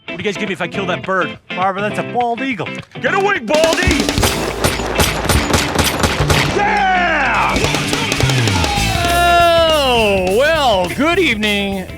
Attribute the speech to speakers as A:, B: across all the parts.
A: What do you guys give me if I kill that bird?
B: Barbara, that's a bald eagle.
A: Get away, Baldy! Yeah!
C: Oh, well, good evening,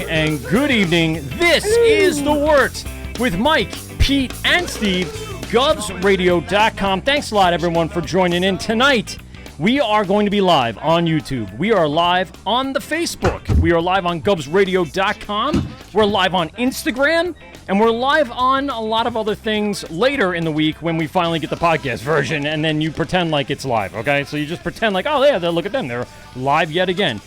C: and good evening. This is The Wort with Mike, Pete, and Steve, GovsRadio.com. Thanks a lot, everyone, for joining in tonight. We are going to be live on YouTube. We are live on the Facebook. We are live on GovsRadio.com. We're live on Instagram. And we're live on a lot of other things later in the week when we finally get the podcast version. And then you pretend like it's live, okay? So you just pretend like, oh, yeah, look at them. They're live yet again.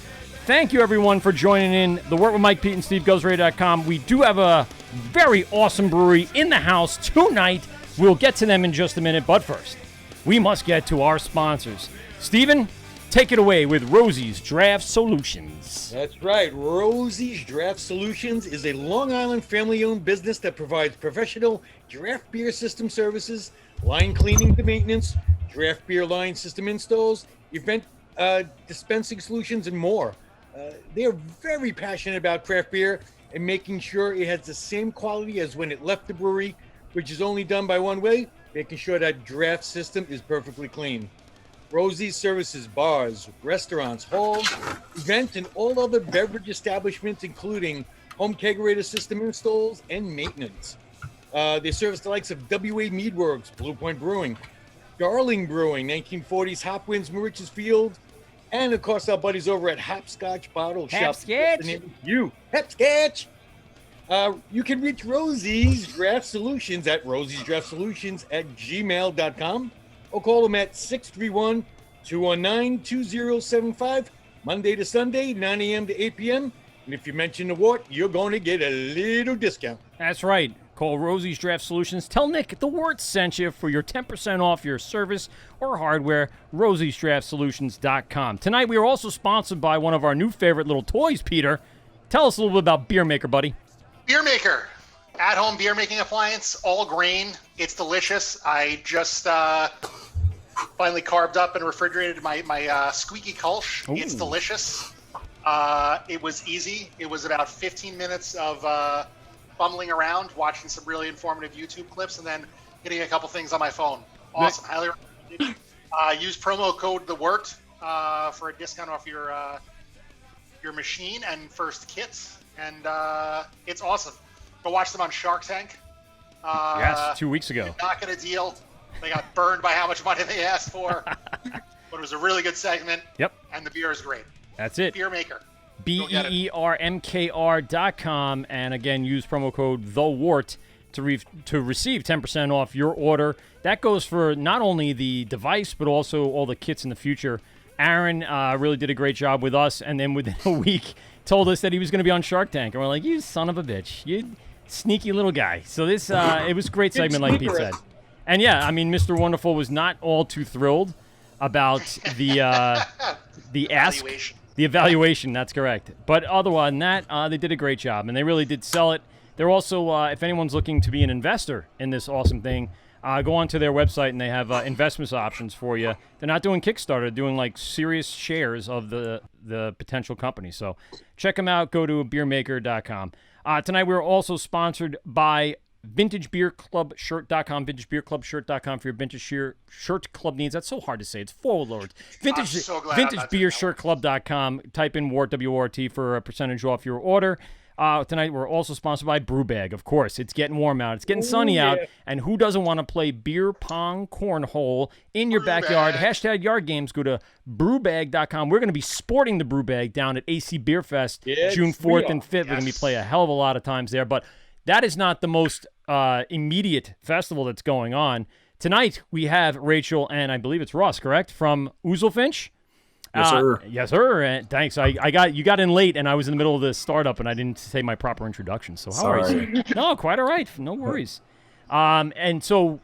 C: Thank you, everyone, for joining in. The Wort with Mike, Pete, and Steve, GovsRadio.com. We do have a very awesome brewery in the house tonight. We'll get to them in just a minute. But first, we must get to our sponsors. Steven, take it away with Rosie's Draft Solutions.
D: That's right. Rosie's Draft Solutions is a Long Island family-owned business that provides professional draft beer system services, line cleaning to maintenance, draft beer line system installs, event dispensing solutions, and more. They are very passionate about craft beer and making sure it has the same quality as when it left the brewery, which is only done by one way, making sure that draft system is perfectly clean. Rosie's services bars, restaurants, halls, event, and all other beverage establishments, including home kegerator system installs and maintenance. They service the likes of WA Meadworks, Blue Point Brewing, Darling Brewing, 1940s Hopwinds, Mauritius Field, and of course our buddies over at Hopscotch Bottle Shop.
C: Hopscotch?
D: Hopscotch! You can reach Rosie's Draft Solutions at rosiesdraftsolutions@gmail.com. or call them at 631-219-2075, Monday to Sunday, 9 a.m. to 8 p.m. And if you mention the Wort, you're going to get a little discount.
C: That's right. Call Rosie's Draft Solutions. Tell Nick the Wort sent you for your 10% off your service or hardware, rosiesdraftsolutions.com. Tonight, we are also sponsored by one of our new favorite little toys, Peter. Tell us a little bit about Beer Maker, buddy.
E: Beer Maker. At-home beer making appliance, all grain. It's delicious. I just finally carved up and refrigerated my squeaky Kolsch.
C: Ooh.
E: It's delicious. It was easy. It was about 15 minutes of fumbling around, watching some really informative YouTube clips, and then getting a couple things on my phone. Awesome. Highly recommended. Use promo code THEWORT for a discount off your machine and first kits. And it's awesome. Go watch them on Shark Tank.
C: Yes, 2 weeks ago.
E: Did not get a deal. They got burned by how much money they asked for. But it was a really good segment.
C: Yep.
E: And the beer is great.
C: That's it.
E: Beer Maker.
C: BEERMKR.com. And again, use promo code THEWORT to receive 10% off your order. That goes for not only the device, but also all the kits in the future. Aaron really did a great job with us, and then within a week told us that he was going to be on Shark Tank. And we're like, you son of a bitch. You sneaky little guy. So this it was a great segment, like Pete said. And yeah, I mean, Mr. Wonderful was not all too thrilled about the ask. The evaluation, that's correct. But other than that, they did a great job, and they really did sell it. They're also, if anyone's looking to be an investor in this awesome thing, go onto their website, and they have investment options for you. They're not doing Kickstarter, they're doing like serious shares of the potential company. So check them out. Go to beermaker.com. Tonight we're also sponsored by VintageBeerClubShirt.com, VintageBeerClubShirt.com for your vintage shirt club needs. That's so hard to say. It's forward. VintageBeerShirtClub.com. Type in Wort, WORT, for a percentage off your order. Tonight we're also sponsored by Brewbag, of course. It's getting warm out. It's getting sunny out. And who doesn't want to play beer pong cornhole in your backyard? Hashtag yard games. Go to brewbag.com. We're going to be sporting the Brewbag down at AC Beer Fest June 4th and 5th. We're going to be playing a hell of a lot of times there. But that is not the most immediate festival that's going on. Tonight we have Rachel and I believe it's Russ, correct? From Oozlefinch.
B: Yes, sir.
C: Yes, sir. And thanks. You got in late, and I was in the middle of the startup, and I didn't say my proper introduction. So how are you? No, quite all right. No worries. And so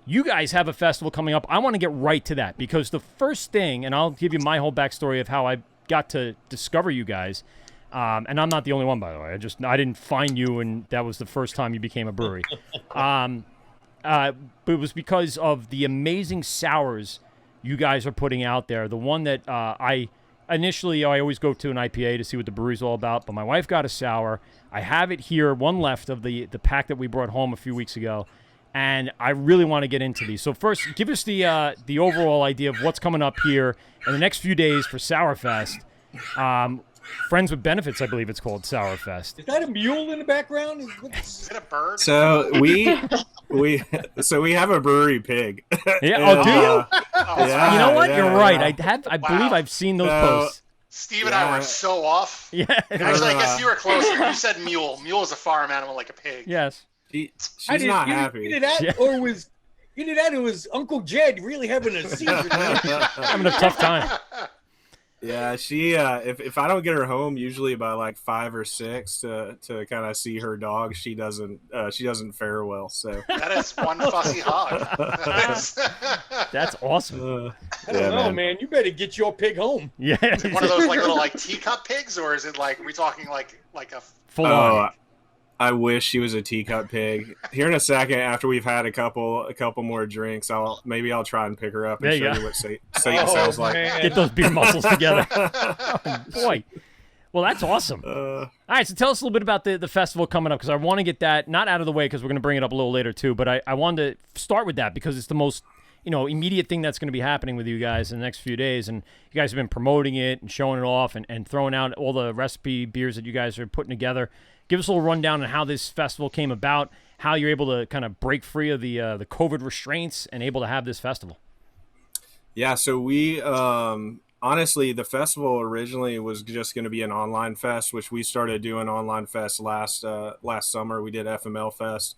C: you guys have a festival coming up. I want to get right to that because the first thing, and I'll give you my whole backstory of how I got to discover you guys. And I'm not the only one, by the way. I didn't find you, and that was the first time you became a brewery. But it was because of the amazing sours you guys are putting out there. The one that I always go to an IPA to see what the brewery's all about, but my wife got a sour. I have it here, one left of the pack that we brought home a few weeks ago, and I really want to get into these. So first, give us the overall idea of what's coming up here in the next few days for Sourfest. Friends with Benefits, I believe it's called Sourfest.
D: Is that a mule in the background?
E: Is it a bird?
B: So we have a brewery pig.
C: Yeah. Oh, do you?
B: Yeah,
C: you know what?
B: yeah,
C: You're right.
B: yeah.
C: I believe I've seen those posts.
E: Steve and I were so off.
C: Yeah.
E: Actually, I guess you were closer. You said mule. Mule is a farm animal like a pig.
C: Yes.
B: She's not happy.
D: Either that or it was Uncle Jed really having a seizure.
C: Having a tough time.
B: Yeah, she if I don't get her home usually by like 5 or 6 to kind of see her dog, she doesn't fare well. So
E: that is one fussy hog.
C: That's awesome.
D: I don't know, man. You better get your pig home.
C: Yeah.
E: One of those little teacup pigs, or is it are we talking like a
C: full on?
B: I wish she was a teacup pig. Here in a second, after we've had a couple more drinks, I'll try and pick her up and show you what Satan sounds like.
C: Get those beer muscles together. Oh, boy. Well, that's awesome. All right, so tell us a little bit about the festival coming up, because I want to get that not out of the way, because we're going to bring it up a little later too, but I wanted to start with that because it's the most immediate thing that's going to be happening with you guys in the next few days, and you guys have been promoting it and showing it off and throwing out all the recipe beers that you guys are putting together. Give us a little rundown on how this festival came about, how you're able to kind of break free of the COVID restraints and able to have this festival.
B: Yeah, so we honestly, the festival originally was just going to be an online fest, which we started doing online fest last summer. We did FML Fest,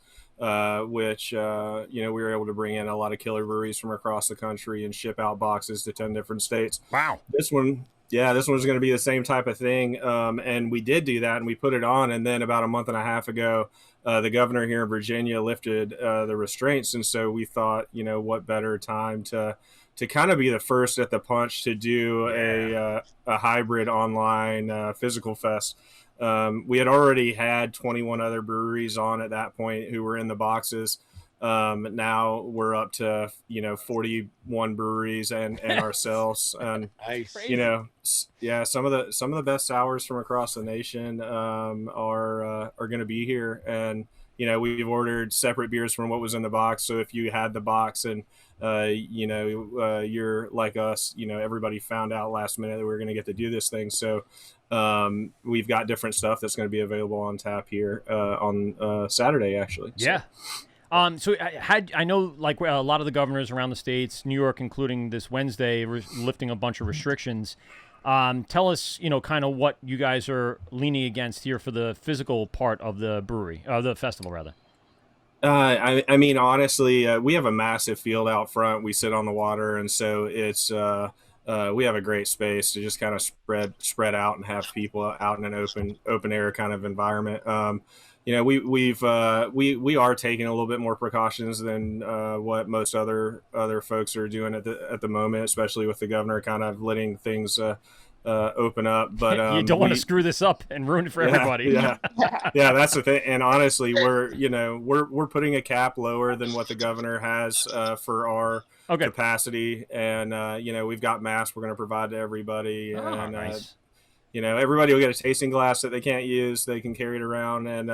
B: which we were able to bring in a lot of killer breweries from across the country and ship out boxes to 10 different states.
C: Wow.
B: This one was going to be the same type of thing. And we did do that, and we put it on. And then about a month and a half ago, the governor here in Virginia lifted the restraints. And so we thought, what better time to kind of be the first at the punch to do a hybrid online physical fest. We had already had 21 other breweries on at that point who were in the boxes. Now we're up to 41 breweries and ourselves, and
D: nice.
B: Some of the best sours from across the nation are going to be here, and we've ordered separate beers from what was in the box. So if you had the box and you're like us, everybody found out last minute that we were going to get to do this thing. So we've got different stuff that's going to be available on tap here on Saturday, actually.
C: Yeah. So. So I know, like a lot of the governors around the states, New York including this Wednesday, lifting a bunch of restrictions. Tell us, kind of what you guys are leaning against here for the physical part of the brewery, the festival rather.
B: I mean, honestly, we have a massive field out front. We sit on the water, and so it's we have a great space to just kind of spread out and have people out in an open air kind of environment. We are taking a little bit more precautions than what most other folks are doing at the moment, especially with the governor kind of letting things open up. But
C: you don't want to screw this up and ruin it for everybody.
B: Yeah, that's the thing. And honestly, we're putting a cap lower than what the governor has for our capacity, and we've got masks we're going to provide to everybody.
C: Oh,
B: and
C: nice.
B: Everybody will get a tasting glass that they can't use. They can carry it around, and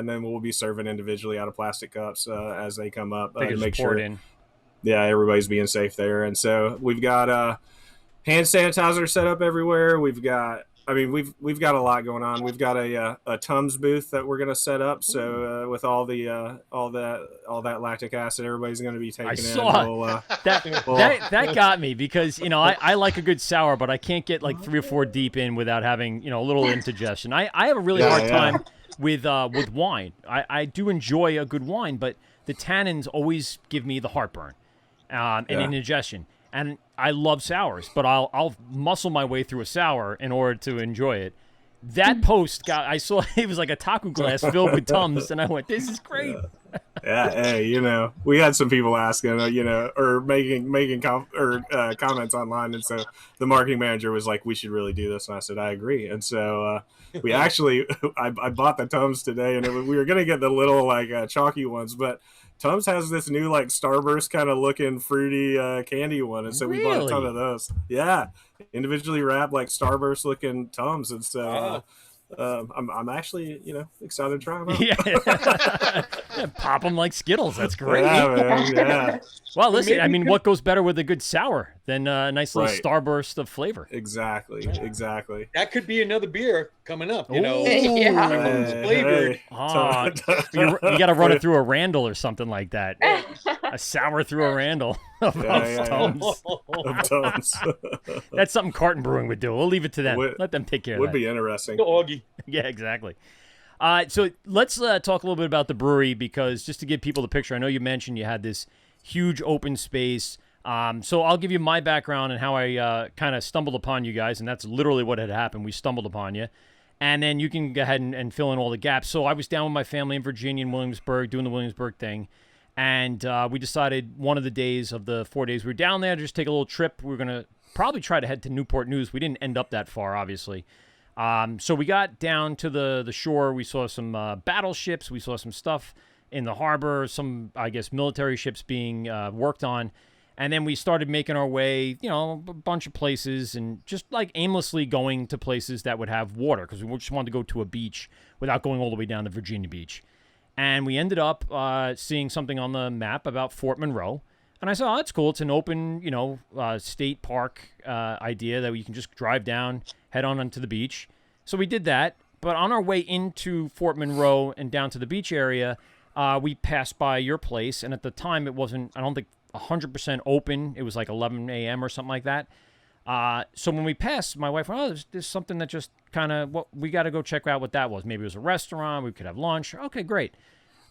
B: then we'll be serving individually out of plastic cups as they come up to make sure. Yeah, everybody's being safe there. And so we've got hand sanitizer set up everywhere. We've got I mean, we've got a lot going on. We've got a Tums booth that we're gonna set up. So with all that lactic acid, everybody's gonna be taking
C: I
B: in.
C: saw that got me because I like a good sour, but I can't get like 3 or 4 deep in without having a little indigestion. I have a really hard time with wine. I do enjoy a good wine, but the tannins always give me the heartburn and indigestion. And I love sours, but I'll muscle my way through a sour in order to enjoy it. That post I saw it was like a taco glass filled with Tums, and I went, "This is great."
B: Yeah, hey, we had some people asking, or making comments online, and so the marketing manager was like, "We should really do this," and I said, "I agree." And so we actually, I bought the Tums today, and we were gonna get the little like chalky ones, but Tums has this new like Starburst kind of looking fruity candy one, and so we bought a ton of those. Yeah, individually wrapped like Starburst looking Tums, and so I'm actually excited to try them out.
C: Yeah, pop them like Skittles. That's great.
B: Yeah, man. Yeah.
C: Well, listen, I mean, what goes better with a good sour than a nice little
B: Right.
C: Starburst of flavor?
B: Exactly.
D: That could be another beer coming up.
B: Hey,
D: flavored.
B: hey.
C: Oh, you got to run it through a Randall or something like that. A sour through a Randall of Tums.
B: Of Tums.
C: That's something Carton Brewing would do. We'll leave it to them.
B: Would-
C: Let them take care of
B: Would
C: that.
B: be interesting.
D: Augie.
C: Yeah, exactly. So let's talk a little bit about the brewery because just to give people the picture, I know you mentioned you had this huge open space. So I'll give you my background and how I kind of stumbled upon you guys, and that's literally what had happened. We stumbled upon you. And then you can go ahead and fill in all the gaps. So I was down with my family in Virginia and Williamsburg doing the Williamsburg thing. And we decided one of the days of the 4 days we were down there, just take a little trip. We were going to probably try to head to Newport News. We didn't end up that far, obviously. So we got down to the shore. We saw some battleships. We saw some stuff in the harbor, some, I guess, military ships being worked on. And then we started making our way, a bunch of places and just like aimlessly going to places that would have water because we just wanted to go to a beach without going all the way down to Virginia Beach. And we ended up seeing something on the map about Fort Monroe. And I said, oh, that's cool. It's an open, state park idea that you can just drive down, head on onto the beach. So we did that. But on our way into Fort Monroe and down to the beach area, we passed by your place. And at the time, it wasn't, I don't think, 100% open. It was like 11 a.m. or something like that. So when we passed, my wife went, oh, there's something that just kind of, we got to go check out what that was. Maybe it was a restaurant. We could have lunch. Okay, great.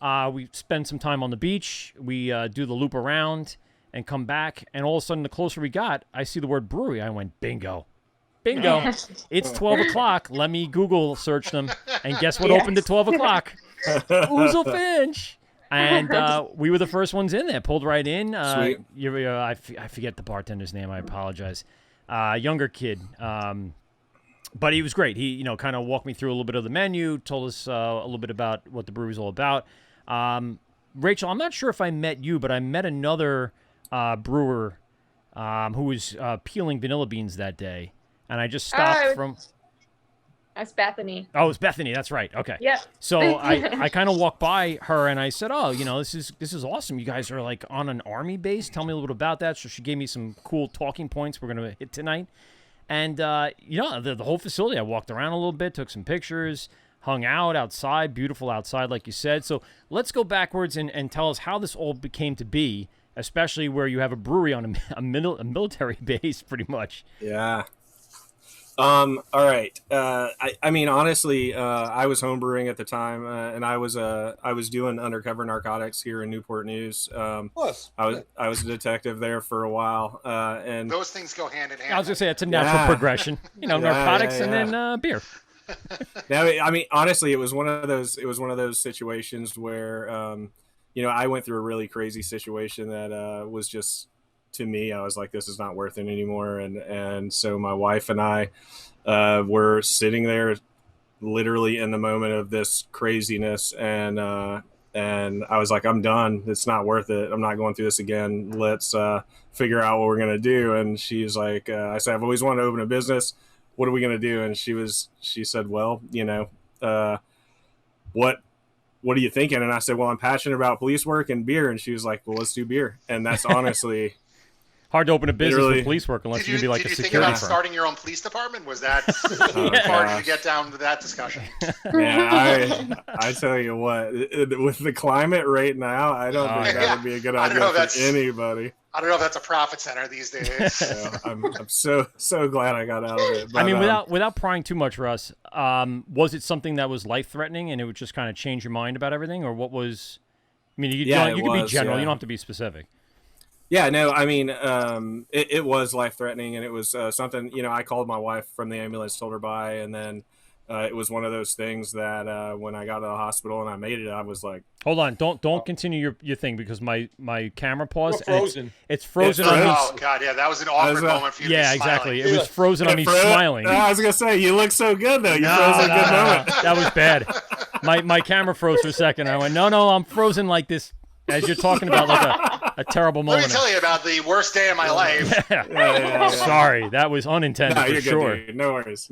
C: We spend some time on the beach. We do the loop around and come back. And all of a sudden, the closer we got, I see the word brewery. I went, bingo. Bingo. It's 12 o'clock. Let me Google search them. And guess what opened at 12 o'clock? Oozlefinch. And we were the first ones in there. Pulled right in.
B: Sweet.
C: I forget the bartender's name. I apologize. Younger kid. But he was great. He, kind of walked me through a little bit of the menu, told us a little bit about what the brewery's all about. Rachel, I'm not sure if I met you, but I met another brewer who was peeling vanilla beans that day. And I just stopped from...
F: That's Bethany.
C: Oh, it's Bethany. That's right. Okay.
F: Yep.
C: So I kind of walked by her and I said, oh, this is awesome. You guys are like on an army base. Tell me a little bit about that. So she gave me some cool talking points we're going to hit tonight. And, the whole facility, I walked around a little bit, took some pictures, hung out outside, beautiful outside, like you said. So let's go backwards and tell us how this all became to be, especially where you have a brewery on a military base, pretty much.
B: Yeah. All right. I mean, honestly, I was homebrewing at the time, and I was doing undercover narcotics here in Newport News. I was a detective there for a while, and
E: Those things go hand in hand.
C: I was going to say, it's a natural progression. Narcotics and then beer.
B: Now, I mean, honestly, it was one of those situations where, I went through a really crazy situation that was just, to me, I was like, this is not worth it anymore. And so my wife and I were sitting there literally in the moment of this craziness. And I was like, I'm done. It's not worth it. I'm not going through this again. Let's figure out what we're going to do. And she's like, I said, I've always wanted to open a business. What are we going to do? And she said, well, what are you thinking? And I said, well, I'm passionate about police work and beer. And she was like, well, let's do beer. And that's honestly...
C: Hard to open a business
B: Literally.
C: with police work unless
E: Did
C: you're
E: you,
C: going to be like
E: did
C: a
E: you think
C: security
E: about
C: firm.
E: starting your own police department? Was that
B: Oh,
E: hard to
B: gosh.
E: get down to that discussion?
B: Man, I tell you what, with the climate right now, I don't
C: Oh,
B: think
C: yeah.
B: that would be a good
E: I don't
B: idea
E: know,
B: for
E: that's-
B: anybody.
E: I don't know if that's a profit center these days.
B: So I'm so glad I got out of it. But,
C: I mean, without prying too much, Russ, was it something that was life threatening and it would just kind of change your mind about everything, or what was? I mean, you
B: Yeah,
C: could
B: it
C: be
B: was,
C: general.
B: yeah.
C: You don't have to be specific.
B: Yeah, no, I mean, it was life threatening, and it was something. I called my wife from the ambulance, told her bye, and then it was one of those things that when I got to the hospital and I made it, I was like,
C: Hold on, don't continue your thing because my camera paused.
D: You're
C: and
D: frozen.
C: It's frozen
B: It's
C: on me.
E: Oh God, yeah, that was an awkward moment for you.
C: Yeah,
E: to be smiling.
C: exactly. It was frozen on me
B: Fro-
C: smiling.
B: I was gonna say, you look so good though. You
C: No,
B: froze a
C: no,
B: good
C: no,
B: moment.
C: no. That was bad. My camera froze for a second. I went, no, I'm frozen like this as you're talking about like a terrible
E: Let
C: moment.
E: me tell you about the worst day of my life.
C: Yeah. Sorry, that was unintended
B: No,
C: for
B: you're
C: sure.
B: good, dude. No worries.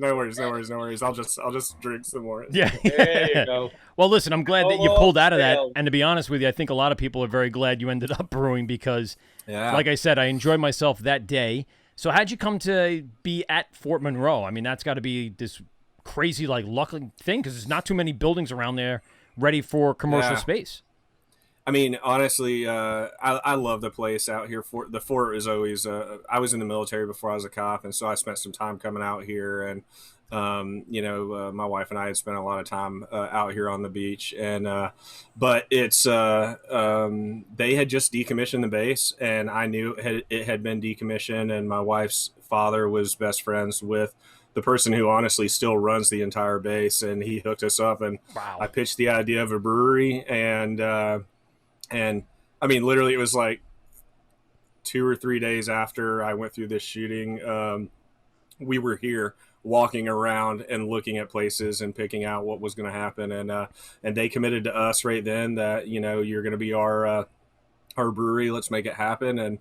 B: I'll just drink some more.
C: Yeah.
D: There you go.
C: Well, listen, I'm glad that you pulled out of that.
D: failed.
C: And to be honest with you, I think a lot of people are very glad you ended up brewing because,
B: Yeah.
C: like I said, I enjoyed myself that day. So how'd you come to be at Fort Monroe? I mean, that's got to be this crazy, like, lucky thing because there's not too many buildings around there ready for commercial
B: Yeah.
C: space.
B: I mean, honestly, I love the place out here. The fort is always. I was in the military before I was a cop, and so I spent some time coming out here. And my wife and I had spent a lot of time out here on the beach. And but it's they had just decommissioned the base, and I knew it had been decommissioned. And my wife's father was best friends with the person who honestly still runs the entire base, and he hooked us up. And
C: Wow.
B: I pitched the idea of a brewery, and I mean, literally, it was like 2 or 3 days after I went through this shooting, we were here walking around and looking at places and picking out what was going to happen. And they committed to us right then that, you're going to be our brewery. Let's make it happen. And,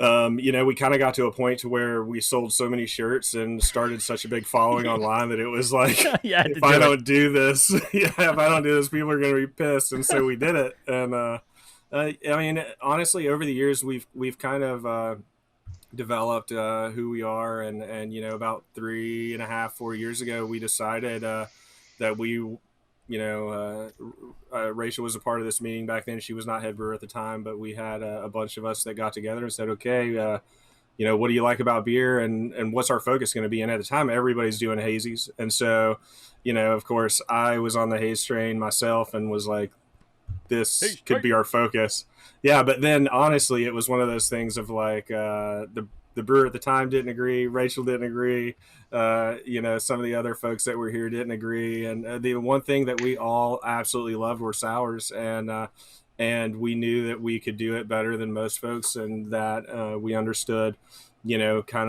B: we kind of got to a point to where we sold so many shirts and started such a big following online that it was like,
C: You had to
B: if I
C: do it.
B: don't do this, if I don't do this, people are going to be pissed. And so we did it. And I mean, honestly, over the years, we've kind of developed who we are, and about 3.5, 4 years ago, we decided that we. Rachel was a part of this meeting back then. She was not head brewer at the time, but we had a bunch of us that got together and said, okay, what do you like about beer, and what's our focus going to be? And at the time, everybody's doing hazies. And so, of course, I was on the haze train myself and was like, this could be our focus. Yeah. But then honestly, it was one of those things of like, the brewer at the time didn't agree. Rachel didn't agree. Some of the other folks that were here didn't agree. And the one thing that we all absolutely loved were sours. And we knew that we could do it better than most folks, and that we understood, kind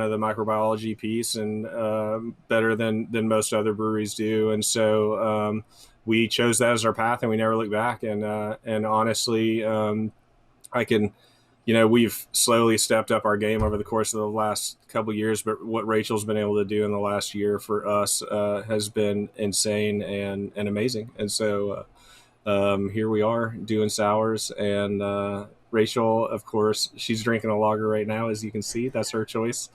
B: of the microbiology piece and better than most other breweries do. And so we chose that as our path, and we never looked back. And honestly, I can, we've slowly stepped up our game over the course of the last couple of years, but what Rachel's been able to do in the last year for us has been insane and amazing. And so here we are doing sours, and Rachel, of course, she's drinking a lager right now, as you can see. That's her choice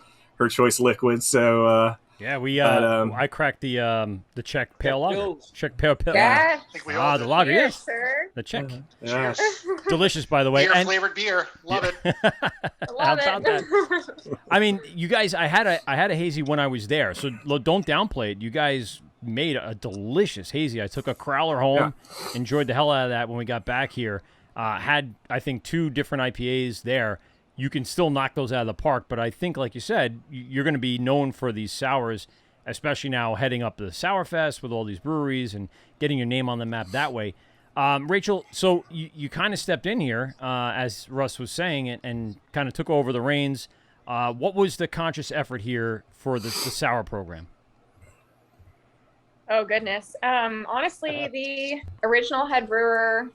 B: liquid. So
C: Yeah, I cracked the Czech pale lager.
D: Pills.
C: Czech pale.
F: Yeah.
E: I think we all
C: The
E: did.
C: lager,
F: Cheers,
C: yes.
F: sir.
C: The Czech.
B: yeah.
C: Delicious, by the way.
E: Beer
C: And
E: flavored beer, love it.
F: Love
C: How about
F: it.
C: I mean, you guys, I had a hazy when I was there, so don't downplay it. You guys made a delicious hazy. I took a crowler home, enjoyed the hell out of that when we got back here. Had, I think, 2 different IPAs there. You can still knock those out of the park, but I think, like you said, you're going to be known for these sours, especially now heading up the Sourfest with all these breweries and getting your name on the map that way. Rachel, so you kind of stepped in here, as Russ was saying, and kind of took over the reins. What was the conscious effort here for the sour program?
F: Oh, goodness. Honestly, the original head brewer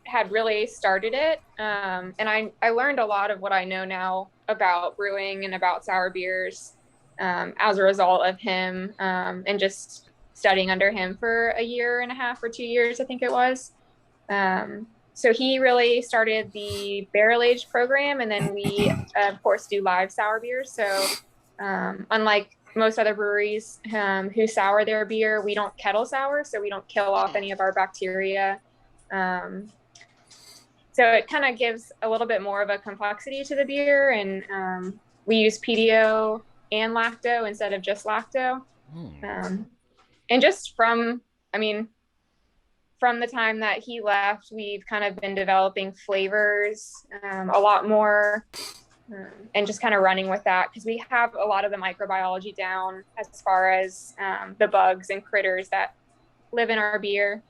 F: had really started it. And I learned a lot of what I know now about brewing and about sour beers as a result of him and just studying under him for 1.5 or 2 years, I think it was. So he really started the barrel aged program, and then we, of course, do live sour beers. So unlike most other breweries who sour their beer, we don't kettle sour, so we don't kill off any of our bacteria. So it kind of gives a little bit more of a complexity to the beer, and we use PDO and lacto instead of just lacto. And just from the time that he left, we've kind of been developing flavors a lot more, and just kind of running with that, because we have a lot of the microbiology down as far as the bugs and critters that live in our beer.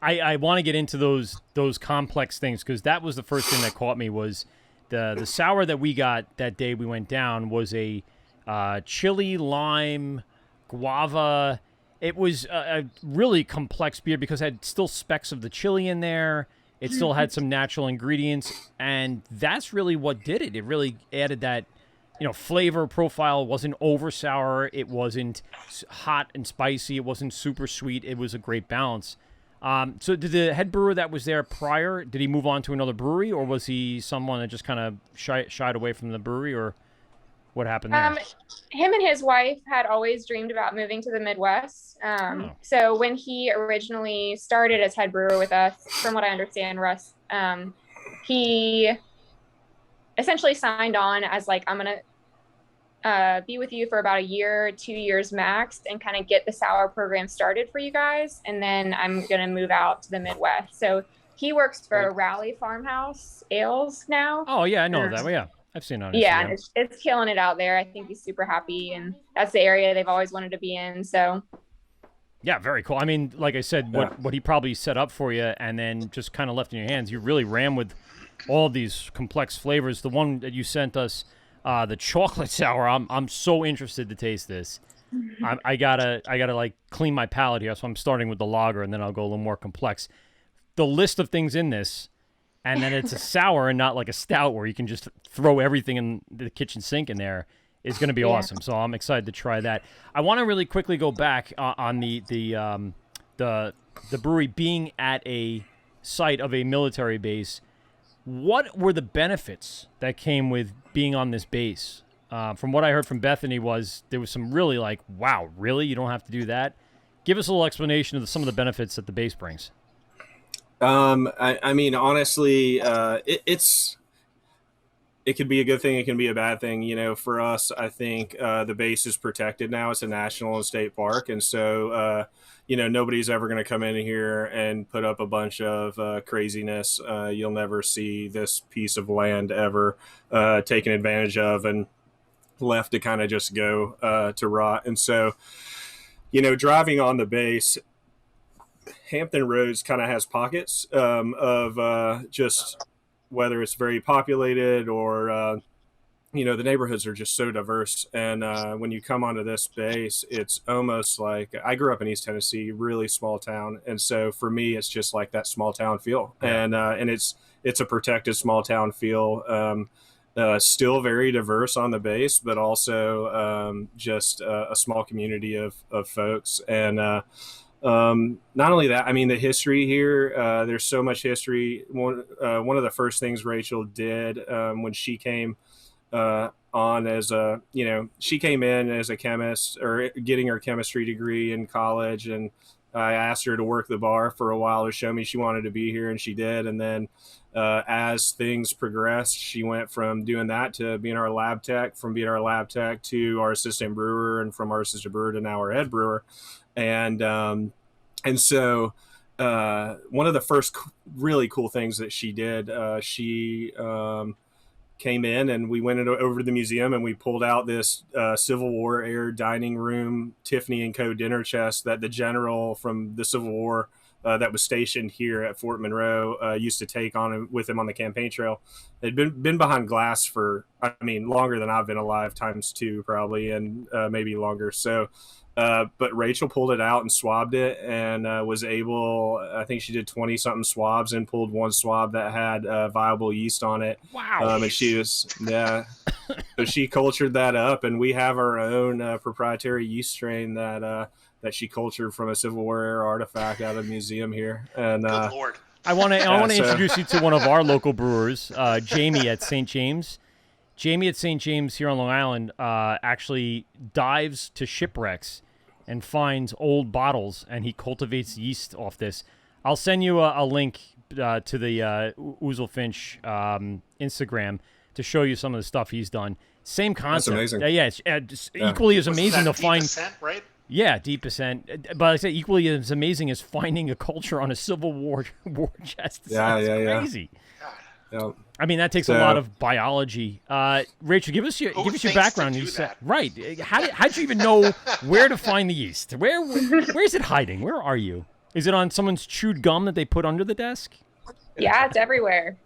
C: I want to get into those complex things, because that was the first thing that caught me. Was the sour that we got that day we went down was a chili, lime, guava. It was a really complex beer because it had still specks of the chili in there. It still had some natural ingredients, and that's really what did it. It really added that, flavor profile. It wasn't over sour. It wasn't hot and spicy. It wasn't super sweet. It was a great balance. So did the head brewer that was there prior, did he move on to another brewery, or was he someone that just kind of shied away from the brewery, or what happened there?
F: Him and his wife had always dreamed about moving to the Midwest. So when he originally started as head brewer with us, from what I understand, Russ, he essentially signed on as like, I'm going to be with you for about a year, 2 years max, and kind of get the sour program started for you guys. And then I'm going to move out to the Midwest. So he works for Raleigh Farmhouse Ales now.
C: Oh, yeah, I know that. Well, yeah, I've seen it on
F: Yeah,
C: Instagram.
F: it's killing it out there. I think he's super happy, and that's the area they've always wanted to be in. So
C: yeah, very cool. I mean, like I said, what he probably set up for you and then just kind of left in your hands, you really ran with all these complex flavors. The one that you sent us, the chocolate sour, I'm so interested to taste this. I gotta like clean my palate here, so I'm starting with the lager, and then I'll go a little more complex. The list of things in this, and then it's a sour and not like a stout where you can just throw everything in the kitchen sink in there, is going to be awesome. So I'm excited to try that. I want to really quickly go back on the brewery being at a site of a military base. What were the benefits that came with being on this base? From what I heard from Bethany there was some really like, wow, really? You don't have to do that? Give us a little explanation of some of the benefits that the base brings.
B: I mean, honestly, it could be a good thing. It can be a bad thing. For us, I think the base is protected now. It's a national and state park. And so, nobody's ever going to come in here and put up a bunch of craziness. You'll never see this piece of land ever taken advantage of and left to kind of just go to rot. And so, driving on the base, Hampton Roads kind of has pockets of just whether it's very populated or, the neighborhoods are just so diverse. And when you come onto this base, it's almost like I grew up in East Tennessee, really small town. And so for me, it's just like that small town feel. Yeah. And it's a protected small town feel. Still very diverse on the base, but also just a small community of folks. And not only that, I mean, the history here, there's so much history. One of the first things Rachel did when she came on as she came in as a chemist or getting her chemistry degree in college. And I asked her to work the bar for a while to show me she wanted to be here, and she did. And then as things progressed, she went from doing that to being our lab tech, from being our lab tech to our assistant brewer, and from our assistant brewer to now our head brewer. And so one of the first really cool things that she did, she came in and we went over to the museum and we pulled out this Civil War era dining room Tiffany & Co. dinner chest that the general from the Civil War that was stationed here at Fort Monroe used to take on with him on the campaign trail. They'd been behind glass for, longer than I've been alive, ×2 probably, and maybe longer. So, but Rachel pulled it out and swabbed it and was able, I think she did 20 something swabs and pulled one swab that had viable yeast on it.
C: Wow.
B: And she was, so she cultured that up, and we have our own proprietary yeast strain that she cultured from a Civil War era artifact out of the museum here. And
E: good Lord.
C: I want to
B: so-
C: introduce you to one of our local brewers, Jamie at St. James. Jamie at St. James here on Long Island actually dives to shipwrecks and finds old bottles, and he cultivates yeast off this. I'll send you a link to the Oozlefinch Instagram to show you some of the stuff he's done. Same concept.
B: That's amazing.
C: It's equally as amazing to find.
E: Descent, right?
C: Yeah, deep ascent. But I say equally as amazing as finding a culture on a Civil War chest.
B: Yeah,
C: It's
B: yeah.
C: crazy.
B: Yeah.
C: I mean, that takes a lot of biology. Rachel, give us your
E: thinks
C: background.
E: to
C: You
E: do
C: said
E: that?
C: right. How'd you even know where to find the yeast? Where's it hiding? Where are you? Is it on someone's chewed gum that they put under the desk?
F: Yeah, it's everywhere.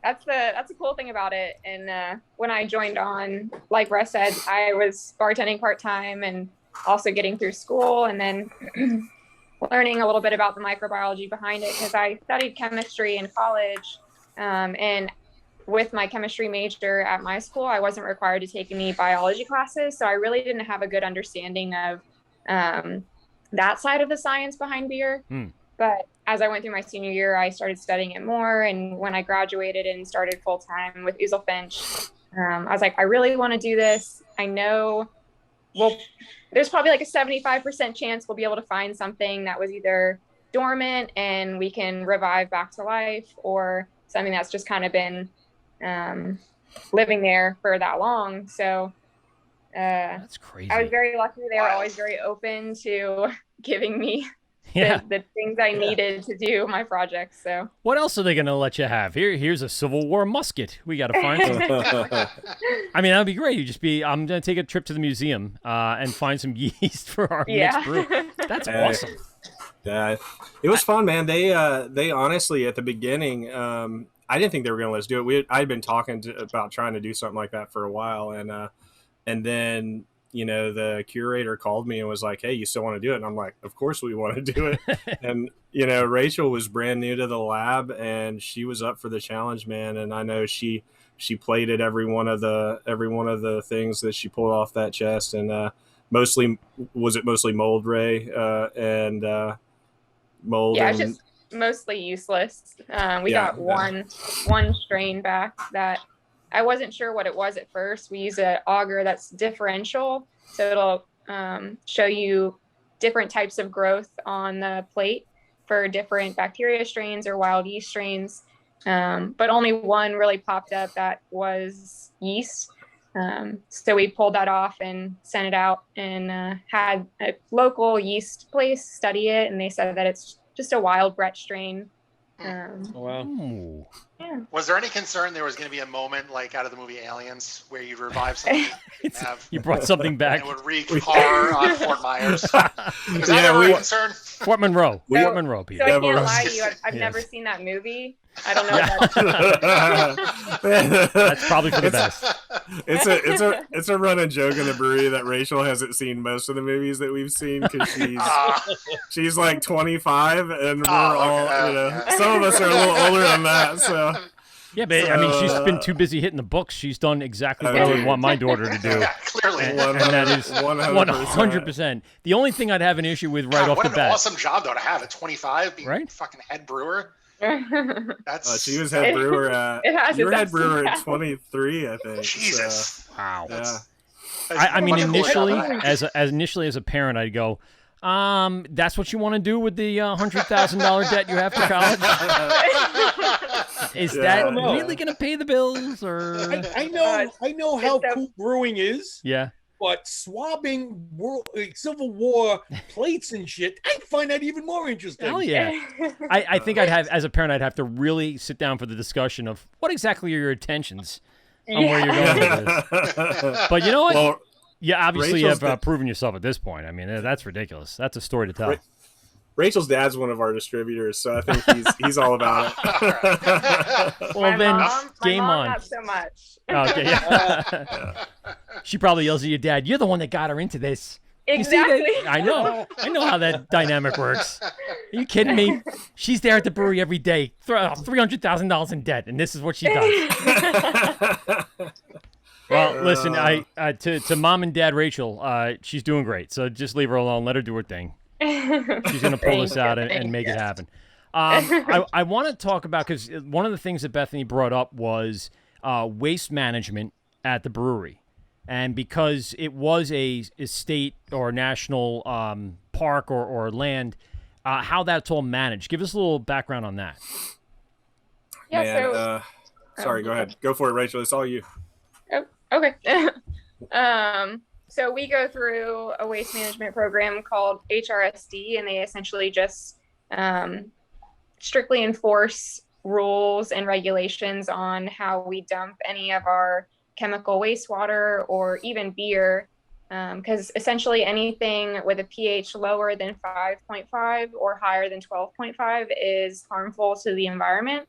F: That's the cool thing about it. And when I joined on, like Russ said, I was bartending part-time and also getting through school, and then learning a little bit about the microbiology behind it, because I studied chemistry in college. And with my chemistry major at my school, I wasn't required to take any biology classes, so I really didn't have a good understanding of that side of the science behind beer. But as I went through my senior year, I started studying it more. And when I graduated and started full time with Oozlefinch, I was like, I really want to do this. I know, well, there's probably like a 75% chance we'll be able to find something that was either dormant and we can revive back to life, or something that's just kind of been living there for that long. So
C: That's crazy.
F: I was very lucky. They were always very open to giving me
C: Yeah.
F: the things I needed to do my projects. So
C: What else are they going to let you have? Here's a Civil War musket. We got to find some. I mean, that would be great. I'm going to take a trip to the museum and find some yeast for our next brew. That's awesome.
B: Yeah, it was fun, man. They honestly, at the beginning, I didn't think they were going to let us do it. I'd been talking about trying to do something like that for a while, and then the curator called me and was like, "Hey, you still want to do it?" And I'm like, "Of course we want to do it." And Rachel was brand new to the lab, and she was up for the challenge, man. And I know she plated every one of the things that she pulled off that chest, and mostly mold, Ray, and mold.
F: Yeah,
B: and,
F: it's just mostly useless. We got one strain back that I wasn't sure what it was at first. We use an auger that's differential, so it'll show you different types of growth on the plate for different bacteria strains or wild yeast strains. But only one really popped up that was yeast. So we pulled that off and sent it out, and had a local yeast place study it, and they said that it's just a wild Brett strain.
D: Wow.
C: Ooh.
F: Yeah.
E: Was there any concern there was going to be a moment like out of the movie Aliens where you'd revive something and
C: You brought something back.
E: and it would wreak horror on Fort Myers? Was that
B: Yeah,
E: ever
B: we-
E: a concern?
C: Fort Monroe.
F: So-
C: Fort Monroe,
F: So
C: Peter.
F: I
B: Never
F: can't
B: was-
F: lie to you. I've
C: Yes.
F: never seen that movie. I don't know.
C: That's probably for the best.
B: It's a running joke in the brewery that Rachel hasn't seen most of the movies that we've seen, because she's like 25, and we're all
E: okay.
B: some of us are a little older than that. So
C: Yeah, but I mean, she's been too busy hitting the books. She's done exactly what I would want my daughter to do.
E: Yeah, clearly.
C: And that is 100%. The only thing I'd have an issue with right
E: God,
C: off
E: what
C: the
E: an
C: bat.
E: awesome job though to have at 25, being
C: Right?
E: fucking head brewer. That's
B: she was head brewer at
F: It has
B: you were
F: its
B: head
F: ups and
B: brewer at
F: downs.
B: 23, I think.
E: Jesus.
C: Wow.
B: So,
C: I mean,
E: Much cooler
C: initially,
E: than I-
C: as a parent, I'd go, that's what you want to do with the $100,000 debt you have for college? Is that
D: know.
C: really going to pay the bills, or?
D: I know how
F: it's a-
D: cool brewing is,
C: Yeah.
D: but swabbing Civil War plates and shit, I find that even more interesting.
C: Hell yeah. I think as a parent, I'd have to really sit down for the discussion of what exactly are your intentions on where you're going with this. But you know what?
B: well,
C: You obviously
B: Rachel's
C: have proven yourself at this point. I mean, that's ridiculous. That's a story to tell.
B: Rachel's dad's one of our distributors, so I think he's all about it.
C: Well, then,
F: my
C: game
F: mom,
C: on.
F: not so much.
C: Okay, yeah. She probably yells at your dad, "You're the one that got her into this." You see that?
F: Exactly.
C: I know how that dynamic works. Are you kidding me? She's there at the brewery every day, $300,000 in debt, and this is what she does. Well, listen, to mom and dad Rachel, she's doing great. So just leave her alone. Let her do her thing. She's gonna pull this out and make it happen. I want to talk about, because one of the things that Bethany brought up was waste management at the brewery. And because it was a state or national park or land, how that's all managed. Give us a little background on that.
F: Yeah,
B: Man, sorry, go ahead. Go for it, Rachel. It's all you.
F: Oh, okay. So we go through a waste management program called HRSD, and they essentially just strictly enforce rules and regulations on how we dump any of our chemical wastewater or even beer, because essentially anything with a pH lower than 5.5 or higher than 12.5 is harmful to the environment.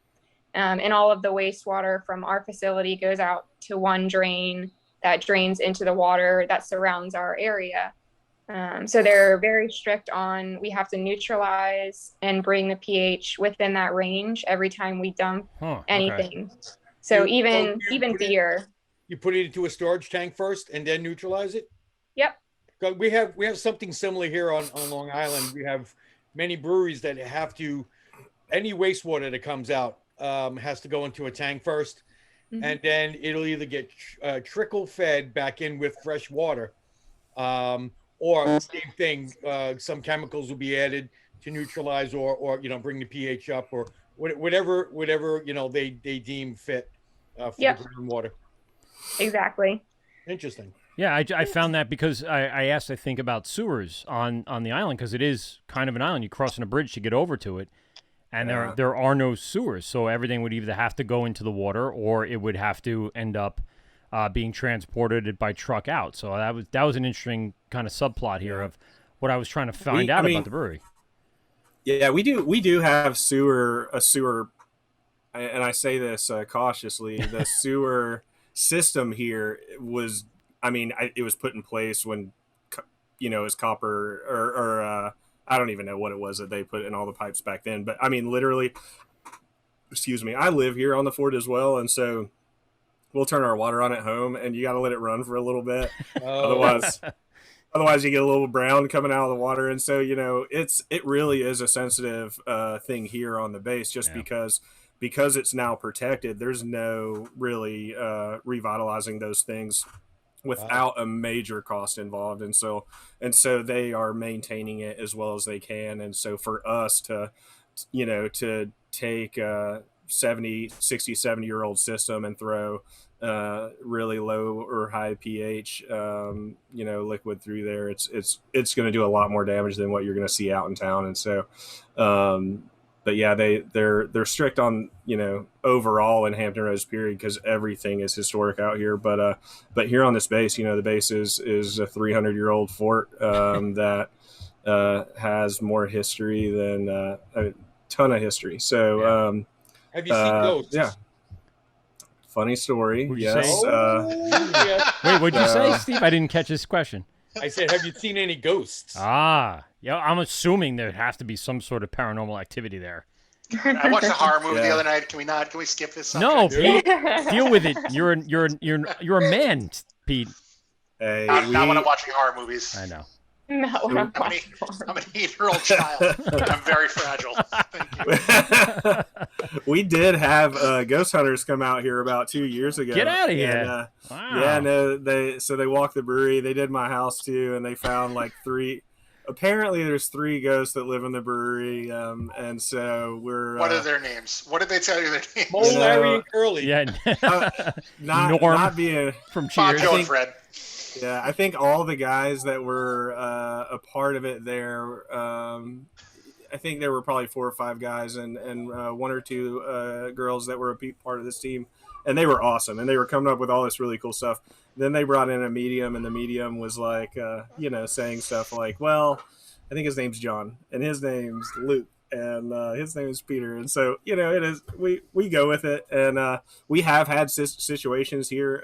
F: And all of the wastewater from our facility goes out to one drain that drains into the water that surrounds our area. So they're very strict on, we have to neutralize and bring the pH within that range every time we dump anything. So even beer.
D: You put it into a storage tank first and then neutralize it?
F: Yep.
D: We have something similar here on Long Island. We have many breweries that have to, any wastewater that comes out has to go into a tank first, and then it'll either get trickle fed back in with fresh water, or same thing, some chemicals will be added to neutralize or bring the pH up, or whatever they deem fit for the groundwater.
F: Exactly.
D: Interesting.
C: Yeah, I found that because I asked, I think, about sewers on the island, because it is kind of an island. You're crossing a bridge to get over to it, and there are no sewers. So everything would either have to go into the water, or it would have to end up being transported by truck out. So that was an interesting kind of subplot here of what I was trying to find out about the brewery.
B: Yeah, we do have a sewer, and I say this cautiously. The sewer system here was, it was put in place when, it was copper or I don't even know what it was that they put in all the pipes back then. But literally, excuse me, I live here on the fort as well, and so we'll turn our water on at home, and you got to let it run for a little bit, otherwise you get a little brown coming out of the water. And so it really is a sensitive thing here on the base, just because it's now protected. There's no really revitalizing those things without a major cost involved, and so they are maintaining it as well as they can. And so for us to take a 70-year-old system and throw really low or high pH liquid through there, it's going to do a lot more damage than what you're going to see out in town. And so but yeah, they're strict on overall in Hampton Roads period, because everything is historic out here. But here on this base, the base is a 300-year-old fort that has more history than a ton of history. So
D: have you seen ghosts?
B: Yeah. Funny story.
C: What'd you
B: yes.
C: say? Wait, what'd you say, Steve? I didn't catch this question.
D: I said, have you seen any ghosts?
C: Yeah, I'm assuming there'd have to be some sort of paranormal activity there.
E: I watched a horror movie the other night. Can we skip this subject?
C: No, Pete, deal with it. You're a man, Pete.
B: Hey,
E: not when I'm watching horror movies.
C: I know.
F: No, I'm
E: I'm an 8-year-old child. I'm very fragile. Thank you.
B: We did have ghost hunters come out here about 2 years ago.
C: Get out of here!
B: And,
C: Wow.
B: Yeah, no, they walked the brewery. They did my house too, and they found like 3. Apparently, there's 3 ghosts that live in the brewery, and so we're.
E: What are their names? What did they tell you their names?
D: Mole, Larry, and Curly.
C: Yeah.
B: Norm
C: Not
B: being
C: from
E: Bob,
C: Cheers.
E: Joe, and Fred.
B: Yeah, I think all the guys that were a part of it there, I think there were probably 4 or 5 guys and 1 or 2 girls that were a part of this team, and they were awesome, and they were coming up with all this really cool stuff. Then they brought in a medium, and the medium was like, saying stuff like, well, I think his name's John, and his name's Luke, and his name is Peter. And so, it is, we go with it. And we have had situations here,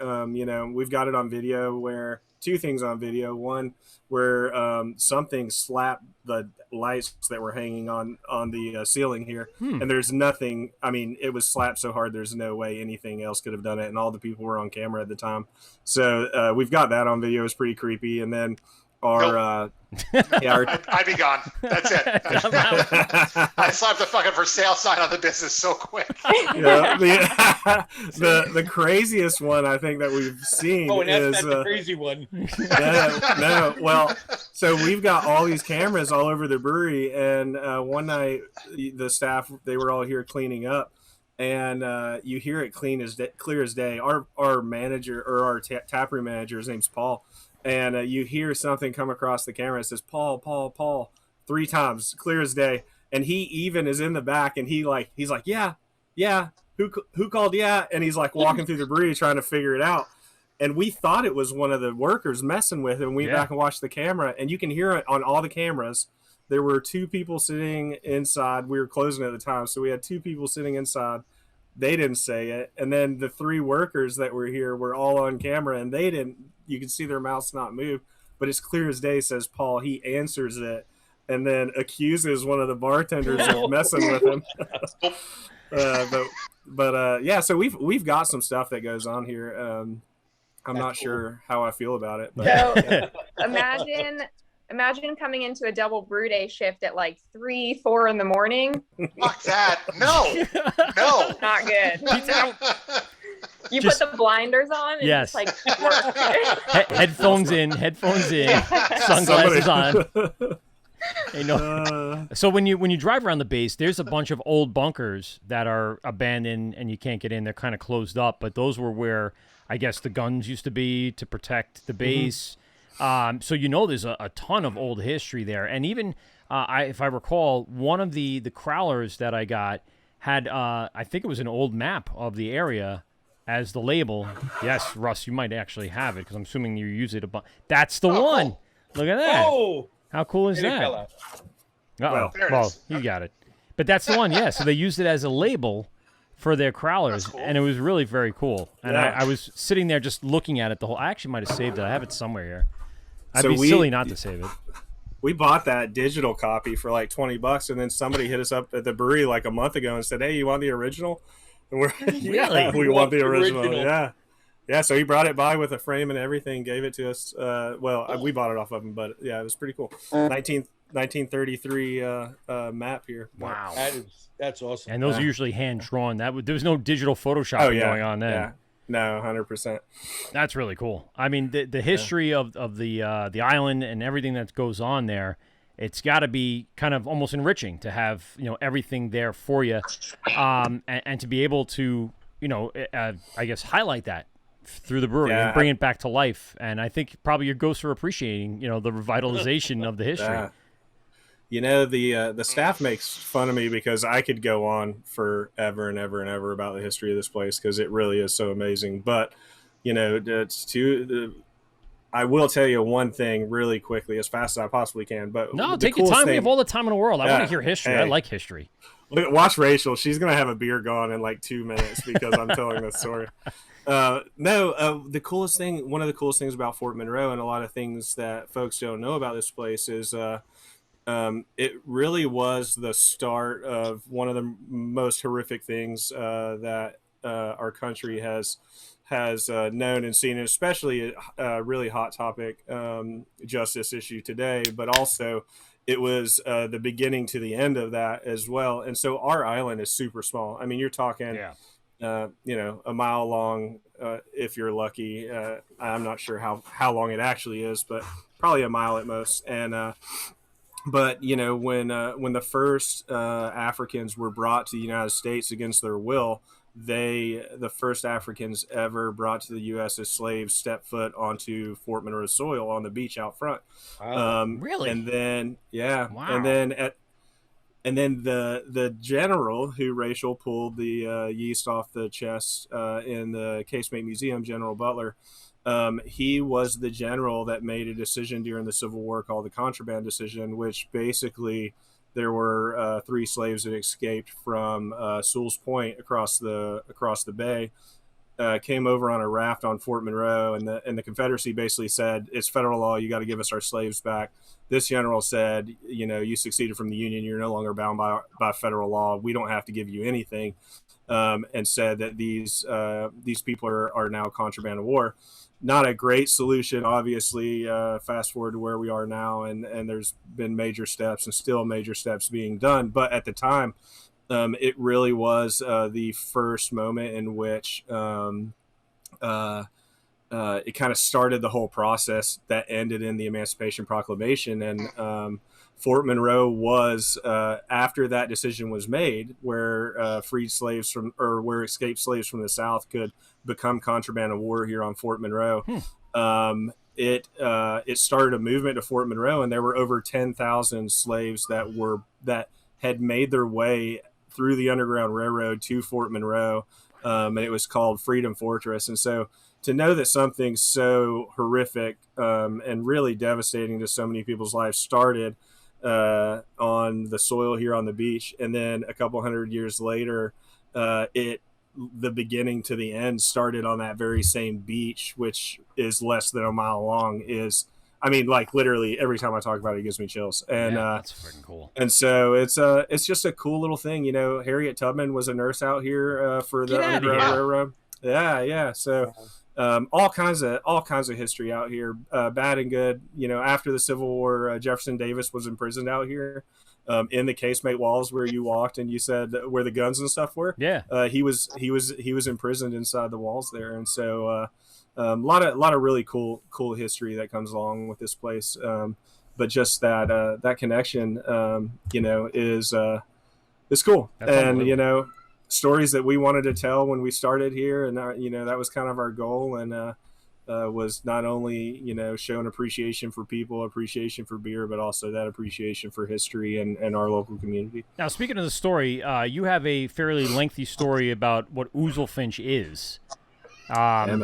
B: we've got it on video where 2 things on video. One, where something slapped the lights that were hanging on the ceiling here. And there's nothing, it was slapped so hard, there's no way anything else could have done it. And all the people were on camera at the time. So we've got that on video. It's pretty creepy. And then our yeah, our,
E: I'd be gone. That's it. I slapped the fucking for sale sign on the business so quick.
B: yeah, the craziest one I think that we've seen
D: Oh, and that's
B: is
D: not the crazy one.
B: no. Well, so we've got all these cameras all over the brewery, and one night the staff, they were all here cleaning up, and you hear it clear as day. Our manager, or our taproom manager, his name's Paul, and you hear something come across the camera. It says Paul, Paul, Paul 3 times, clear as day. And he even is in the back, and he's like, yeah, who called? Yeah. And he's like walking through the brewery trying to figure it out. And we thought it was one of the workers messing with him. We went back and watched the camera, and you can hear it on all the cameras. There were 2 people sitting inside. We were closing at the time, so we had 2 people sitting inside. They didn't say it. And then the 3 workers that were here were all on camera, and they didn't. You can see their mouths not move, but it's clear as day, says Paul. He answers it and then accuses one of the bartenders of messing with him. But yeah, so we've got some stuff that goes on here. I'm not sure how I feel about it. But,
F: So imagine coming into a double brew day shift at like 3-4 in the morning.
E: Fuck that. No.
F: Not good. You
C: Just-
F: put the blinders on and
C: Yes.
F: just like work.
C: Headphones in, sunglasses on. Hey, no. So when you drive around the base, there's a bunch of old bunkers that are abandoned and you can't get in. They're kind of closed up, but those were where I guess the guns used to be to protect the base. So there's a ton of old history there, and even if I recall, one of the crowlers that I got had I think it was an old map of the area as the label. Yes, Russ, you might actually have it because I'm assuming you use it a bunch. That's the one.
E: Cool.
C: Look at that.
D: Oh,
C: How cool is
D: and it
C: that?
D: fell out.
B: Well,
E: there it
C: Well,
E: is.
C: you got it. But that's the one, yeah. So they used it as a label for their crowlers,
E: That's cool.
C: and it was really very cool. And
B: Yeah.
C: I was sitting there just looking at it the whole. I actually might have saved it. I have it somewhere here. I'd
B: So
C: be
B: we-
C: silly not to save it.
B: we bought that digital copy for like $20, and then somebody hit us up at the brewery like a month ago and said, "Hey, you want the original?" And we're yeah, we want the original. Yeah. So he brought it by with a frame and everything, gave it to us. We bought it off of him, but yeah, it was pretty cool. 1933 map here.
C: Wow.
D: That's awesome.
C: And those are usually hand drawn. There was no digital photoshopping going on then.
B: Yeah. No, 100%.
C: That's really cool. I mean, the history of the island and everything that goes on there, it's got to be kind of almost enriching to have everything there for you, and to be able to I guess highlight that through the brewery and bring it back to life. And I think probably your ghosts are appreciating the revitalization of the history.
B: The staff makes fun of me because I could go on forever and ever and ever about the history of this place because it really is so amazing. But I will tell you one thing really quickly, as fast as I possibly can. But
C: No, take your time. We have all the time in the world. I want to hear history. I
B: Hey.
C: like history.
B: Watch Rachel. She's gonna have a beer gone in like 2 minutes because I'm telling this story. The coolest thing, one of the coolest things about Fort Monroe, and a lot of things that folks don't know about this place is it really was the start of one of the most horrific things that our country has known and seen, and especially a really hot topic justice issue today, but also it was the beginning to the end of that as well. And so our island is super small. I mean, you're talking, a mile long, if you're lucky. I'm not sure how long it actually is, but probably a mile at most. And, but when the first Africans were brought to the United States against their will, the first Africans ever brought to the U.S. as slaves stepped foot onto Fort Monroe soil on the beach out front.
D: Wow.
C: Really?
B: And then
C: Wow.
B: and then the general who Rachel pulled the yeast off the chest in the Casemate Museum, General Butler. He was the general that made a decision during the Civil War called the Contraband Decision, which basically there were 3 slaves that escaped from Sewell's Point across the bay, came over on a raft on Fort Monroe, and the Confederacy basically said, it's federal law, you got to give us our slaves back. This general said, you succeeded from the Union, you're no longer bound by federal law, we don't have to give you anything, and said that these people are now contraband of war. Not a great solution, obviously. Fast forward to where we are now, and there's been major steps and still major steps being done. But at the time, it really was the first moment in which it kind of started the whole process that ended in the Emancipation Proclamation. And Fort Monroe was, after that decision was made, where freed slaves where escaped slaves from the South could become contraband of war here on Fort Monroe. It started a movement to Fort Monroe, and there were over 10,000 slaves that had made their way through the Underground Railroad to Fort Monroe, and it was called Freedom Fortress. And so to know that something so horrific and really devastating to so many people's lives started on the soil here on the beach, and then a couple hundred years later, the beginning to the end started on that very same beach, which is less than a mile long, like literally every time I talk about it, it gives me chills. And
C: that's freaking cool.
B: And so it's just a cool little thing. Harriet Tubman was a nurse out here for the Underground Railroad. Yeah. So all kinds of history out here, bad and good. After the Civil War, Jefferson Davis was imprisoned out here. In the casemate walls where you walked and you said where the guns and stuff were.
C: Yeah.
B: He was imprisoned inside the walls there. And so a lot of really cool history that comes along with this place. But just that connection, is cool.
C: That's
B: and, stories that we wanted to tell when we started here. And, that was kind of our goal. And, was not only showing appreciation for people, appreciation for beer, but also that appreciation for history and our local community.
C: Now, speaking of the story, you have a fairly lengthy story about what Oozlefinch is,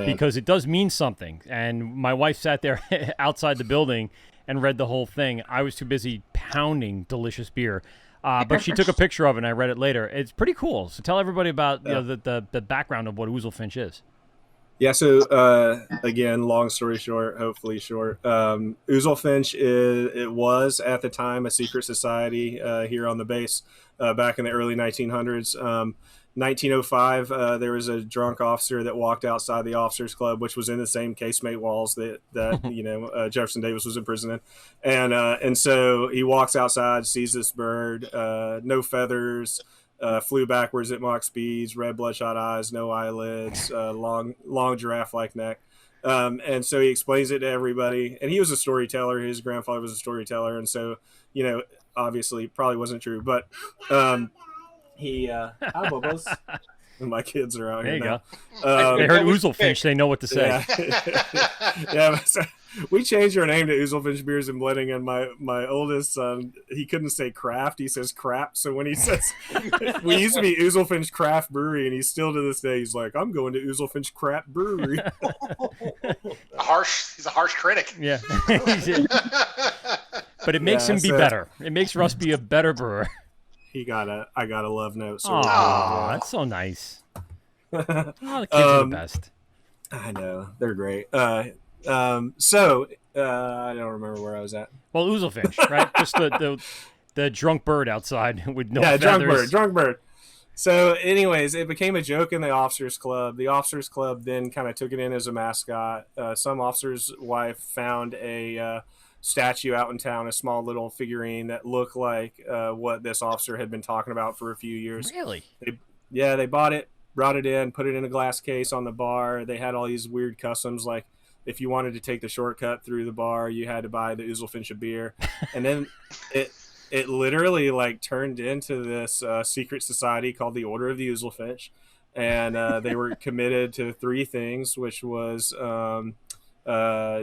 C: because it does mean something. And my wife sat there outside the building and read the whole thing. I was too busy pounding delicious beer. But she took a picture of it, and I read it later. It's pretty cool. So tell everybody about the background of what Oozlefinch is.
B: Yeah, so again, long story short, hopefully short. Oozlefinch was at the time a secret society here on the base back in the early 1900s. 1905, there was a drunk officer that walked outside the officers' club, which was in the same casemate walls that Jefferson Davis was imprisoned in, and so he walks outside, sees this bird, no feathers. Flew backwards at Mach speeds, red bloodshot eyes, no eyelids, long giraffe-like neck. And so he explains it to everybody. And he was a storyteller. His grandfather was a storyteller. And so, obviously probably wasn't true. But he... Hi, Bubbles. My kids are out
C: there
B: here now.
C: They heard Oozlefinch. They know what to say.
B: Yeah. So we changed our name to Oozlefinch Beers and Blending, and my oldest son, he couldn't say craft. He says crap. So when he says, we used to be Oozlefinch Craft Brewery, and he's still to this day, he's like, I'm going to Oozlefinch Craft Brewery.
E: He's a harsh critic.
C: Yeah. But it makes him be better. It makes Russ be a better brewer.
B: I got a love note. So
C: that's so nice. The kids are the best.
B: I know. They're great. I don't remember where I was at.
C: Well, Oozlefinch, right? Just the drunk bird outside with no feathers.
B: Drunk bird. So anyways, it became a joke in the officers club. The officers club then kind of took it in as a mascot. Some officer's wife found a statue out in town, a small little figurine that looked like what this officer had been talking about for a few years.
C: Really?
B: They bought it, brought it in, put it in a glass case on the bar. They had all these weird customs, like if you wanted to take the shortcut through the bar, you had to buy the Oozlefinch beer. And then it literally turned into this secret society called the Order of the Oozlefinch. And they were committed to three things, which was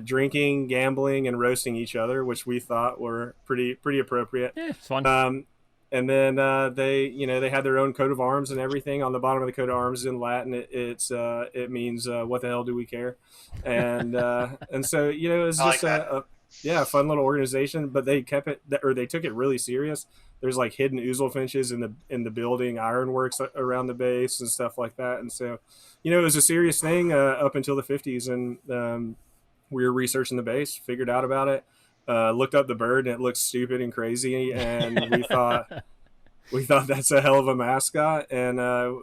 B: drinking, gambling, and roasting each other, which we thought were pretty appropriate.
C: Yeah, it's fun.
B: And then they had their own coat of arms and everything. On the bottom of the coat of arms in Latin, it means what the hell do we care? And so it's just Yeah, fun little organization, but they kept it, or they took it really serious. There's like hidden Oozlefinches in the building, ironworks around the base and stuff like that. And so, it was a serious thing up until the 50s. And we were researching the base, figured out about it, looked up the bird, and it looked stupid and crazy. And we thought that's a hell of a mascot. And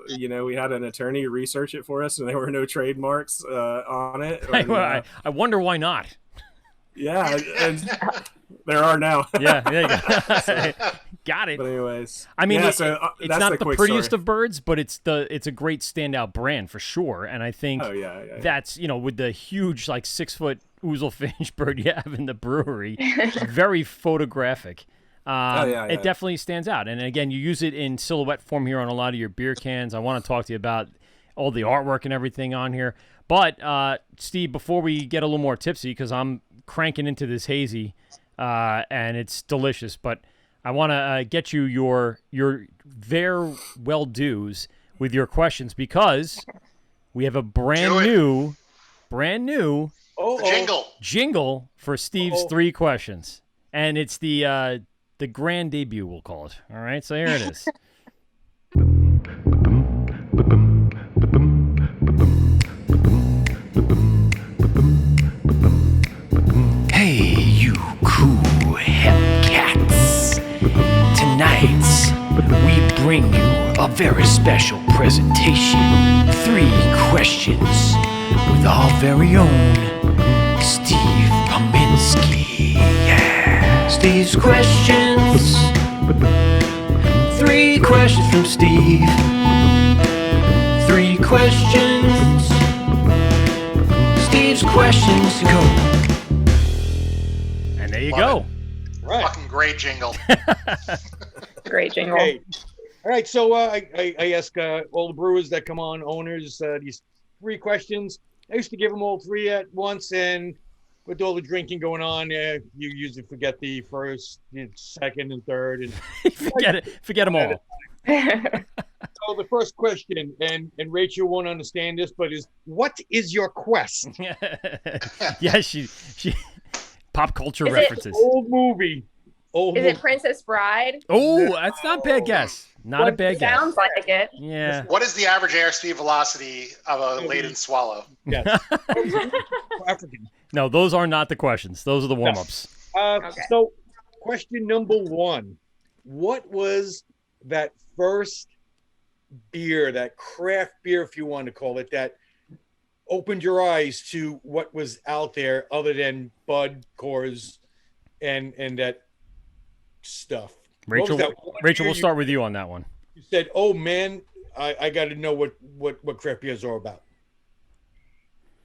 B: we had an attorney research it for us, and there were no trademarks on it. And,
C: I wonder why not.
B: Yeah, and there are now.
C: Yeah, there you go. Got it.
B: But anyways,
C: I mean,
B: it's
C: not the prettiest of birds, but it's a great standout brand for sure. And I think that's with the huge 6-foot Oozlefinch bird you have in the brewery, very photographic. It definitely stands out. And again, you use it in silhouette form here on a lot of your beer cans. I want to talk to you about all the artwork and everything on here. But Steve, before we get a little more tipsy, because I'm cranking into this hazy, and it's delicious, but I want to get you your very well dues with your questions, because we have a brand new jingle for Steve's 3 questions, and it's the grand debut, we'll call it. All right, so here it is.
G: Hey, you cool hep cats. Tonight, we bring you a very special presentation. 3 questions with our very own Steve Pominski. Yeah. Steve's questions. 3 questions from Steve. 3 questions. Steve's questions. Go.
C: And there you
E: Love
C: go.
D: Right.
E: Fucking great jingle.
F: Great jingle.
D: Okay. All right. So I ask all the brewers that come on, owners, these 3 questions. I used to give them all 3 at once, and with all the drinking going on, you usually forget the first, second, and third, and
C: Forget them all.
D: So the first question, and Rachel won't understand this, but what is your quest?
C: Yeah, she pop culture
F: Is it
C: references.
D: Old movie.
F: Is it Princess Bride?
C: Oh, that's not a bad guess. Not a bad guess.
F: Sounds like it.
C: Yeah.
E: What is the average airspeed velocity of a laden swallow?
D: Yes. African.
C: No, those are not the questions. Those are the warm-ups.
F: Okay.
D: So, question number 1. What was that first beer, that craft beer, if you want to call it that, opened your eyes to what was out there other than Bud, Coors, and that stuff?
C: Rachel, we'll start with you on that one.
D: You said, "Oh man, I got to know what craft beers are about."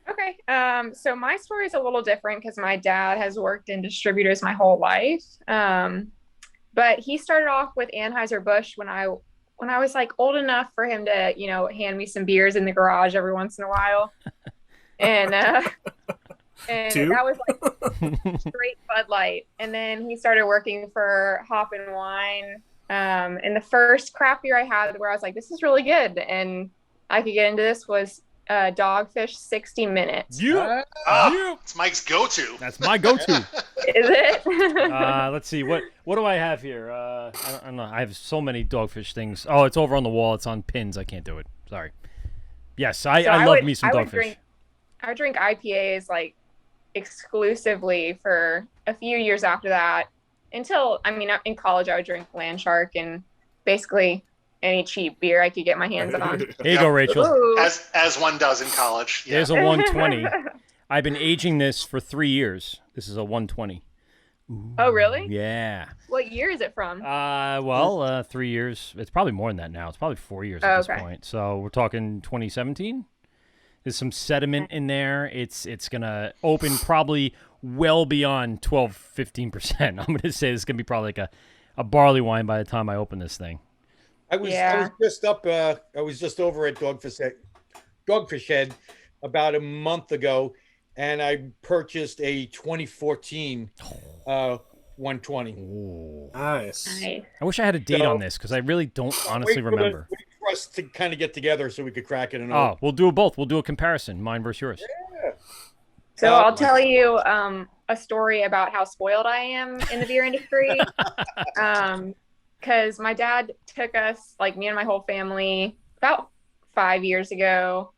F: Okay. So my story is a little different because my dad has worked in distributors my whole life. But he started off with Anheuser-Busch when I was old enough for him to, hand me some beers in the garage every once in a while. And that was straight Bud Light. And then he started working for Hop and Wine. And the first craft beer I had where I was like, this is really good, and I could get into this was Dogfish 60 Minutes.
C: Yeah.
E: It's Mike's go-to.
C: That's my go-to.
F: Is it?
C: Let's see. What do I have here? I don't know. I have so many Dogfish things. Oh, it's over on the wall. It's on pins. I can't do it. Sorry. Yes, I love me some Dogfish.
F: I would drink IPAs exclusively for a few years after that. Until, in college, I would drink Land Shark and basically any cheap beer I could get my hands on.
C: Here you go, Rachel.
F: Ooh.
E: As one does in college. Yeah.
C: There's a 120. I've been aging this for 3 years. This is a 120. Ooh,
F: oh, really?
C: Yeah.
F: What year is it from?
C: 3 years. It's probably more than that now. It's probably 4 years at this point. So we're talking 2017. There's some sediment in there. It's going to open probably well beyond 12-15%. I'm going to say it's going to be probably a barley wine by the time I open this thing.
D: I was just over at Dogfish Head about a month ago, and I purchased a 2014 120.
C: Ooh.
B: Nice.
C: I wish I had a date on this because I really don't honestly remember.
D: Wait for us to kind of get together so we could crack it.
C: We'll do both. We'll do a comparison, mine versus yours.
D: Yeah.
F: So I'll tell you a story about how spoiled I am in the beer industry. Because my dad took us, like me and my whole family, about 4 years ago,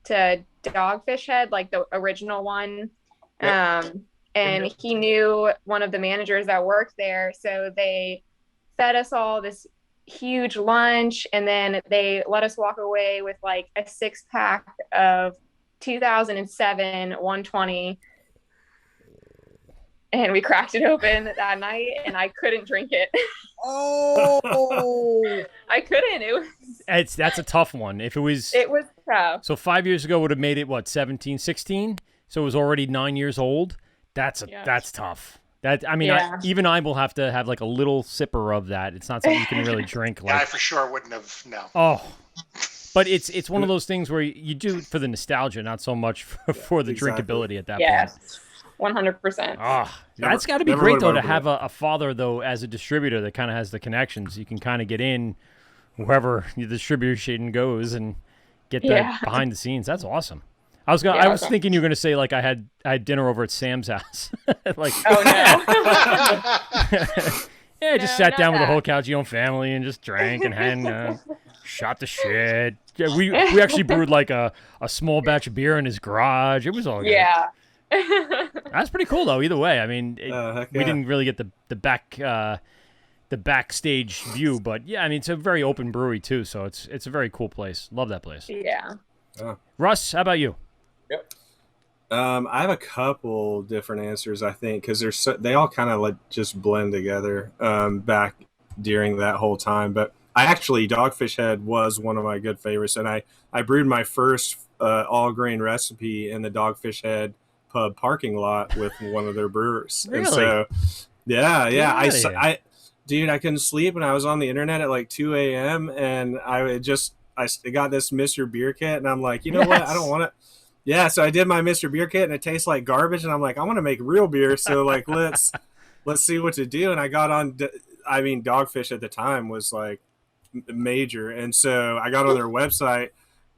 F: to Dogfish Head, like the original one. And he knew one of the managers that worked there. So they fed us all this huge lunch, and then they let us walk away with like a 6-pack of 2007 120. And we cracked it open that night, and I couldn't drink it.
D: Oh,
F: I couldn't.
C: That's a tough one. If it was
F: tough.
C: so 5 years ago would have made it what 17, 16? So it was already 9 years old. That's tough. That I mean,
F: Yeah.
C: even I will have to have like a little sipper of that. It's not something you can really drink. Like
E: Yeah, I for sure wouldn't have. No.
C: oh, but it's one of those things where you do it for the nostalgia, not so much for the
B: exactly.
C: drinkability at that point.
F: Yes, 100%.
C: Ah, that's got to be
B: never
C: great
B: would've
C: though to
B: opened
C: have
B: it.
C: a father though as a distributor that kind of has the connections. You can kind of get in wherever the distribution goes and get that behind the scenes. That's awesome. I was thinking you were gonna say like I had dinner over at Sam's house. Like
F: Oh no.
C: yeah, just
F: No,
C: sat
F: not
C: down with the
F: that.
C: whole couch, own family, and just drank and had shot the shit. Yeah, we actually brewed like a small batch of beer in his garage. It was all good.
F: Yeah.
C: That's pretty cool though. Either way, I mean,
B: heck
C: we
B: yeah.
C: didn't really get the backstage view, but yeah, I mean, it's a very open brewery too, so it's a very cool place. Love that place.
F: Yeah.
C: Russ, how about you?
B: I have a couple different answers, I think, because they all kind of like just blend together back during that whole time. But Dogfish Head was one of my good favorites, and I brewed my first all grain recipe in the Dogfish Head pub parking lot with one of their brewers.
C: Really?
B: And so, yeah,
C: Get outta here.
B: Dude, I couldn't sleep, and I was on the internet at like 2 a.m. and I got this Mr. Beer kit, and I'm like, you know what? I don't want it. Yeah, so I did my Mr. Beer kit, and it tastes like garbage, and I'm like, I want to make real beer, so like let's see what to do. And I got on. I mean, Dogfish at the time was like major, and so I got on their website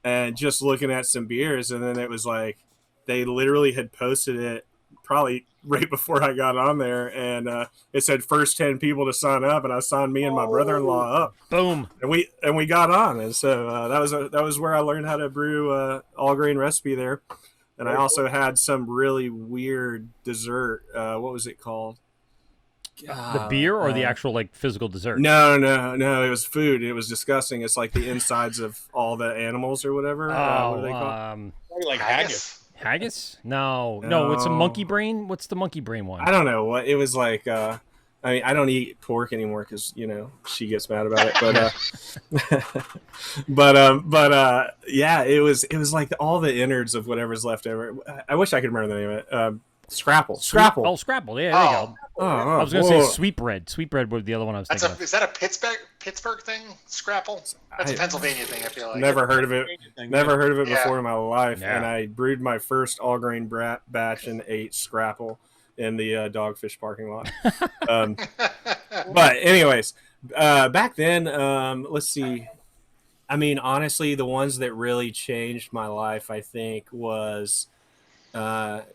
B: and just looking at some beers, and then it was like they literally had posted it probably right before I got on there, and it said first 10 people to sign up, and I signed me and my brother-in-law up.
C: Boom.
B: And we got on, and so that was where I learned how to brew all grain recipe there. And I also had some really weird dessert. What was it called?
C: The beer or the actual like physical dessert?
B: No. It was food. It was disgusting. It's like the insides of all the animals or whatever. What are they called?
D: Probably like haggis.
C: Haggis? No, it's a monkey brain. What's the monkey brain one?
B: I don't know what it was like. I mean, I don't eat pork anymore because she gets mad about it. But yeah, it was like all the innards of whatever's left over. I wish I could remember the name of it. Scrapple.
C: Oh, Scrapple. Yeah, there you go. I was going to say sweetbread. Sweetbread was the other one I was thinking of.
E: Is that a Pittsburgh thing? Scrapple? That's a Pennsylvania thing. I feel like.
B: Never heard of it. Never heard of it
E: Yeah.
B: before in my life.
C: Yeah.
B: And I brewed my first all grain batch and ate Scrapple in the Dogfish parking lot. But anyways, back then, let's see. I mean, honestly, the ones that really changed my life, I think, was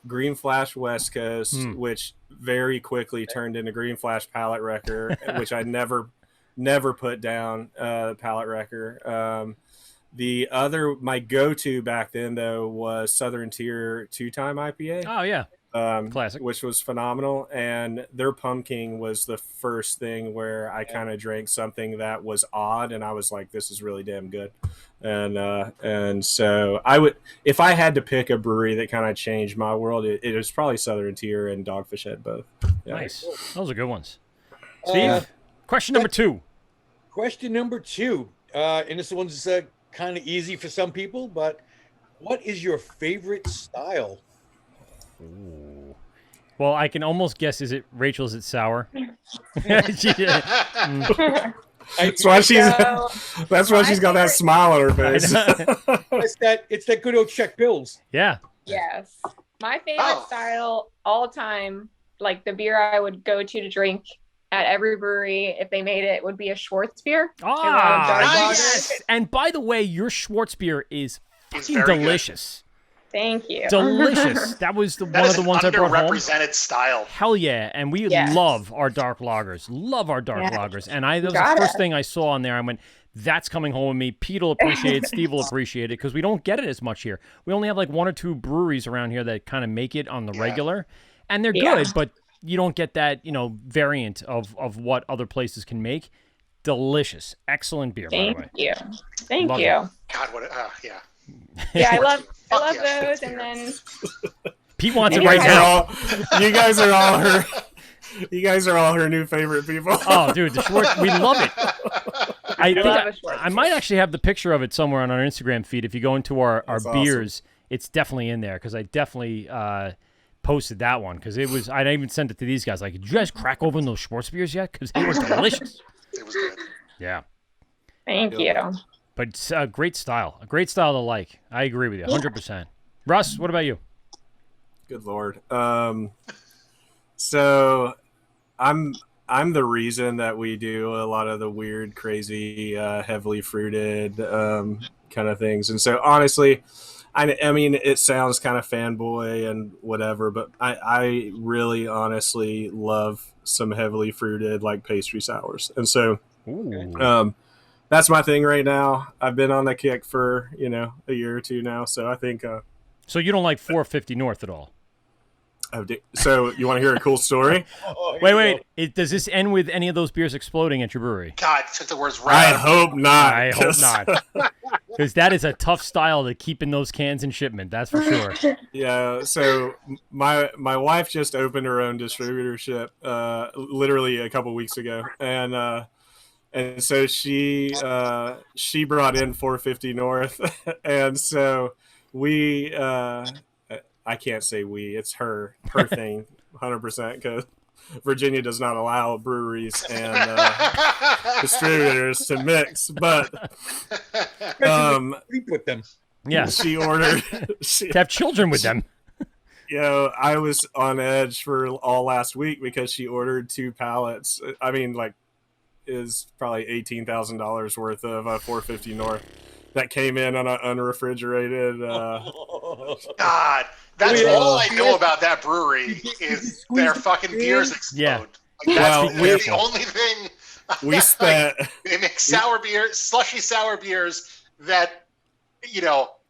B: Green Flash West Coast, which very quickly turned into Green Flash Pallet Wrecker, which I never put down Pallet Wrecker. My go-to back then though was Southern Tier 2-time IPA.
C: Oh yeah, classic,
B: which was phenomenal. And their pumpkin was the first thing where I kind of drank something that was odd, and I was like, "This is really damn good." And so I would, if I had to pick a brewery that kind of changed my world, it was probably Southern Tier and Dogfish Head both. Yeah.
C: Nice. Those are good ones. Steve, question number 2.
D: Question number 2, and this one's kind of easy for some people, but what is your favorite style?
C: Ooh. Well, I can almost guess. Is it Rachel's? It's sour.
B: That's why she's got that smile on her face.
D: It's that good old Czech Pils.
C: Yeah.
F: Yes. My favorite style all time, like the beer I would go to drink at every brewery if they made it, would be a Schwartz beer.
C: Ah, nice. And by the way, your Schwartz beer is fucking
E: very
C: delicious.
F: Thank you.
C: Delicious. That was one
E: That
C: of
E: is
C: the
E: an
C: ones I brought home.
E: underrepresented style.
C: Hell yeah, and we
F: Yes.
C: love our dark lagers. Love our dark
F: Yeah.
C: lagers. And that was the
F: Got
C: first
F: it.
C: thing I saw on there. I went, that's coming home with me. Pete will appreciate it. Steve will appreciate it because we don't get it as much here. We only have like 1 or 2 breweries around here that kind of make it on the regular, and they're
F: Yeah.
C: good, but you don't get that, variant of what other places can make. Delicious. Excellent beer, by the
F: Thank
C: way.
F: you. Thank
C: Love
F: you.
C: it.
E: God, what? Yeah.
F: Yeah, I love
E: Fuck yeah,
F: those,
E: Spitz
F: and
E: beer.
F: then
C: Pete wants it
F: And
C: right
F: you're
C: now.
B: You guys are all her. You guys are all her new favorite people.
C: Oh, dude, the Schwartz, we love it. I think
F: love a Schwartz.
C: I might actually have the picture of it somewhere on our Instagram feed. If you go into our
B: That's awesome.
C: beers, it's definitely in there because I definitely posted that one because it was. I even sent it to these guys. Like, did you guys crack open those Schwartz beers yet? Because they were delicious.
E: It was good.
C: Yeah,
F: thank you.
C: but it's a great style to like. I agree with you 100%. Russ, what about you?
B: Good Lord. So I'm the reason that we do a lot of the weird, crazy, heavily fruited kind of things. And so honestly, I mean, it sounds kind of fanboy and whatever, but I really honestly love some heavily fruited like pastry sours. And so
C: Ooh.
B: that's my thing right now. I've been on the kick for, a year or two now. So I think
C: So you don't like 450 North at all?
B: so you want to hear a cool story?
C: Wait. Does this end with any of those beers exploding at your brewery?
E: God, took the words right
B: I
E: out of
B: hope not.
C: I hope not. Because that is a tough style to keep in those cans in shipment. That's for sure.
B: Yeah, so my wife just opened her own distributorship literally a couple weeks ago, and so she brought in 450 North, and so we I can't say we, it's her thing 100% because Virginia does not allow breweries and distributors to mix, but
D: Sleep with them.
C: Yeah.
B: she ordered
C: To have children with them.
B: I was on edge for all last week because she ordered 2 pallets. I mean, like, is probably $18,000 worth of 450 North that came in on an unrefrigerated.
E: God, that's
D: Yeah.
E: all I know about that brewery is their fucking beers explode.
C: Yeah.
E: Like,
B: Well,
E: that's the only thing.
B: We spent.
E: They make sour beer, slushy sour beers that,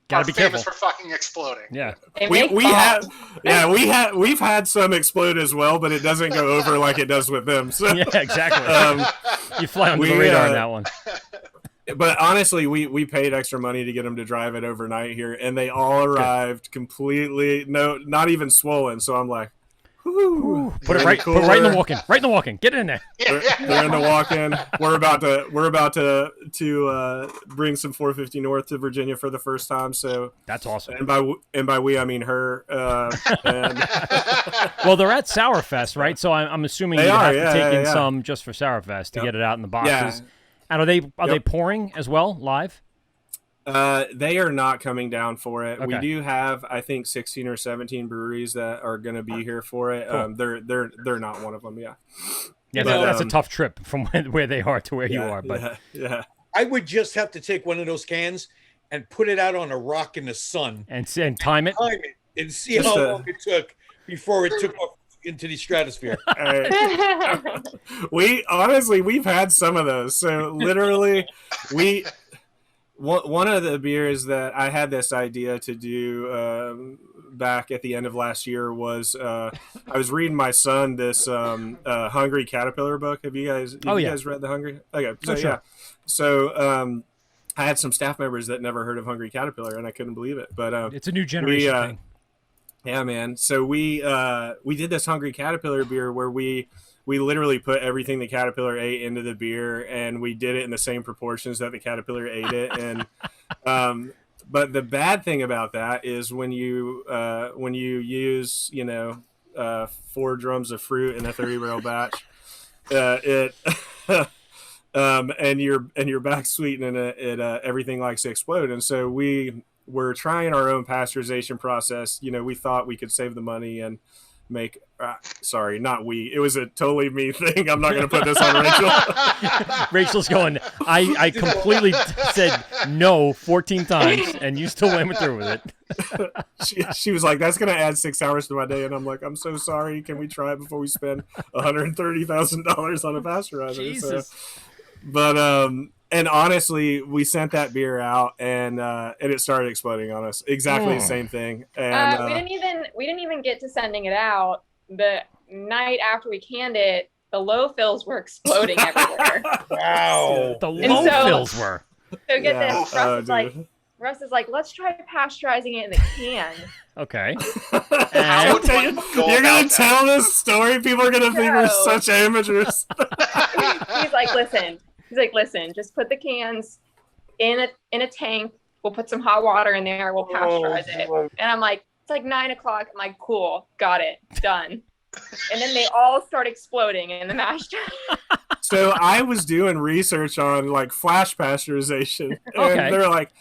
C: Gotta
E: are
C: be
E: famous
C: careful.
E: for fucking exploding.
C: Yeah.
F: They
B: We
F: make
B: we
F: balls.
B: have we've had some explode as well, but it doesn't go over like it does with them. So,
C: Yeah, exactly. You fly under the
B: we,
C: radar on that one.
B: but honestly, we paid extra money to get them to drive it overnight here, and they all arrived completely not even swollen. So I'm like, whoo,
C: Put it
B: they're
C: right in the
B: cooler.
C: walk-in. Right in the walk-in. Get it in there.
B: They're in the walk-in. We're about to bring some 450 North to Virginia for the first time. So,
C: That's awesome.
B: and by we I mean her. And
C: Well, they're at Sourfest, right? So I'm assuming
B: They
C: you have
B: are,
C: to
B: yeah,
C: take
B: yeah,
C: in
B: yeah.
C: some just for Sourfest to
B: Yep.
C: get it out in the boxes.
B: Yeah.
C: And are they pouring as well live?
B: they are not coming down for it. We
C: Okay.
B: do have, I think, 16 or 17 breweries that are going to be here for it.
C: Cool.
B: They're not one of them. Yeah.
C: Yeah,
B: But,
C: that's a tough trip from where they are to where you
B: Yeah,
C: are. But
B: yeah.
D: I would just have to take one of those cans and put it out on a rock in the sun,
C: and time it.
D: time it, and see
B: Just
D: how
B: a-
D: long it took before it took off into the stratosphere.
B: We've had some of those. So literally, one of the beers that I had this idea to do back at the end of last year was I was reading my son this Hungry Caterpillar book. Have you guys? You guys read the Hungry? Okay, so
C: sure.
B: yeah. So I had some staff members that never heard of Hungry Caterpillar, and I couldn't believe it. But
C: It's a new generation thing.
B: yeah, man. So we did this Hungry Caterpillar beer where we literally put everything the caterpillar ate into the beer, and we did it in the same proportions that the caterpillar ate it. And but the bad thing about that is when you use 4 drums of fruit in a 30-barrel batch, it and you're back sweetening it, everything likes to explode. And so we're trying our own pasteurization process. We thought we could save the money and make sorry, not we. It was a totally me thing. I'm not going to put this on Rachel.
C: Rachel's going, I completely said no 14 times, and you still went through with it.
B: She was like, that's going to add 6 hours to my day. And I'm like, I'm so sorry. Can we try it before we spend $130,000 on a pasteurizer?
C: Jesus.
B: And honestly, we sent that beer out, and it started exploding on us. Exactly the same thing. And
F: we didn't even get to sending it out. The night after we canned it, the low fills were exploding everywhere.
D: Wow.
C: The low fills were.
F: So get this, Russ is like, let's try pasteurizing it in the can.
C: Okay.
E: How would one go
B: You're
E: about
B: going to tell this story? People are going to think we're such amateurs.
F: He's like, listen, just put the cans in a tank. We'll put some hot water in there. We'll pasteurize it. And I'm like, it's like 9 o'clock. I'm like, cool, got it, done. And then they all start exploding in the mash tun.
B: So I was doing research on like flash pasteurization, and
C: Okay.
B: they're like,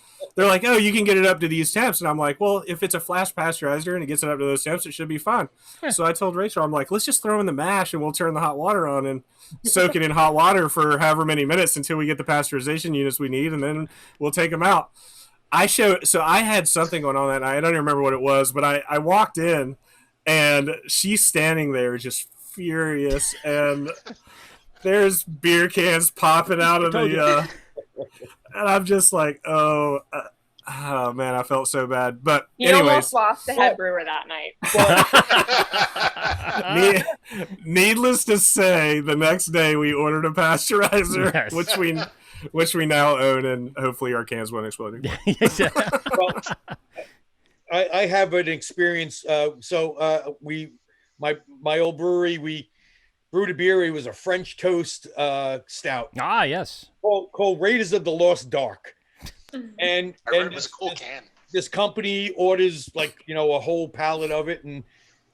B: oh, you can get it up to these temps, and I'm like, well, if it's a flash pasteurizer and it gets it up to those temps, it should be fine. So I told Rachel, I'm like, let's just throw in the mash and we'll turn the hot water on and soak it in hot water for however many minutes until we get the pasteurization units we need, and then we'll take them out. So I had something going on that night. I don't even remember what it was, but I walked in and she's standing there just furious, and there's beer cans popping out of the and I'm just like, oh man, I felt so bad. But
F: You
B: anyways,
F: almost lost the head brewer that night.
B: needless to say, the next day we ordered a pasteurizer,
C: Yes.
B: which we now own, and hopefully our cans won't explode anymore.
D: Well, I have an experience. My old brewery, we brewed a beer. It was a French toast stout
C: Ah, yes.
D: called Raiders of the Lost Dark. And
E: I heard it was a cool can.
D: this company orders like, a whole pallet of it, and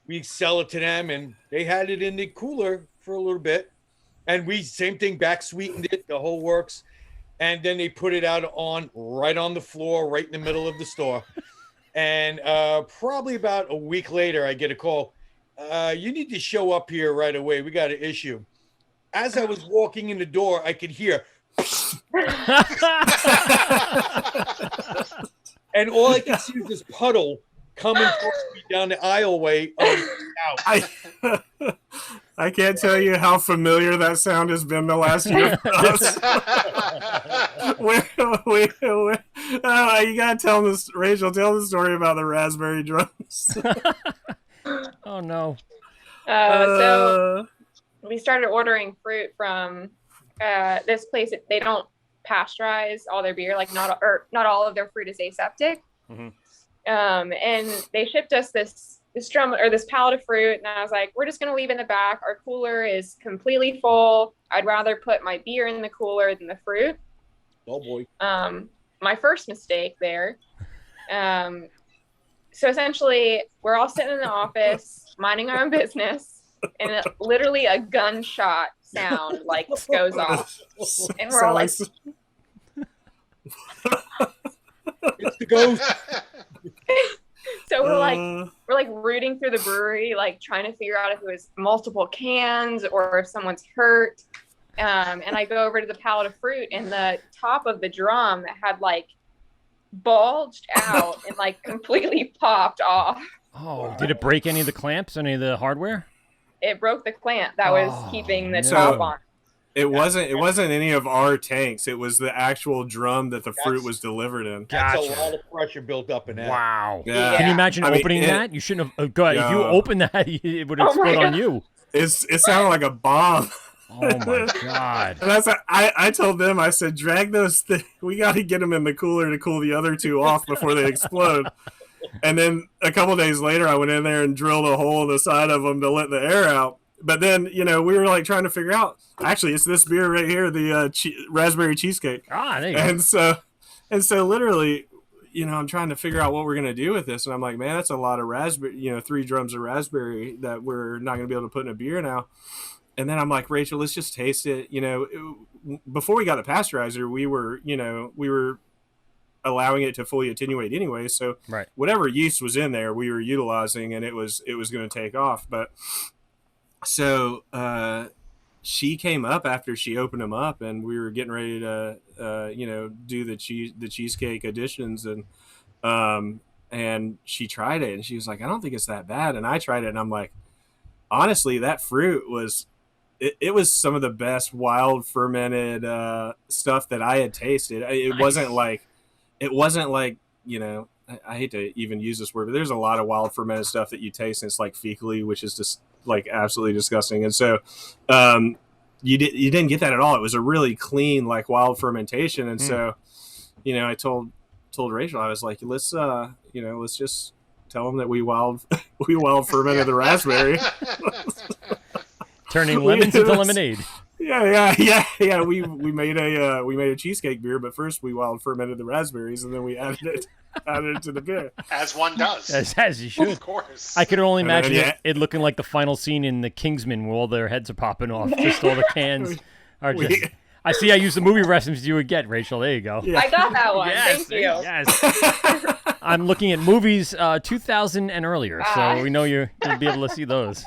D: we sell it to them, and they had it in the cooler for a little bit. And we, same thing, back sweetened it, the whole works. And then they put it out right on the floor, right in the middle of the store. And probably about a week later, I get a call. You need to show up here right away. We got an issue. As I was walking in the door, I could hear. And all I could see was this puddle coming towards me down the aisleway.
B: I can't tell you how familiar that sound has been the last year for us. You gotta tell this, Rachel. Tell the story about the raspberry drums.
C: Oh no.
F: So we started ordering fruit from this place. They don't pasteurize all their beer, like not all of their fruit is aseptic.
C: Mm-hmm.
F: And they shipped us this drum or this pallet of fruit, and I was like, we're just gonna leave it in the back. Our cooler is completely full. I'd rather put my beer in the cooler than the fruit.
D: Oh boy.
F: My first mistake there. So essentially, we're all sitting in the office, minding our own business, and literally a gunshot sound like goes off, and we're all like,
D: It's the ghost.
F: so we're like rooting through the brewery, like trying to figure out if it was multiple cans or if someone's hurt. And I go over to the pallet of fruit, and the top of the drum had like bulged out and like completely popped off.
C: Oh, did it break any of the clamps, any of the hardware?
F: It broke the clamp that was keeping the top on.
B: It wasn't any of our tanks. It was the actual drum that the fruit was delivered in.
D: That's
C: Gotcha.
D: a lot of pressure built up in that.
C: Wow.
B: Yeah.
C: Can you imagine opening that? You shouldn't have. God, if you opened that, it would explode on you.
B: It sounded like a bomb.
C: Oh my god.
B: And I told them, I said, drag those things. We got to get them in the cooler to cool the other two off before they explode. And then a couple days later, I went in there and drilled a hole in the side of them to let the air out. But then, we were like trying to figure out, actually, it's this beer right here, the raspberry cheesecake.
C: Ah, there you go.
B: And so literally, I'm trying to figure out what we're going to do with this. And I'm like, man, that's a lot of raspberry, 3 drums of raspberry that we're not going to be able to put in a beer now. And then I'm like, Rachel, let's just taste it. Before we got the pasteurizer, we were allowing it to fully attenuate anyway. So
C: right.
B: Whatever yeast was in there, we were utilizing, and it was going to take off. But so she came up after she opened them up, and we were getting ready to do the cheesecake additions, and she tried it, and she was like, I don't think it's that bad. And I tried it, and I'm like, honestly, that fruit was it was some of the best wild fermented stuff that I had tasted. It wasn't like I hate to even use this word, but there's a lot of wild fermented stuff that you taste and it's like fecally, which is just like absolutely disgusting. And so you didn't get that at all. It was a really clean like wild fermentation. And so I told Rachel, I was like, let's just tell them that we wild fermented the raspberry.
C: Turning lemons into lemonade.
B: Yeah. We made a cheesecake beer, but first we wild fermented the raspberries, and then we added it to the beer.
E: As one does.
C: As you should.
E: Of course.
C: I could only imagine it looking like the final scene in The Kingsman where all their heads are popping off. Just all the cans are just... I see I used the movie reference you would get, Rachel. There you go.
F: Yeah. I got that one.
C: Yes,
F: Thank you.
C: Yes. I'm looking at movies 2000 and earlier, so we know you'll be able to see those.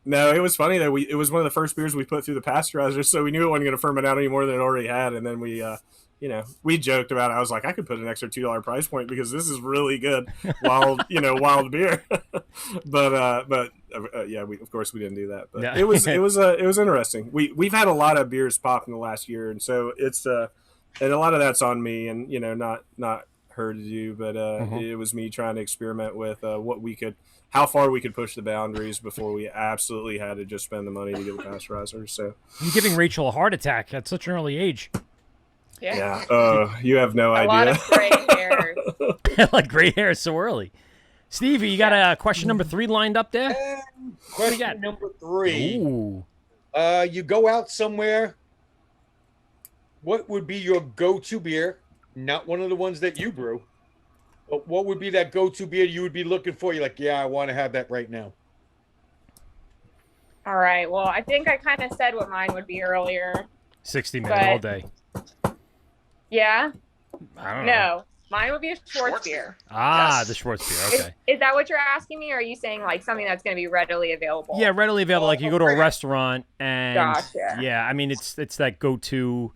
B: No, it was funny that it was one of the first beers we put through the pasteurizer, so we knew it wasn't going to ferment out any more than it already had. And then we joked about it. I was like, I could put an extra $2 price point because this is really good wild beer. but of course we didn't do that. But it was interesting. We've had a lot of beers pop in the last year, and so it's and a lot of that's on me, and not her to do, but it was me trying to experiment with how far we could push the boundaries before we absolutely had to just spend the money to get the pasteurizer. So
C: you're giving Rachel a heart attack at such an early age.
B: Yeah. You have no idea.
F: A lot of gray hairs.
C: Like gray hair so early. Stevie, you got a question number 3 lined up there?
D: Question number 3.
C: Ooh.
D: You go out somewhere. What would be your go-to beer? Not one of the ones that you brew. But what would be that go-to beer you would be looking for? You're like, yeah, I want to have that right now.
F: All right. Well, I think I kind of said what mine would be earlier.
C: 60 minute all day.
F: Yeah?
C: I don't know.
F: No. Mine would be a Schwartz beer.
C: The Schwartz beer. Okay.
F: Is that what you're asking me, or are you saying like something that's going to be readily available?
C: Yeah, readily available. Like you go to a restaurant and
F: Gotcha.
C: Yeah, I mean it's that go-to,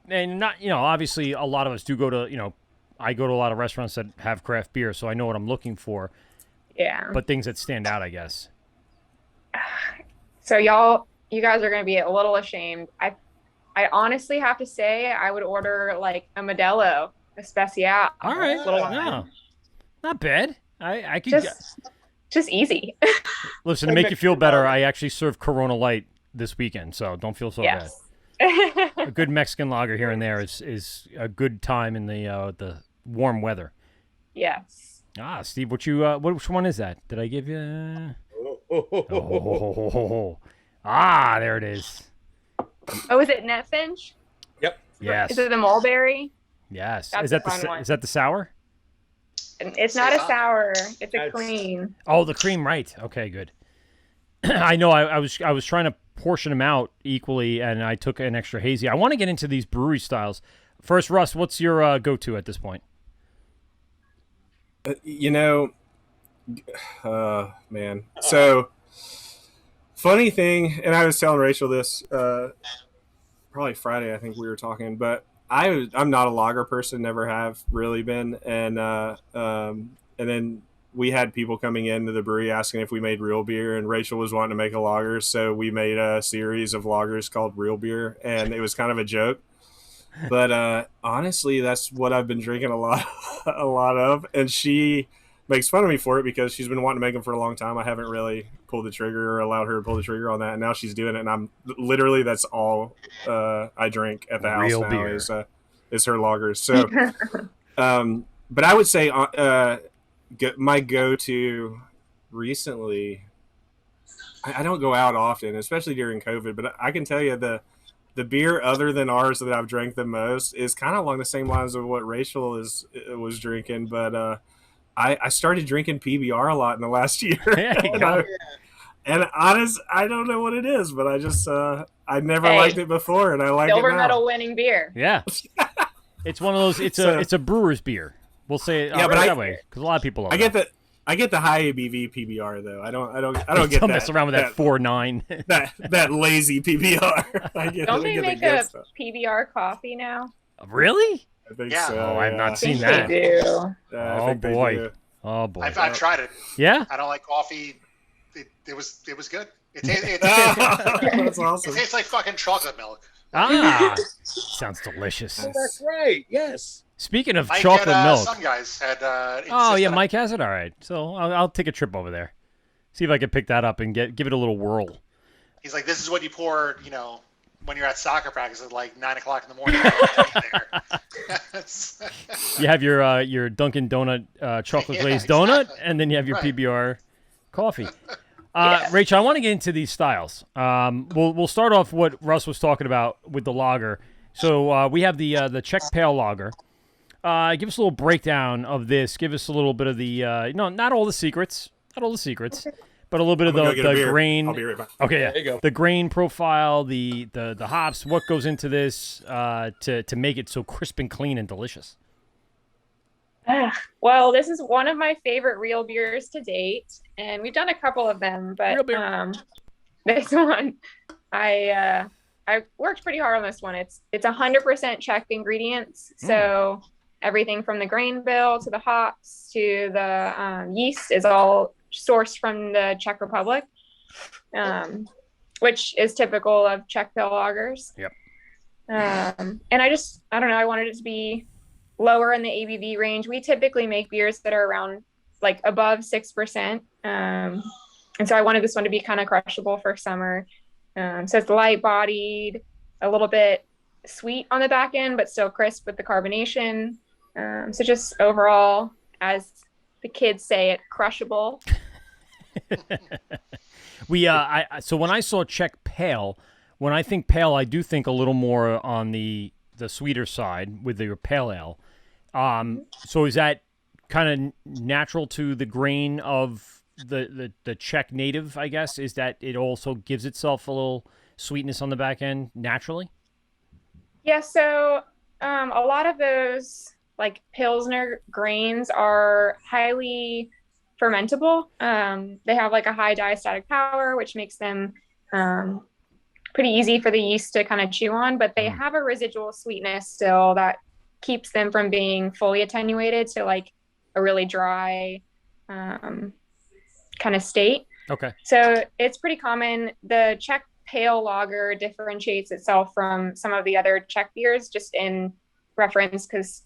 C: and not obviously a lot of us do go to I go to a lot of restaurants that have craft beer, so I know what I'm looking for.
F: Yeah.
C: But things that stand out, I guess.
F: So you guys are going to be a little ashamed. I honestly have to say I would order like a Modelo, a Special.
C: All right. No, not bad. I could
F: just easy.
C: Listen, to make you feel better, I actually served Corona Light this weekend, so don't feel so bad. A good Mexican lager here and there is a good time in the warm weather.
F: Yes.
C: Steve, which one is that? Did I give you? There it is.
F: Oh, is it Netfinch?
D: Yep.
C: Yes.
F: Is it the mulberry?
C: Yes.
F: That's
C: Is that
F: one.
C: Is that the sour?
F: It's not a sour. It's a cream.
C: Oh, the cream, right? Okay, good. I know. I was trying to portion them out equally, and I took an extra hazy. I want to get into these brewery styles. First, Russ, what's your go-to at this point?
B: Man. So, funny thing, and I was telling Rachel this probably Friday, I think we were talking, but I'm not a lager person, never have really been, and then we had people coming into the brewery asking if we made real beer, and Rachel was wanting to make a lager, so we made a series of lagers called Real Beer, and it was kind of a joke. But honestly, that's what I've been drinking a lot of, and she makes fun of me for it because she's been wanting to make them for a long time. I haven't really pulled the trigger or allowed her to pull the trigger on that, and now she's doing it, and I'm literally that's all I drink at the house
C: Real
B: now
C: beer.
B: is her lagers. So, but I would say my go-to recently, I don't go out often, especially during COVID, but I can tell you the beer other than ours that I've drank the most is kind of along the same lines of what Rachel was drinking, but I started drinking PBR a lot in the last year. And honest, I don't know what it is, but I just I never liked it before, and I like it now.
F: Silver medal winning beer.
C: Yeah, it's one of those. It's a brewer's beer. We'll say it that way because a lot of people.
B: I I get the high ABV PBR though. I don't get
C: Don't
B: that.
C: mess around with that 4.9.
B: that lazy PBR.
F: Don't they make a PBR coffee now?
C: Really?
B: I think
E: Yeah.
B: so.
C: Oh, I've not
F: I
C: seen
F: think
C: that.
F: they do.
B: I
C: Oh
B: think they
C: boy.
B: do.
C: Oh boy.
E: I've tried it.
C: Yeah.
E: I don't like coffee. It was good. It
B: That's awesome.
E: tastes like fucking chocolate milk.
C: Ah, sounds delicious.
D: Oh, that's right. Yes.
C: Speaking of
E: Mike
C: chocolate
E: had,
C: milk.
E: Some guys had.
C: Oh yeah,
E: insisted-
C: Mike has it. All right, so I'll take a trip over there. See if I can pick that up and give it a little whirl.
E: He's like, this is what you pour. When you're at soccer practice at like 9 o'clock in the morning.
C: You have your Dunkin' Donut chocolate glazed donut,
E: exactly.
C: and then you have your
E: Right.
C: PBR coffee.
F: Yes.
C: Rachel, I want to get into these styles. We'll start off what Russ was talking about with the lager. So we have the Czech Pale Lager. Give us a little breakdown of this. Give us a little bit of the not all the secrets, but a little bit of
B: I'm gonna go get a
C: the
B: beer.
C: grain.
B: I'll be right back.
C: Okay, yeah.
D: There you go.
C: The grain profile, the hops, what goes into this to make it so crisp and clean and delicious.
F: Well, this is one of my favorite real beers to date, and we've done a couple of them,
C: Real
F: but
C: beer.
F: this one, I worked pretty hard on this one. It's 100% Czech ingredients, so everything from the grain bill to the hops to the yeast is all sourced from the Czech Republic, which is typical of Czech pale lagers.
C: Yep.
F: And I don't know, I wanted it to be lower in the ABV range. We typically make beers that are around like above 6%. And so I wanted this one to be kind of crushable for summer. So it's light bodied, a little bit sweet on the back end, but still crisp with the carbonation. So just overall, as the kids say it, crushable.
C: So when I saw Czech Pale, when I think pale, I do think a little more on the sweeter side with your pale ale. So is that kind of natural to the grain of the Czech native, I guess? Is that it also gives itself a little sweetness on the back end naturally?
F: Yeah, so a lot of those like Pilsner grains are highly fermentable. They have like a high diastatic power, which makes them pretty easy for the yeast to kind of chew on, but they have a residual sweetness still that keeps them from being fully attenuated to like a really dry kind of state.
C: Okay.
F: So it's pretty common. The Czech pale lager differentiates itself from some of the other Czech beers just in reference because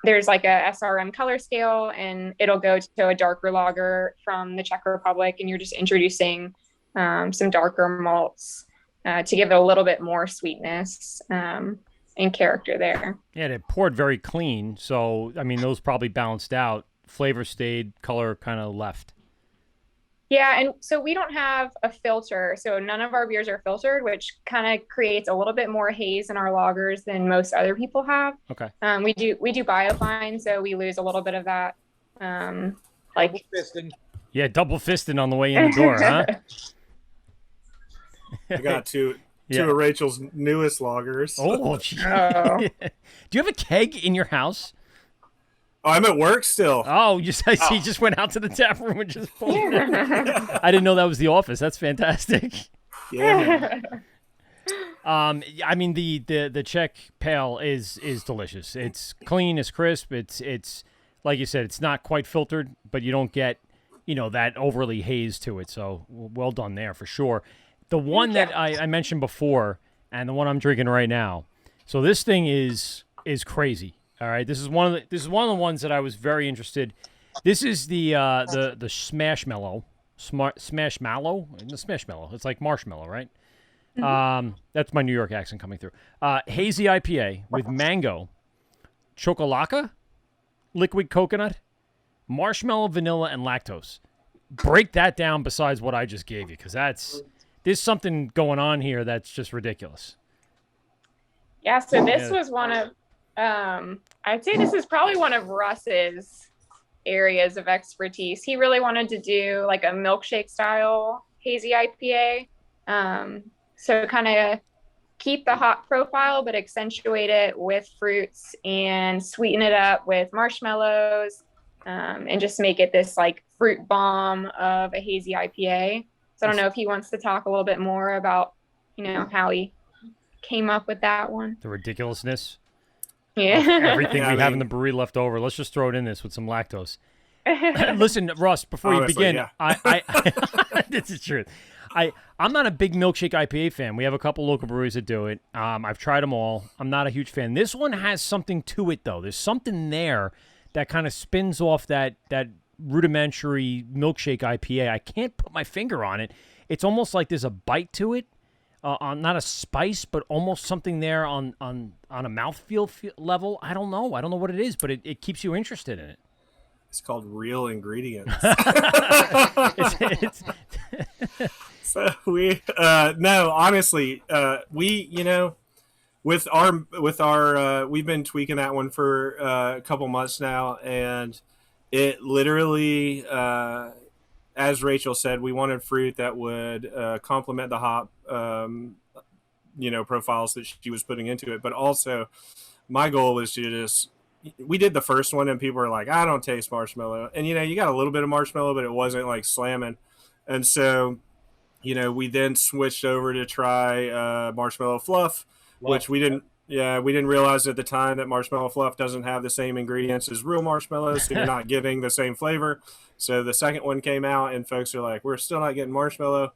F: there's like a SRM color scale and it'll go to a darker lager from the Czech Republic, and you're just introducing some darker malts to give it a little bit more sweetness and character there.
C: Yeah, it poured very clean, so I mean those probably balanced out. Flavor stayed, color kind of left.
F: Yeah, and so we don't have a filter, so none of our beers are filtered, which kind of creates a little bit more haze in our lagers than most other people have.
C: Okay.
F: We do biofine, so we lose a little bit of that. Like
D: Fisting.
C: Yeah, double fisting on the way in the door, huh?
B: I got two
C: Yeah.
B: of Rachel's newest lagers.
C: Oh, gee.
F: Oh.
C: Do you have a keg in your house?
B: Oh, I'm at work still.
C: Oh, I see. You just went out to the tap room and just pulled it. I didn't know that was the office. That's fantastic.
B: Yeah.
C: I mean the Czech Pale is delicious. It's clean, it's crisp. It's like you said, it's not quite filtered, but you don't get that overly haze to it. So well done there for sure. The one that I mentioned before, and the one I'm drinking right now. So this thing is crazy. All right, this is one of the ones that I was very interested. This is the Smashmallow, Smashmallow. It's like marshmallow, right? That's my New York accent coming through. Hazy IPA with mango, chocolate, liquid coconut, marshmallow, vanilla, and lactose. Break that down besides what I just gave you, because there's something going on here that's just ridiculous.
F: Yeah, so this was one of, I'd say this is probably one of Russ's areas of expertise. He really wanted to do like a milkshake style hazy IPA. So kind of keep the hop profile, but accentuate it with fruits and sweeten it up with marshmallows, and just make it this like fruit bomb of a hazy IPA. So I don't know if he wants to talk a little bit more about, how he came up with that one.
C: The ridiculousness.
F: Yeah.
C: Everything we have in the brewery left over. Let's just throw it in this with some lactose. Listen, Russ, before you begin,
B: yeah.
C: I this is true. I'm not a big milkshake IPA fan. We have a couple local breweries that do it. I've tried them all. I'm not a huge fan. This one has something to it, though. There's something there that kind of spins off that rudimentary milkshake IPA. I can't put my finger on it. It's almost like there's a bite to it, not a spice, but almost something there on a mouthfeel level. I don't know what it is, but it keeps you interested in it.
B: It's called real ingredients. So we no, honestly, we with our we've been tweaking that one for a couple months now, and it literally, as Rachel said, we wanted fruit that would complement the hop profiles that she was putting into it, but also my goal was to just. We did the first one and people were like, I don't taste marshmallow. And, you got a little bit of marshmallow, but it wasn't like slamming. And so, we then switched over to try marshmallow fluff, which we didn't realize at the time that marshmallow fluff doesn't have the same ingredients as real marshmallows. So you're not getting the same flavor. So the second one came out and folks are like, we're still not getting marshmallow.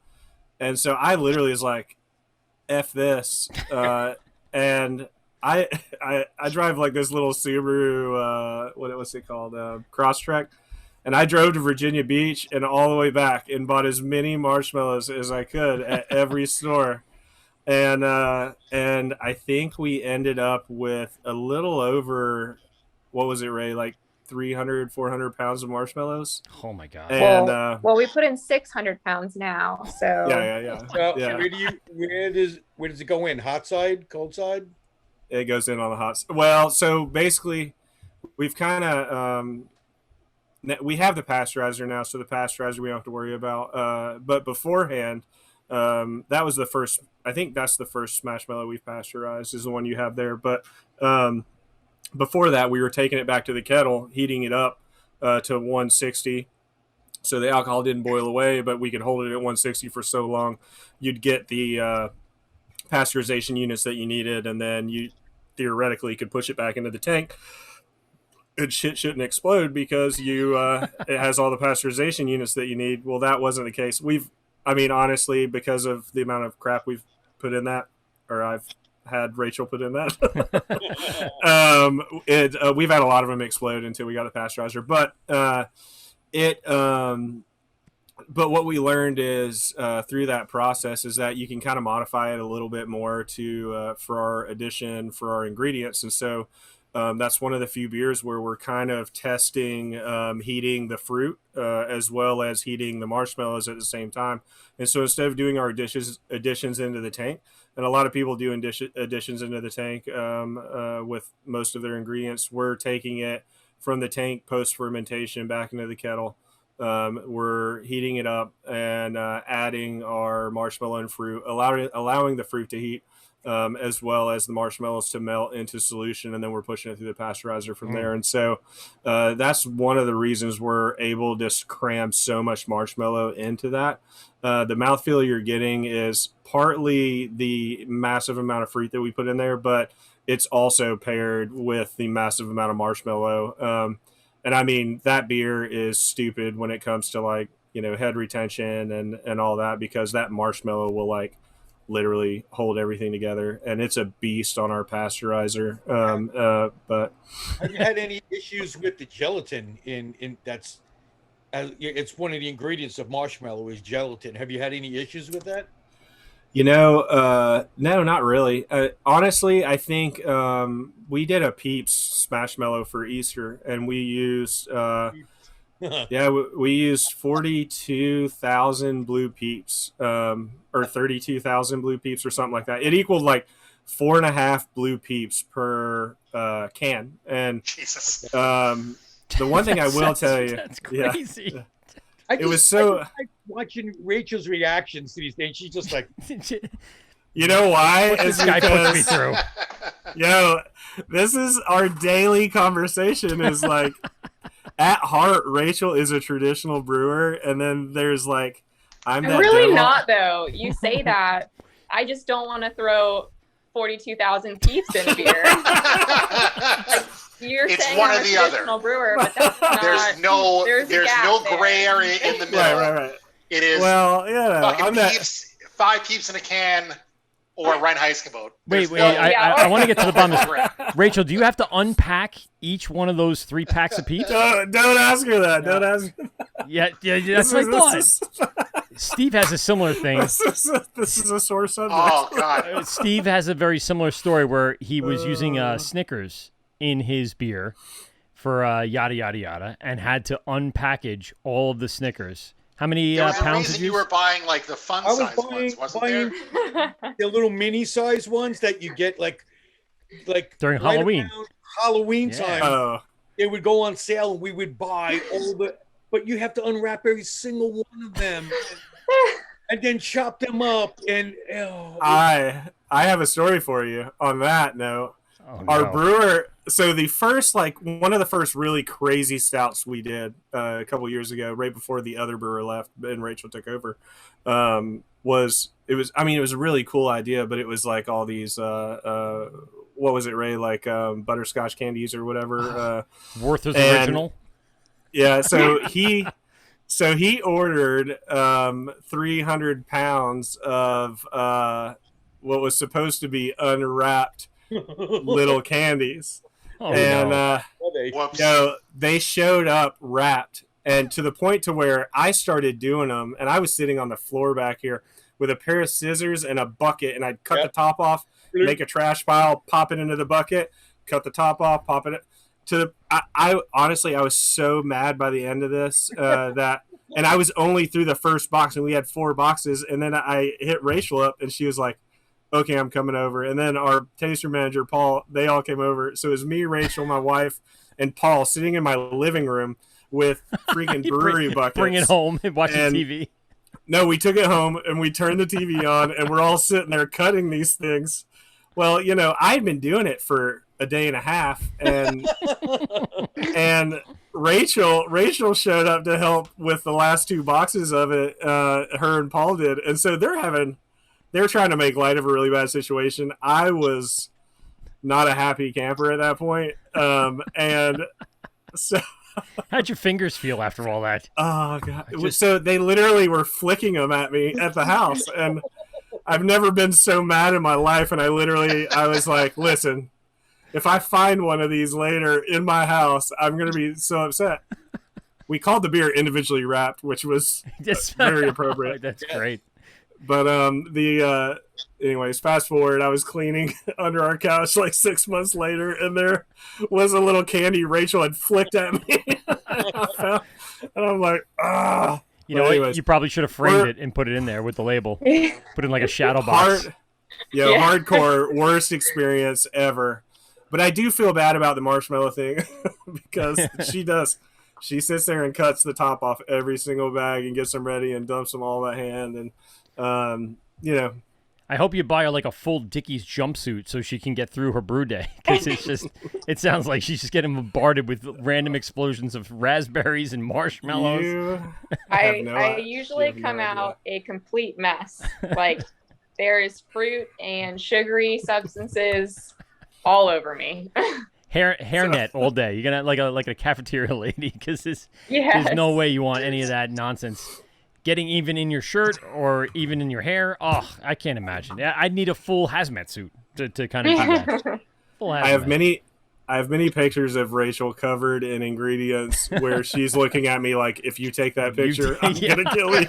B: And so I literally was like, F this. And I drive like this little Subaru, what's it called, Crosstrek, and I drove to Virginia Beach and all the way back and bought as many marshmallows as I could at every store, and I think we ended up with a little over, what was it, Ray, like 300-400 pounds of marshmallows.
C: Oh my god!
B: And
F: well, we put in 600 pounds now, so
B: yeah.
D: Well,
B: Yeah.
D: where does it go in? Hot side, cold side?
B: It goes in on the hot. Well, so basically, we've kind of we have the pasteurizer now, so the pasteurizer we don't have to worry about. But beforehand, that was the first. I think that's the first Smashmallow we've pasteurized is the one you have there. But before that, we were taking it back to the kettle, heating it up to 160. So the alcohol didn't boil away, but we could hold it at 160 for so long, you'd get the pasteurization units that you needed, and then you theoretically could push it back into the tank. And shit shouldn't explode because it has all the pasteurization units that you need. Well, that wasn't the case. Honestly, because of the amount of crap we've put in that, or I've had Rachel put in that, we've had a lot of them explode until we got a pasteurizer. But what we learned is through that process is that you can kind of modify it a little bit more for our ingredients. And so that's one of the few beers where we're kind of testing heating the fruit as well as heating the marshmallows at the same time. And so instead of doing our additions into the tank, and a lot of people do additions into the tank with most of their ingredients, we're taking it from the tank post-fermentation back into the kettle. We're heating it up and adding our marshmallow and fruit, allowing the fruit to heat as well as the marshmallows to melt into solution, and then we're pushing it through the pasteurizer from there. And so that's one of the reasons we're able to cram so much marshmallow into that. The mouthfeel you're getting is partly the massive amount of fruit that we put in there, but it's also paired with the massive amount of marshmallow. And I mean, that beer is stupid when it comes to head retention and all that, because that marshmallow will literally hold everything together, and it's a beast on our pasteurizer. But
D: have you had any issues with the gelatin in that's it's one of the ingredients of marshmallow is gelatin. Have you had any issues with that?
B: No, not really. Honestly, I think we did a Peeps Smashmallow for Easter, and we used we used 42,000 blue Peeps, or 32,000 blue Peeps, or something like that. It equaled 4.5 blue Peeps per can. And
E: Jesus.
B: the one thing I will tell you,
C: that's crazy.
B: Yeah.
D: I
B: like
D: watching Rachel's reactions to these things. She's just like,
B: you know why?
C: What this guy puts me through.
B: This is our daily conversation. Is at heart, Rachel is a traditional brewer, and then there's like, I'm that
F: really
B: devil.
F: not though. You say that. I just don't want to throw 42,000 peeps in a beer. Like, you're
E: It's
F: saying
E: one
F: I'm
E: or
F: a
E: the other.
F: traditional brewer, but that's not.
E: There's no
F: there's a gap
E: no
F: there.
E: gray area in the middle.
B: Right.
E: It is
B: Well, yeah,
E: fucking
B: I'm that.
E: peeps, 5 peeps in a can, or Reinheitsgebot.
C: Wait,
E: There's no-
C: I want to get to the bottom of
E: Right.
C: this. Rachel, do you have to unpack each one of those 3 packs of peeps?
B: Don't ask her that. Don't ask her that.
C: Yeah, that's what I thought. Steve has a similar thing.
B: This is a sore subject.
E: Oh God.
C: Steve has a very similar story where he was using Snickers in his beer for yada yada yada, and had to unpackage all of the Snickers. How many
E: There was a
C: pounds
E: reason
C: did
E: you were buying like the fun
D: I was
E: size
D: buying,
E: ones, wasn't there?
D: the little mini size ones that you get like
C: During
D: right
C: Halloween?
D: around Halloween
C: Yeah.
D: time.
B: Oh,
D: They would go on sale, and we would buy all the. But you have to unwrap every single one of them, and then chop them up. And
B: I have a story for you on that note.
C: Oh,
B: Our
C: no.
B: brewer, so the first, like, one of the first really crazy stouts we did a couple years ago, right before the other brewer left and Rachel took over, was a really cool idea, but it was like all these, what was it, Ray? Like butterscotch candies or whatever.
C: Worth is
B: and-
C: original.
B: Yeah, so he ordered 300 pounds of what was supposed to be unwrapped little candies.
C: Oh,
B: And
C: no.
E: Whoops.
B: they showed up wrapped, and to the point to where I started doing them, and I was sitting on the floor back here with a pair of scissors and a bucket, and I'd cut
D: Yep.
B: the top off, make a trash pile, pop it into the bucket, cut the top off, pop it to the. I honestly, I was so mad by the end of this that, and I was only through the first box, and we had 4 boxes, and then I hit Rachel up, and she was like, okay, I'm coming over. And then our taster manager, Paul, they all came over. So it was me, Rachel, my wife, and Paul sitting in my living room with freaking brewery buckets.
C: Bring it home and watch
B: And-
C: TV.
B: No, we took it home and we turned the TV on and we're all sitting there cutting these things. Well, I'd been doing it for a day and a half, and Rachel showed up to help with the last 2 boxes of it. Her and Paul did. And so they're trying to make light of a really bad situation. I was not a happy camper at that point. And so,
C: How'd your fingers feel after all that?
B: oh God. So they literally were flicking them at me at the house. And I've never been so mad in my life. And I was like, listen, if I find one of these later in my house, I'm going to be so upset. We called the beer individually wrapped, which was
C: Just
B: very appropriate.
C: That's great.
B: But anyways, fast forward, I was cleaning under our couch like 6 months later, and there was a little candy Rachel had flicked at me. And I'm like, ah.
C: You know,
B: But
C: what?
B: anyways,
C: You probably should have framed
B: we're-
C: it and put it in there with the label. Put it in like a shadow box.
F: Yeah.
B: hardcore, worst experience ever. But I do feel bad about the marshmallow thing because she does. She sits there and cuts the top off every single bag and gets them ready and dumps them all by hand. And,
C: I hope you buy her like a full Dickies jumpsuit so she can get through her brew day. Because it sounds like she's just getting bombarded with random explosions of raspberries and marshmallows.
F: I usually come out a complete mess. Like, there is fruit and sugary substances all over me.
C: Hairnet all day. You're gonna like a cafeteria lady because there's no way you want any of that nonsense getting even in your shirt or even in your hair. Oh, I can't imagine. I'd need a full hazmat suit to kind of do that. Full hazmat.
B: I have many pictures of Rachel covered in ingredients where she's looking at me like, if you take that picture, I'm gonna kill you.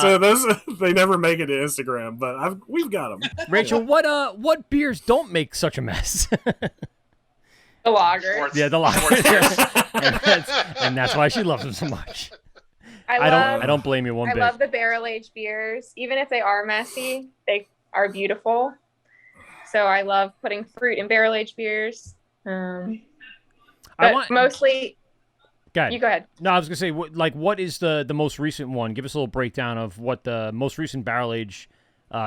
B: So those they never make it to Instagram, but we've got them.
C: Rachel, what beers don't make such a mess?
F: The lager.
C: Yeah, the lager. and that's why she loves them so much. I don't blame you one
F: I
C: bit.
F: love the barrel aged beers. Even if they are messy, they are beautiful. So I love putting fruit in barrel aged beers. But mostly.
C: Go ahead.
F: You go ahead.
C: No, I was gonna say, what is the most recent one? Give us a little breakdown of what the most recent barrel aged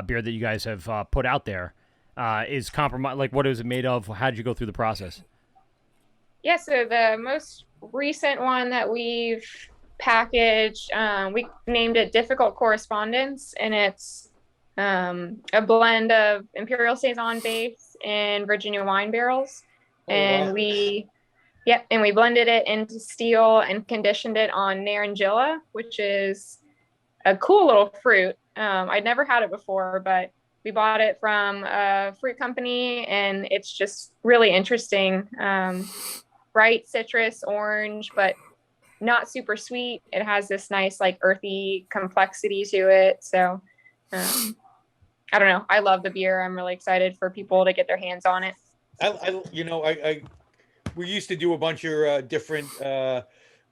C: beer that you guys have put out there is. Compromise. Like, what is it made of? How did you go through the process?
F: Yeah, so the most recent one that we've packaged, we named it Difficult Correspondence, and it's a blend of Imperial Saison base and Virginia wine barrels. And we blended it into steel and conditioned it on Narangilla, which is a cool little fruit. I'd never had it before, but we bought it from a fruit company, and it's just really interesting. Bright citrus, orange, but not super sweet. It has this nice, like, earthy complexity to it. So, I don't know. I love the beer. I'm really excited for people to get their hands on it.
D: We used to do a bunch of different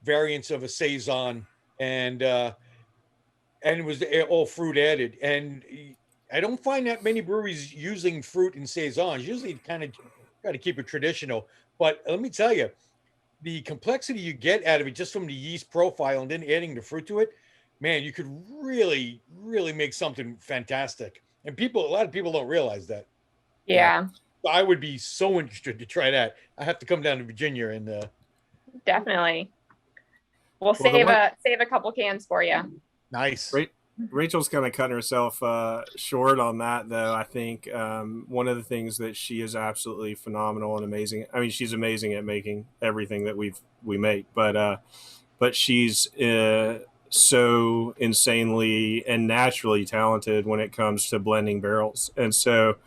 D: variants of a saison, and it was all fruit added. And I don't find that many breweries using fruit in saisons. Usually, kind of got to keep it traditional. But let me tell you, the complexity you get out of it just from the yeast profile and then adding the fruit to it, man, you could really, really make something fantastic. And a lot of people don't realize that.
F: Yeah.
D: I would be so interested to try that. I have to come down to Virginia and
F: definitely. We'll save a couple cans for you.
D: Nice.
B: Rachel's kind of cutting herself short on that, though. I think one of the things that she is absolutely phenomenal and amazing. I mean, she's amazing at making everything that we make, but she's so insanely and naturally talented when it comes to blending barrels. And so,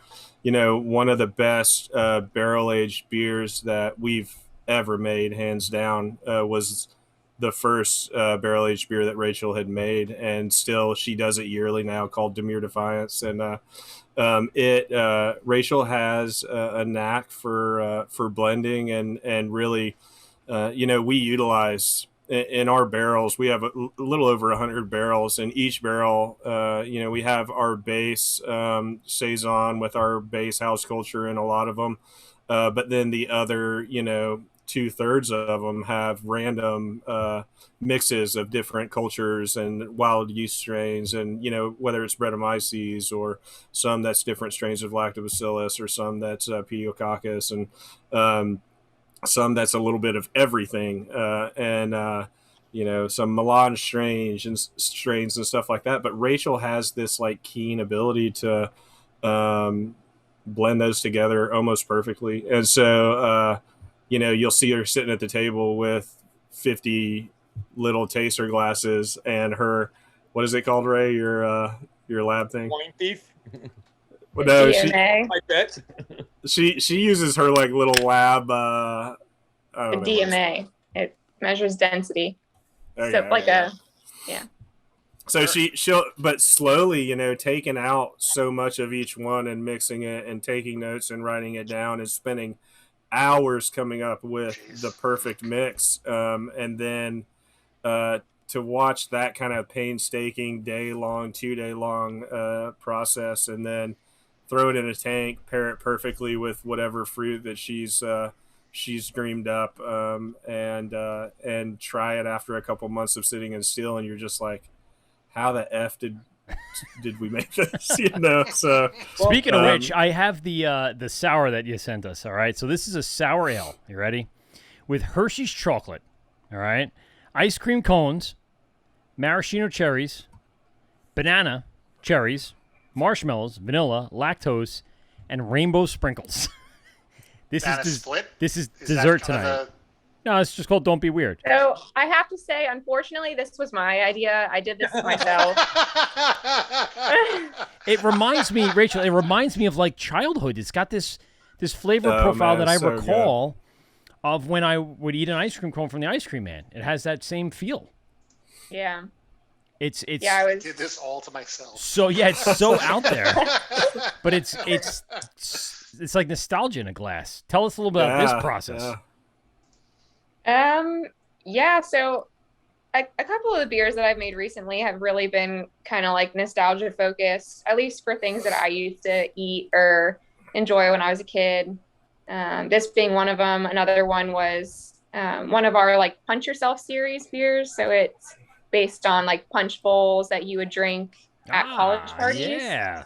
B: one of the best barrel-aged beers that we've ever made, hands down, was the first barrel-aged beer that Rachel had made, and still she does it yearly now, called Demure Defiance. And Rachel has a knack for blending, and really, we utilize in our barrels. We have a little over 100 barrels, and each barrel, we have our base saison with our base house culture in a lot of them, but then the other, 2/3 of them have random mixes of different cultures and wild yeast strains, and whether it's Brettanomyces or some that's different strains of Lactobacillus, or some that's Pediococcus, and some that's a little bit of everything, and some melange strains and stuff like that. But Rachel has this like keen ability to blend those together almost perfectly, and so you'll see her sitting at the table with 50 little taster glasses and her, what is it called, Ray? Your lab thing?
D: Wine thief.
B: Well, no,
F: DMA.
D: I bet.
B: she uses her like little lab. I don't know.
F: DMA. It measures density.
B: Okay,
F: So like yeah.
B: So she'll, but slowly, taking out so much of each one and mixing it and taking notes and writing it down and spending hours coming up with the perfect mix, and then to watch that kind of painstaking 2-day long process, and then throw it in a tank, pair it perfectly with whatever fruit that she's dreamed up, and try it after a couple months of sitting in still, and you're just like, how the F did we make this? So
C: speaking of which, I have the sour that you sent us. All right, so this is a sour ale. You ready? With Hershey's chocolate. All right, ice cream cones, maraschino cherries, banana, cherries, marshmallows, vanilla, lactose, and rainbow sprinkles. This is dessert tonight. No, it's just called Don't Be Weird.
F: So I have to say, unfortunately, this was my idea. I did this myself.
C: It reminds me, Rachel, of like childhood. It's got this flavor profile that I recall of when I would eat an ice cream cone from the ice cream man. It has that same feel.
F: Yeah.
C: It's
E: I did this all to myself.
C: So yeah, it's so out there. But it's like nostalgia in a glass. Tell us a little bit about this process.
F: So a couple of the beers that I've made recently have really been kind of like nostalgia focused, at least for things that I used to eat or enjoy when I was a kid. This being one of them. Another one was one of our like Punch Yourself series beers. So it's based on like punch bowls that you would drink at college parties.
C: Yeah.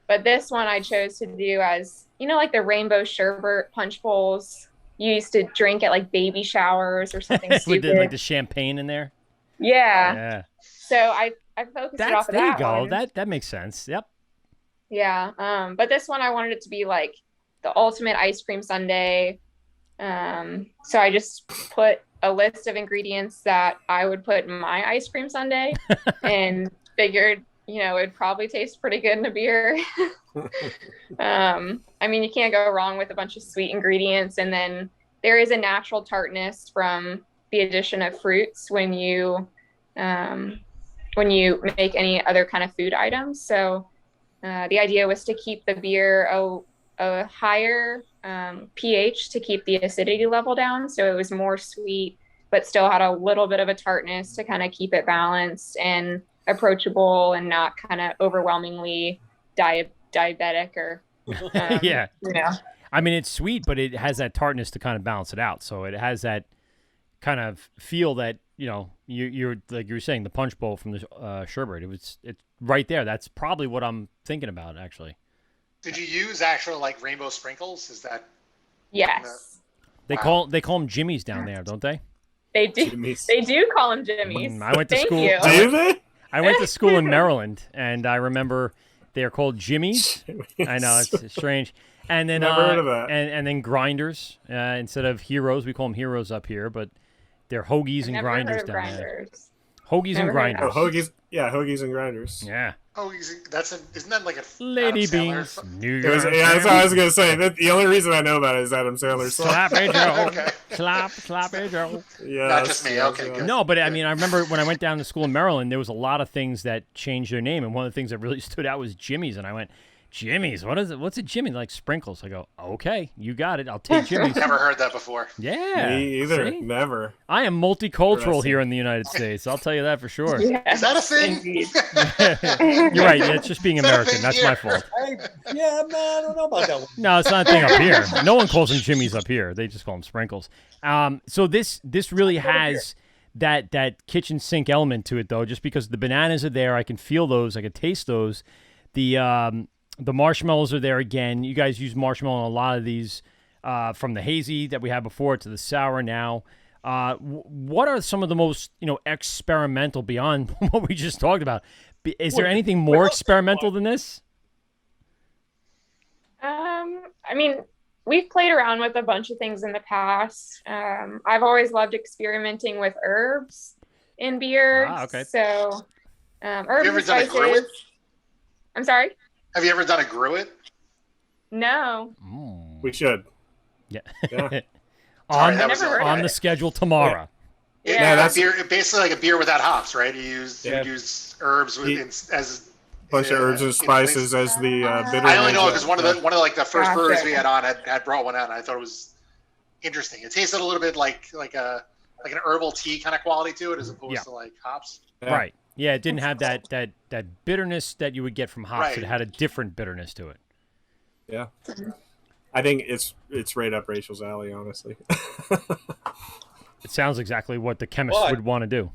F: But this one I chose to do as, like the rainbow sherbet punch bowls. you used to drink at like baby showers or something
C: With
F: stupid.
C: like the champagne in there.
F: Yeah.
C: Yeah.
F: So I focused it off of
C: There you
F: that
C: go.
F: one.
C: That makes sense. Yep.
F: Yeah. But this one I wanted it to be like the ultimate ice cream sundae. So I just put a list of ingredients that I would put in my ice cream sundae and figured, it'd probably taste pretty good in a beer. I mean, you can't go wrong with a bunch of sweet ingredients. And then there is a natural tartness from the addition of fruits when you make any other kind of food items. So the idea was to keep the beer a higher pH to keep the acidity level down. So it was more sweet, but still had a little bit of a tartness to kind of keep it balanced and approachable and not kind of overwhelmingly diabetic or,
C: Yeah.
F: you know.
C: I mean, it's sweet, but it has that tartness to kind of balance it out. So it has that kind of feel that, you're like you were saying, the punch bowl from the sherbet. It's right there. That's probably what I'm thinking about, actually.
E: Did you use actual like rainbow sprinkles? Is that?
F: Yes.
C: They
E: Wow.
C: call them Jimmies down there, don't they?
F: They do.
B: Jimmy's.
F: They do call them Jimmys.
C: I went to
F: Thank
C: school.
F: you.
B: Do they?
C: I went to school in Maryland, and I remember they're called Jimmies. I know, it's strange. And then
B: Never heard of that.
C: And then grinders instead of heroes. We call them heroes up here, but they're hoagies and
F: Never
C: grinders
F: heard of
C: down there.
F: grinders.
C: Hoagies and
F: Never heard of
C: grinders.
B: Oh, hoagies. Yeah, hoagies and grinders.
C: Yeah.
E: Oh, isn't that like a
C: Lady
E: Adam Sandler?
C: beans. New
B: It was,
C: York.
B: yeah, that's what I was gonna say. The only reason I know about it is Adam Sandler's song.
C: Slappy Joe.
E: Okay.
C: Slappy Joe.
B: Yeah,
E: Not just me. Okay, good.
C: No, but I mean, I remember when I went down to school in Maryland, there was a lot of things that changed their name, and one of the things that really stood out was Jimmy's, and I went, Jimmy's? What is it? What's a Jimmy? Like sprinkles. I go, okay, you got it. I'll take Jimmy's.
E: Never heard that before.
C: Yeah.
B: Me either.
C: See?
B: Never.
C: I am multicultural
B: Interesting.
C: here in the United States. I'll tell you that for sure.
F: Yes,
E: Is that a thing?
F: indeed.
C: You're right. Yeah, it's just being American. That's my fault.
D: I don't know about that one.
C: No, it's not a thing up here. No one calls them Jimmys up here. They just call them sprinkles. So this really has that kitchen sink element to it, though, just because the bananas are there. I can feel those. I can taste those. The marshmallows are there again. You guys use marshmallow on a lot of these, from the hazy that we had before to the sour now. What are some of the most experimental beyond what we just talked about? Is there anything more experimental than this?
F: I mean, we've played around with a bunch of things in the past. I've always loved experimenting with herbs in beers.
C: Okay.
F: So, herbs
E: Have you ever
F: and
E: done a
F: spices.
E: gruit?
F: I'm sorry?
E: Have you ever done a gruit?
F: No.
B: We should.
C: Yeah.
B: Yeah.
E: Sorry,
C: on
E: that was
F: Never heard
C: on
F: of
C: the
F: it.
C: schedule tomorrow.
F: Yeah,
B: that's-
E: beer, basically like a beer without hops, right? You use herbs
B: Ye-
E: as
B: Bunch of herbs and spices as the bitter.
E: I only know it
B: agent.
E: because one of like the first
F: Gotcha.
E: breweries we had on had brought one out, and I thought it was interesting. It tasted a little bit like an herbal tea kind of quality to it, as opposed
C: Yeah.
E: to like hops.
B: Yeah.
C: Right. Yeah, it didn't have that bitterness that you would get from hops.
E: Right.
C: It had a different bitterness to it.
B: Yeah. I think it's right up Rachel's alley, honestly.
C: It sounds exactly what the chemist
D: But-
C: would want to do.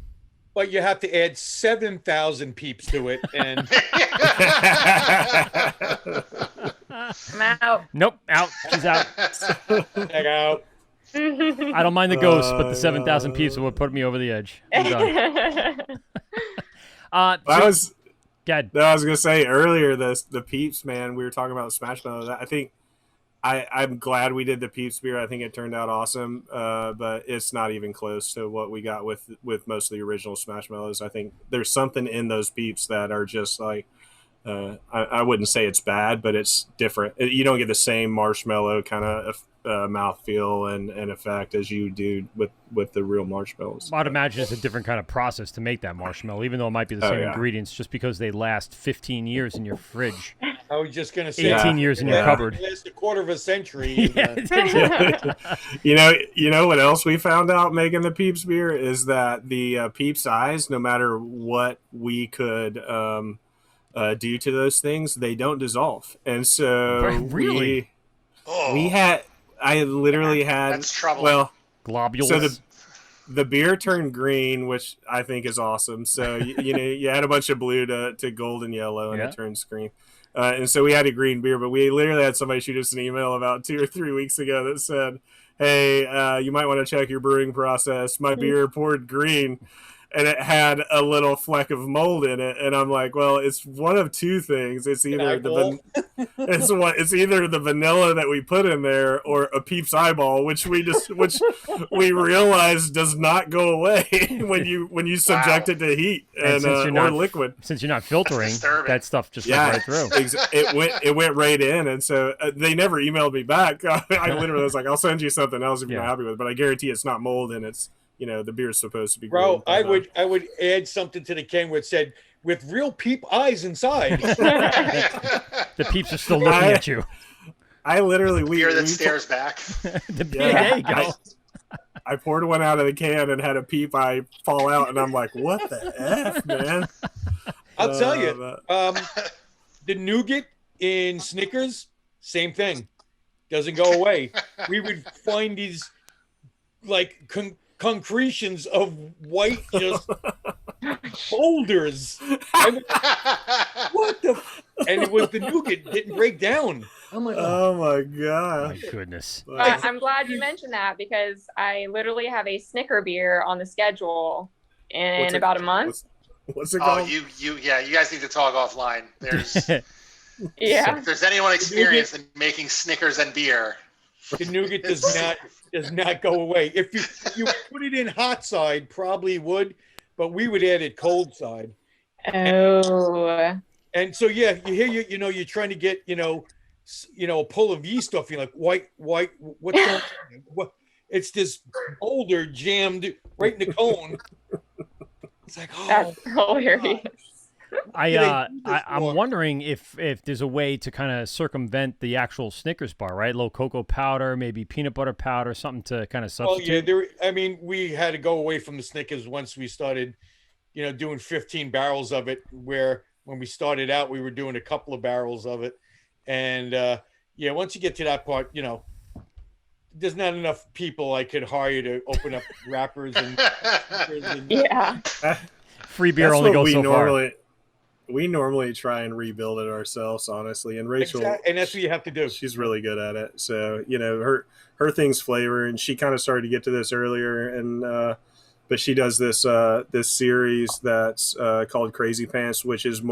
D: But you have to add 7,000 peeps to it, and
F: I'm out.
C: Nope, out. She's out.
D: check out.
C: I don't mind the ghost, but the 7,000 peeps would put me over the edge. I'm done.
B: I
C: So,
B: was
C: God,
B: I was gonna say earlier the Peeps, man. We were talking about Smashmallow. I think I'm glad we did the Peeps beer. I think it turned out awesome, but it's not even close to what we got with most of the original Smashmallows. I think there's something in those Peeps that are just like I wouldn't say it's bad, but it's different. You don't get the same marshmallow kind of mouthfeel and effect as you do with the real marshmallows.
C: I'd imagine it's a different kind of process to make that marshmallow, even though it might be the same
B: yeah.
C: ingredients, just because they last 15 years in your fridge,
D: I was just going to say,
C: 18 years in your
B: Yeah.
C: cupboard.
D: last a quarter of a century.
C: Yeah.
B: You know what else we found out making the Peeps beer is that the Peeps eyes, no matter what we could do to those things, they don't dissolve. And so
C: Really?
B: I literally had
E: That's trouble.
B: well,
C: Globules.
B: so the beer turned green, which I think is awesome. So you add a bunch of blue to gold and yellow, and
C: Yeah.
B: it turns green. And so we had a green beer, but we literally had somebody shoot us an email about 2 or 3 weeks ago that said, hey, you might want to check your brewing process. My beer poured green, and it had a little fleck of mold in it. And I'm like, well, it's one of two things. It's either it's either the vanilla that we put in there or a Peeps eyeball, which we realized does not go away when you subject it to heat and or liquid.
C: Since you're not filtering, that stuff just went right through.
B: It went right in, and so they never emailed me back. I literally was like, I'll send you something else if you're not happy with it, but I guarantee it's not mold and it's. The beer's supposed to be.
D: Bro, I would add something to the can where it said, "With real peep eyes inside."
C: The peeps are still looking at you.
B: I literally
E: beer that stares back.
C: There you go.
B: I poured one out of the can and had a peep eye fall out, and I'm like, "What the f, man?"
D: I'll tell you, the nougat in Snickers, same thing, doesn't go away. We would find these like concretions of white just boulders. What the? And it was the nougat didn't break down. I'm like,
B: oh my god!
C: My goodness.
F: I'm glad you mentioned that because I literally have a Snicker beer on the schedule in about a month.
B: What's it called?
E: Oh, you guys need to talk offline. There's
F: yeah.
E: If there's anyone experienced in making Snickers and beer.
D: The nougat does not go away. If you put it in hot side, probably would, but we would add it cold side.
F: Oh.
D: And so you hear you're trying to get a pull of yeast off. You're like white. What's going on? What? It's this boulder jammed right in the cone. It's like
F: that's hilarious.
C: I'm wondering if there's a way to kind of circumvent the actual Snickers bar, right? A little cocoa powder, maybe peanut butter powder, something to kind of substitute.
D: Oh yeah, we had to go away from the Snickers once we started, doing 15 barrels of it. Where when we started out, we were doing a couple of barrels of it, and once you get to that part, there's not enough people I could hire to open up wrappers and
F: yeah.
C: Free beer only goes so far.
B: We normally try and rebuild it ourselves, honestly. And Rachel,
D: and that's what you have to do.
B: She's really good at it. So her thing's flavor, and she kind of started to get to this earlier. And but she does this series that's called Crazy Pants, which is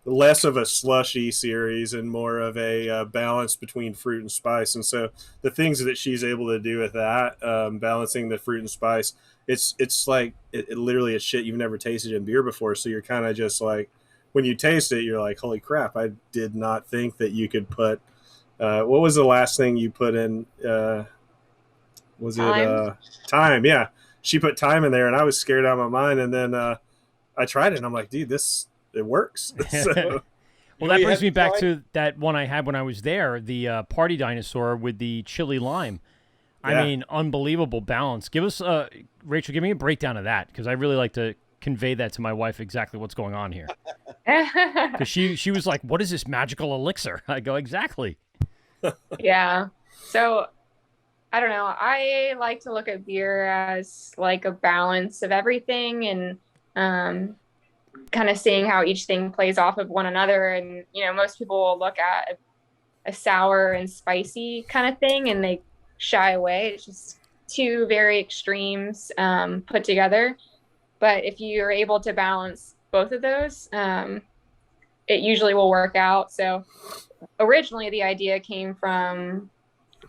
B: less of a slushy series and more of a balance between fruit and spice. And so the things that she's able to do with that, balancing the fruit and spice, it's like it literally is shit you've never tasted in beer before. So you're kind of just like. When you taste it, you're like, holy crap, I did not think that you could put what was the last thing you put in? Was it thyme? Yeah. She put thyme in there, and I was scared out of my mind. And then I tried it, and I'm like, dude, it works. So,
C: well, that brings me back to that one I had when I was there, the Party Dinosaur with the chili lime. I mean, unbelievable balance. Give us, Rachel, give me a breakdown of that, because I really like to convey that to my wife exactly what's going on here. Because she was like, what is this magical elixir? I go, exactly.
F: Yeah. So I don't know. I like to look at beer as like a balance of everything and kind of seeing how each thing plays off of one another. And, most people will look at a sour and spicy kind of thing and they shy away. It's just two very extremes put together. But if you're able to balance both of those, it usually will work out. So originally the idea came from,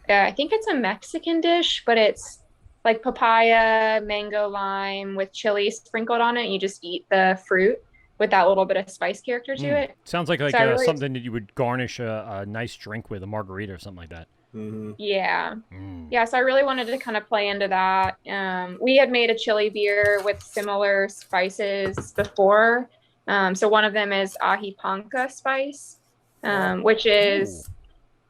F: I think it's a Mexican dish, but it's like papaya, mango, lime with chili sprinkled on it. You just eat the fruit with that little bit of spice character to it.
C: Sounds like really something that you would garnish a nice drink with, a margarita or something like that.
B: Mm-hmm.
F: Yeah. Yeah, so I really wanted to kind of play into that. We had made a chili beer with similar spices before. So one of them is ají panca spice, which is,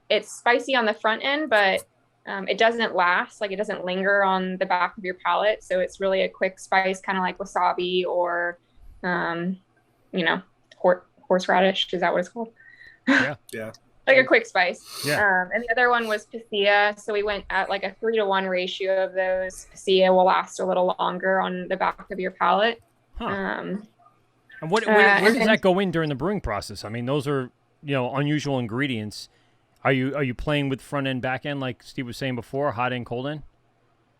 F: it's spicy on the front end, but it doesn't last, like it doesn't linger on the back of your palate. So it's really a quick spice, kind of like wasabi or, horseradish. Is that what it's called?
C: Yeah.
B: Yeah.
F: Like a quick spice.
C: Yeah.
F: And the other one was pasilla. So we went at like a 3-to-1 ratio of those. Pasilla will last a little longer on the back of your palate.
C: Huh. And where does that go in during the brewing process? I mean, those are, unusual ingredients. Are you playing with front end, back end, like Steve was saying before, hot end, cold end?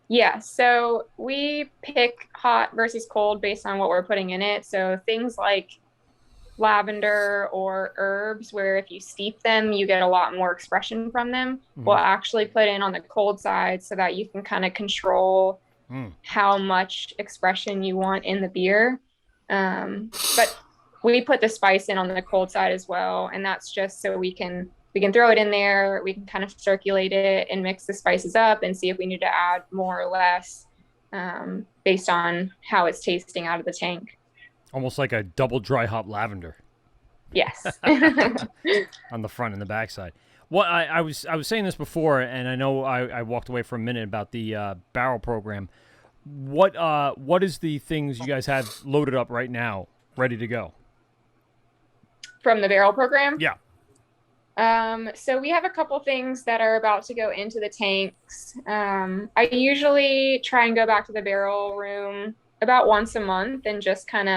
F: Yeah, so we pick hot versus cold based on what we're putting in it. So things like lavender or herbs, where if you steep them, you get a lot more expression from them, we'll actually put in on the cold side so that you can kind of control how much expression you want in the beer. But we put the spice in on the cold side as well, and that's just so we can throw it in there, we can kind of circulate it and mix the spices up and see if we need to add more or less based on how it's tasting out of the tank.
C: Almost like a double dry hop lavender.
F: Yes.
C: On the front and the back side. Well, I was saying this before, and I know I walked away for a minute about the barrel program. What is the things you guys have loaded up right now, ready to go?
F: From the barrel program?
C: Yeah.
F: So we have a couple things that are about to go into the tanks. I usually try and go back to the barrel room about once a month and just kind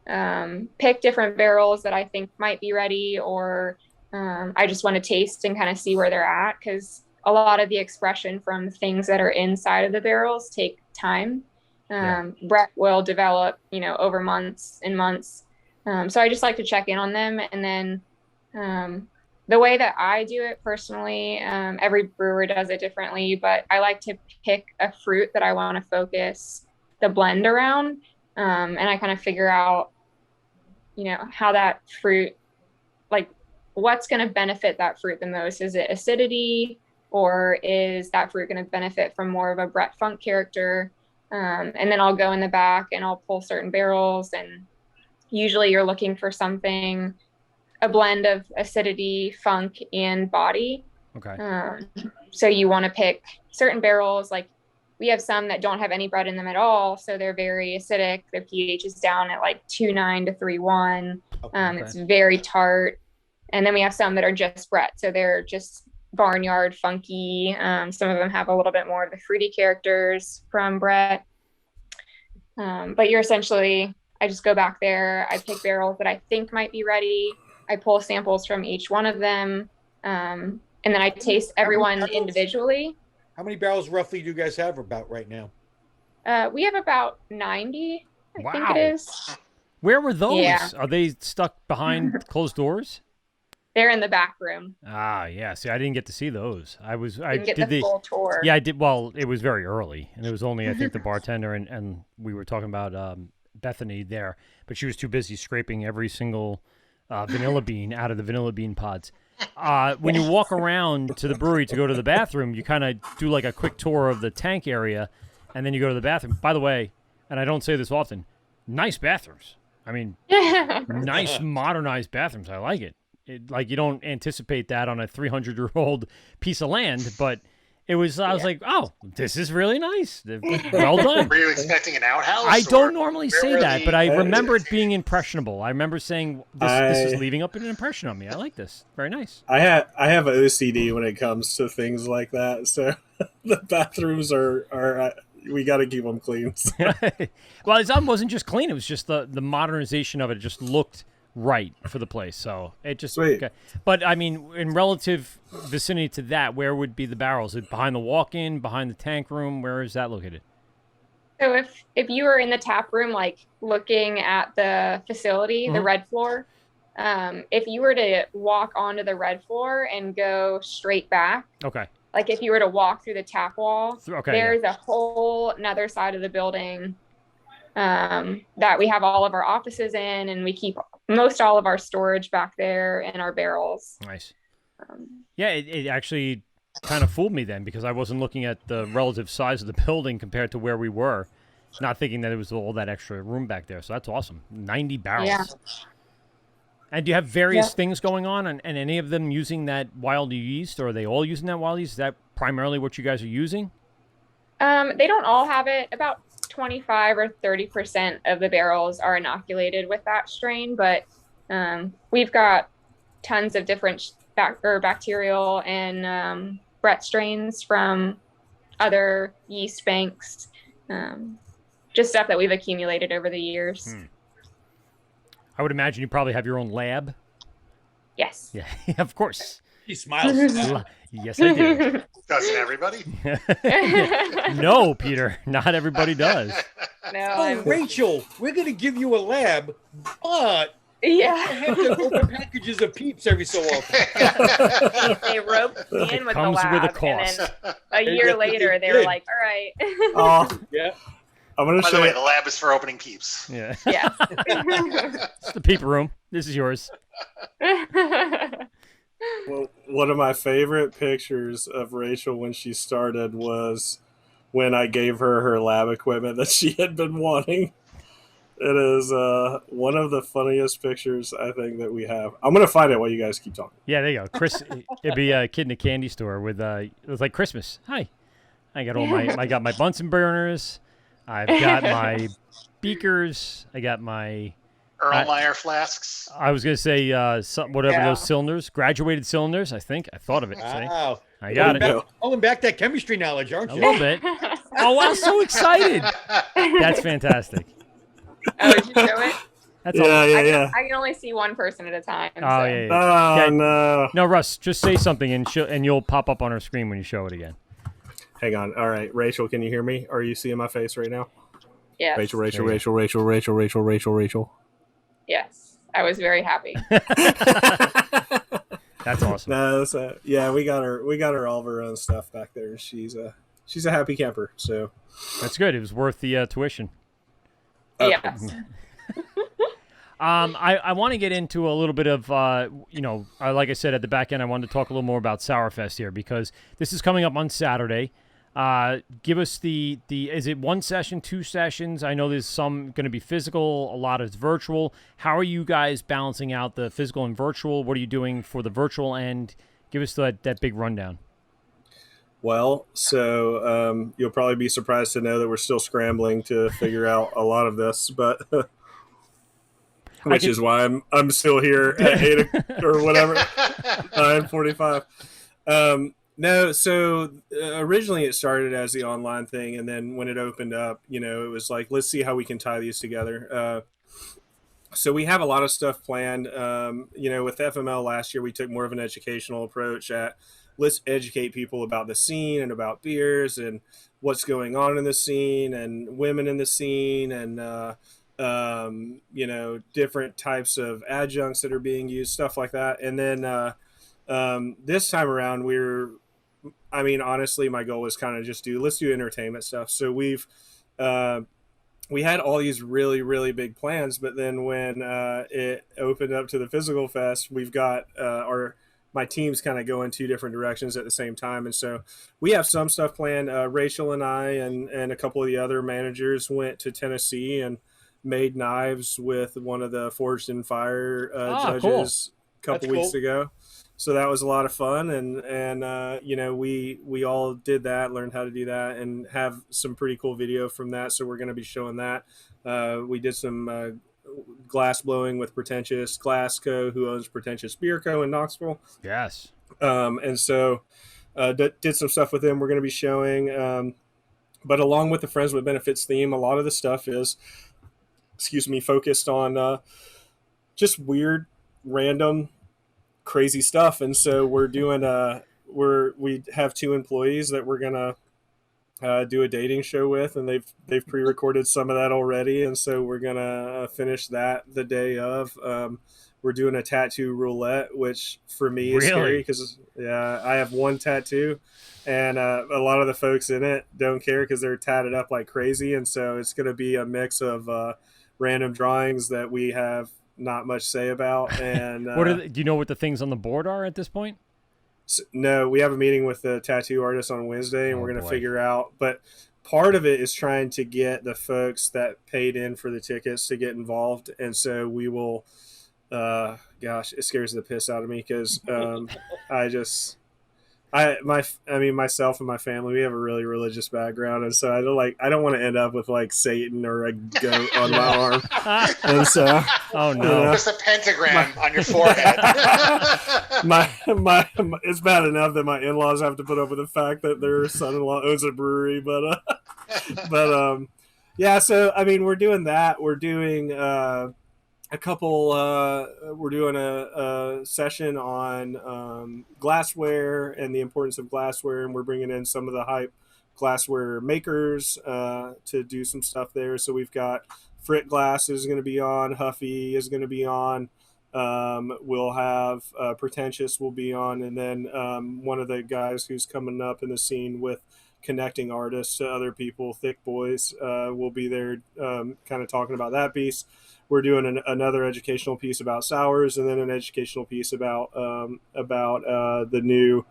F: of pick different barrels that I think might be ready, or I just want to taste and kind of see where they're at, because a lot of the expression from things that are inside of the barrels take time. Brett will develop, over months and months. So I just like to check in on them. And then the way that I do it personally, every brewer does it differently, but I like to pick a fruit that I want to focus the blend around. And I kind of figure out, how that fruit, like what's going to benefit that fruit the most. Is it acidity, or is that fruit going to benefit from more of a Brett Funk character? And then I'll go in the back and I'll pull certain barrels, and usually you're looking for something, a blend of acidity, funk, and body.
C: Okay.
F: So you want to pick certain barrels. Like we have some that don't have any Brett in them at all, so they're very acidic. Their pH is down at like 2.9 to 3.1.
C: Okay.
F: It's very tart. And then we have some that are just Brett, so they're just barnyard funky. Some of them have a little bit more of the fruity characters from Brett. But you're essentially, I just go back there, I pick barrels that I think might be ready. I pull samples from each one of them, and then I taste everyone individually.
D: How many barrels roughly do you guys have about right now?
F: We have about 90, I think it is.
C: Where were those?
F: Yeah.
C: Are they stuck behind closed doors?
F: They're in the back room.
C: Ah, yeah. See, I didn't get to see those. I
F: Didn't get
C: did
F: the full tour.
C: Yeah, I did. Well, it was very early, and it was only, I think, the bartender and we were talking about Bethany there, but she was too busy scraping every single vanilla bean out of the vanilla bean pods. When you walk around to the brewery to go to the bathroom, you kind of do like a quick tour of the tank area, and then you go to the bathroom. By the way, and I don't say this often, nice bathrooms. I mean, nice modernized bathrooms. I like it. Like, you don't anticipate that on a 300-year-old piece of land, but it was. I was like, oh, this is really nice. Well done.
E: Were you expecting an outhouse?
C: I don't normally say that, but I remember it being impressionable. I remember saying, this is leaving up an impression on me. I like this. Very nice.
B: I have OCD when it comes to things like that, so the bathrooms are we got to keep them clean.
C: Well, it wasn't just clean. It was just the modernization of it. It just looked right for the place. So it just
B: Sweet.
C: Okay. But I mean, in relative vicinity to that, where would be the barrels? Is it behind the walk-in, behind the tank room? Where is that located?
F: So if you were in the tap room, like looking at the facility, the red floor, if you were to walk onto the red floor and go straight back,
C: Okay.
F: like if you were to walk through the tap wall,
C: Okay,
F: there's a whole another side of the building that we have all of our offices in, and we keep most all of our storage back there and our barrels.
C: Nice. Yeah, it actually kind of fooled me then, because I wasn't looking at the relative size of the building compared to where we were, not thinking that it was all that extra room back there. So that's awesome. 90 barrels. Yeah. And do you have various things going on, and any of them using that wild yeast, or are they all using that wild yeast? Is that primarily what you guys are using?
F: They don't all have it. About 25 or 30% of the barrels are inoculated with that strain, but we've got tons of different bacterial and Brett strains from other yeast banks, just stuff that we've accumulated over the years.
C: I would imagine you probably have your own lab.
F: Yes.
C: Yeah, of course.
D: He smiles.
C: Yes, I do.
E: Doesn't everybody?
C: No, Peter, not everybody does.
F: No,
D: Oh, Rachel, we're gonna give you a lab, but you
F: yeah.
D: have to open packages of Peeps every so often.
F: They roped me in with the
C: Comes
F: lab,
C: with a
F: and
C: cost.
F: then a year
D: Yes,
F: later,
D: they
F: they were
D: did.
F: like, "All right,
B: Oh,
D: Yeah.
B: I'm gonna
E: By
B: show
E: the way,
B: you.
E: the lab is for opening Peeps.
C: Yeah.
F: yeah."
C: It's the peep room. This is yours.
B: Well, one of my favorite pictures of Rachel when she started was when I gave her lab equipment that she had been wanting. It is one of the funniest pictures I think that we have. I'm gonna find it while you guys keep talking.
C: Yeah, there you go. Chris, it'd be a kid in a candy store with it was like Christmas. Hi, I got I got my Bunsen burners. I've got my beakers. I got my.
E: Erlenmeyer flasks.
C: I was gonna say whatever
F: Yeah.
C: those cylinders, graduated cylinders. I think I thought of it. See?
D: Wow.
C: I got it.
D: Pulling back that chemistry knowledge, aren't
C: A
D: you?
C: little bit. Oh, wow, so excited. That's fantastic.
F: Oh, you show it?
C: That's all.
B: Yeah.
F: I can only see one person at a time.
C: Oh,
F: so.
C: yeah.
B: Oh
C: Yeah.
B: no!
C: No, Russ, just say something and you'll pop up on our screen when you show it again.
B: Hang on. All right, Rachel, can you hear me? Are you seeing my face right now?
F: Yes.
B: Rachel.
F: Yes. I was very happy.
C: That's awesome.
B: No, so, yeah, we got her all of her own stuff back there. She's a happy camper. So
C: That's good. It was worth the tuition.
F: Yes.
C: I want to get into a little bit of, like I said at the back end, I wanted to talk a little more about Sourfest here because this is coming up on Saturday. Give us is it one session, 2 sessions? I know there's some going to be physical, a lot is virtual. How are you guys balancing out the physical and virtual? What are you doing for the virtual end? Give us that big rundown.
B: well, so you'll probably be surprised to know that we're still scrambling to figure out a lot of this, but which is why I'm still here at 8 or whatever, 9:45. No, so originally it started as the online thing, and then when it opened up, it was like, let's see how we can tie these together. So we have a lot of stuff planned. With FML last year, we took more of an educational approach at let's educate people about the scene and about beers and what's going on in the scene and women in the scene and different types of adjuncts that are being used, stuff like that. And then this time around, honestly, my goal was kind of just let's do entertainment stuff. So we had all these really, really big plans, but then when it opened up to the physical fest, we've got my teams kind of go in 2 different directions at the same time. And so we have some stuff planned. Rachel and I and a couple of the other managers went to Tennessee and made knives with one of the Forged in Fire judges a couple weeks ago. So that was a lot of fun, and we all did that, learned how to do that, and have some pretty cool video from that. So we're going to be showing that. We did some glass blowing with Pretentious Glass Co., who owns Pretentious Beer Co. in Knoxville.
C: Yes.
B: And so did some stuff with them. We're going to be showing, but along with the Friends with Benefits theme, a lot of the stuff is, focused on just weird, random, crazy stuff. And so we're doing we have 2 employees that we're gonna do a dating show with, and they've pre-recorded some of that already, and so we're gonna finish that the day of. We're doing a tattoo roulette, which for me is scary because I have 1 tattoo, and a lot of the folks in it don't care because they're tatted up like crazy, and so it's gonna be a mix of random drawings that we have not much say about. And
C: do you know what the things on the board are at this point?
B: No, we have a meeting with the tattoo artist on Wednesday, and we're going to figure out. But part of it is trying to get the folks that paid in for the tickets to get involved, and so we will. Gosh, it scares the piss out of me because myself and my family, we have a really religious background, and so I don't want to end up with like Satan or a goat on my arm, and so
E: just a pentagram on your forehead.
B: It's bad enough that my in-laws have to put up with the fact that their son-in-law owns a brewery, but yeah. So we're doing that. We're doing a couple. We're doing a session on glassware and the importance of glassware, and we're bringing in some of the hype glassware makers to do some stuff there. So we've got Frit Glass is going to be on, Huffy is going to be on. We'll have Pretentious will be on, and then one of the guys who's coming up in the scene with connecting artists to other people, Thick Boys, will be there, kind of talking about that piece. We're doing another educational piece about sours, and then an educational piece about the new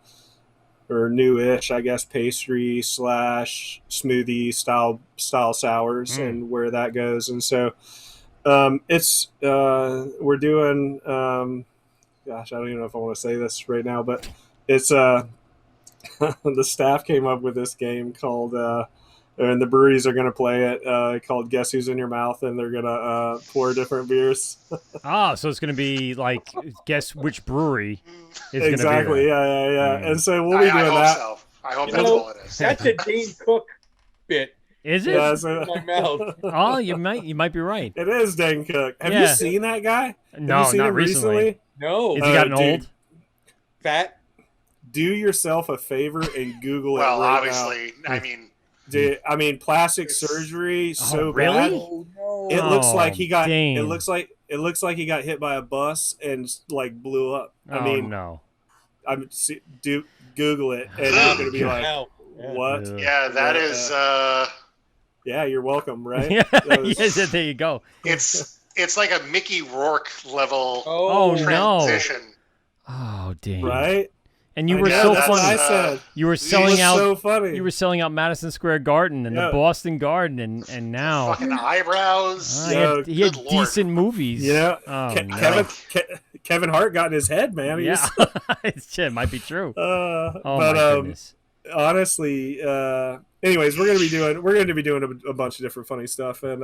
B: or newish, I guess, pastry / smoothie style sours and where that goes. And so it's we're doing gosh, I don't even know if I want to say this right now, but it's the staff came up with this game called and the breweries are going to play it called Guess Who's in Your Mouth, and they're going to pour different beers.
C: So it's going to be like, guess which brewery is going to be
B: Exactly,
C: there.
B: yeah. And so we'll be doing
E: I hope
B: that.
E: so. I hope that's all it is.
D: That's a Dane Cook bit.
C: Is it?
B: Yeah, so,
D: In my mouth.
C: Oh, you might be right.
B: it is Dane Cook. Have
C: Yeah.
B: you seen that guy?
C: No,
B: Have you seen
C: not
B: him
C: recently.
D: No.
C: Has he gotten
B: dude.
C: old?
D: Fat.
B: Do yourself a favor and Google it
E: Well,
B: right
E: obviously, I mean,
B: now. Dude, I mean, plastic surgery so
C: really?
B: bad.
D: Oh no.
B: It looks like he got.
C: Dane.
B: It looks like he got hit by a bus and like blew up. I mean,
C: no.
B: Google it, and you're gonna be like,
D: Wow. Yeah.
B: what?
C: Ugh.
E: yeah, that is.
B: Yeah, you're welcome, right?
C: Yeah,
B: That was-
C: yes, there you go.
E: It's like a Mickey Rourke level
C: Oh, no.
E: transition.
C: Oh, Dane.
B: right?
C: And you
B: I
C: were
B: know,
C: so
B: that's what I
C: funny.
B: said.
C: You were
B: It
C: selling
B: was
C: out.
B: so funny.
C: You were selling out Madison Square Garden and
B: Yeah.
C: the Boston Garden, and now
E: Fucking eyebrows.
C: he
B: Yo,
C: had, he had
E: good lord.
C: decent movies.
B: You know,
C: Oh, no.
B: Kevin Hart got in his head, man. He
C: Yeah,
B: was-
C: shit might be true.
B: oh
C: Oh my goodness.
B: honestly, anyways, we're gonna be doing a bunch of different funny stuff, and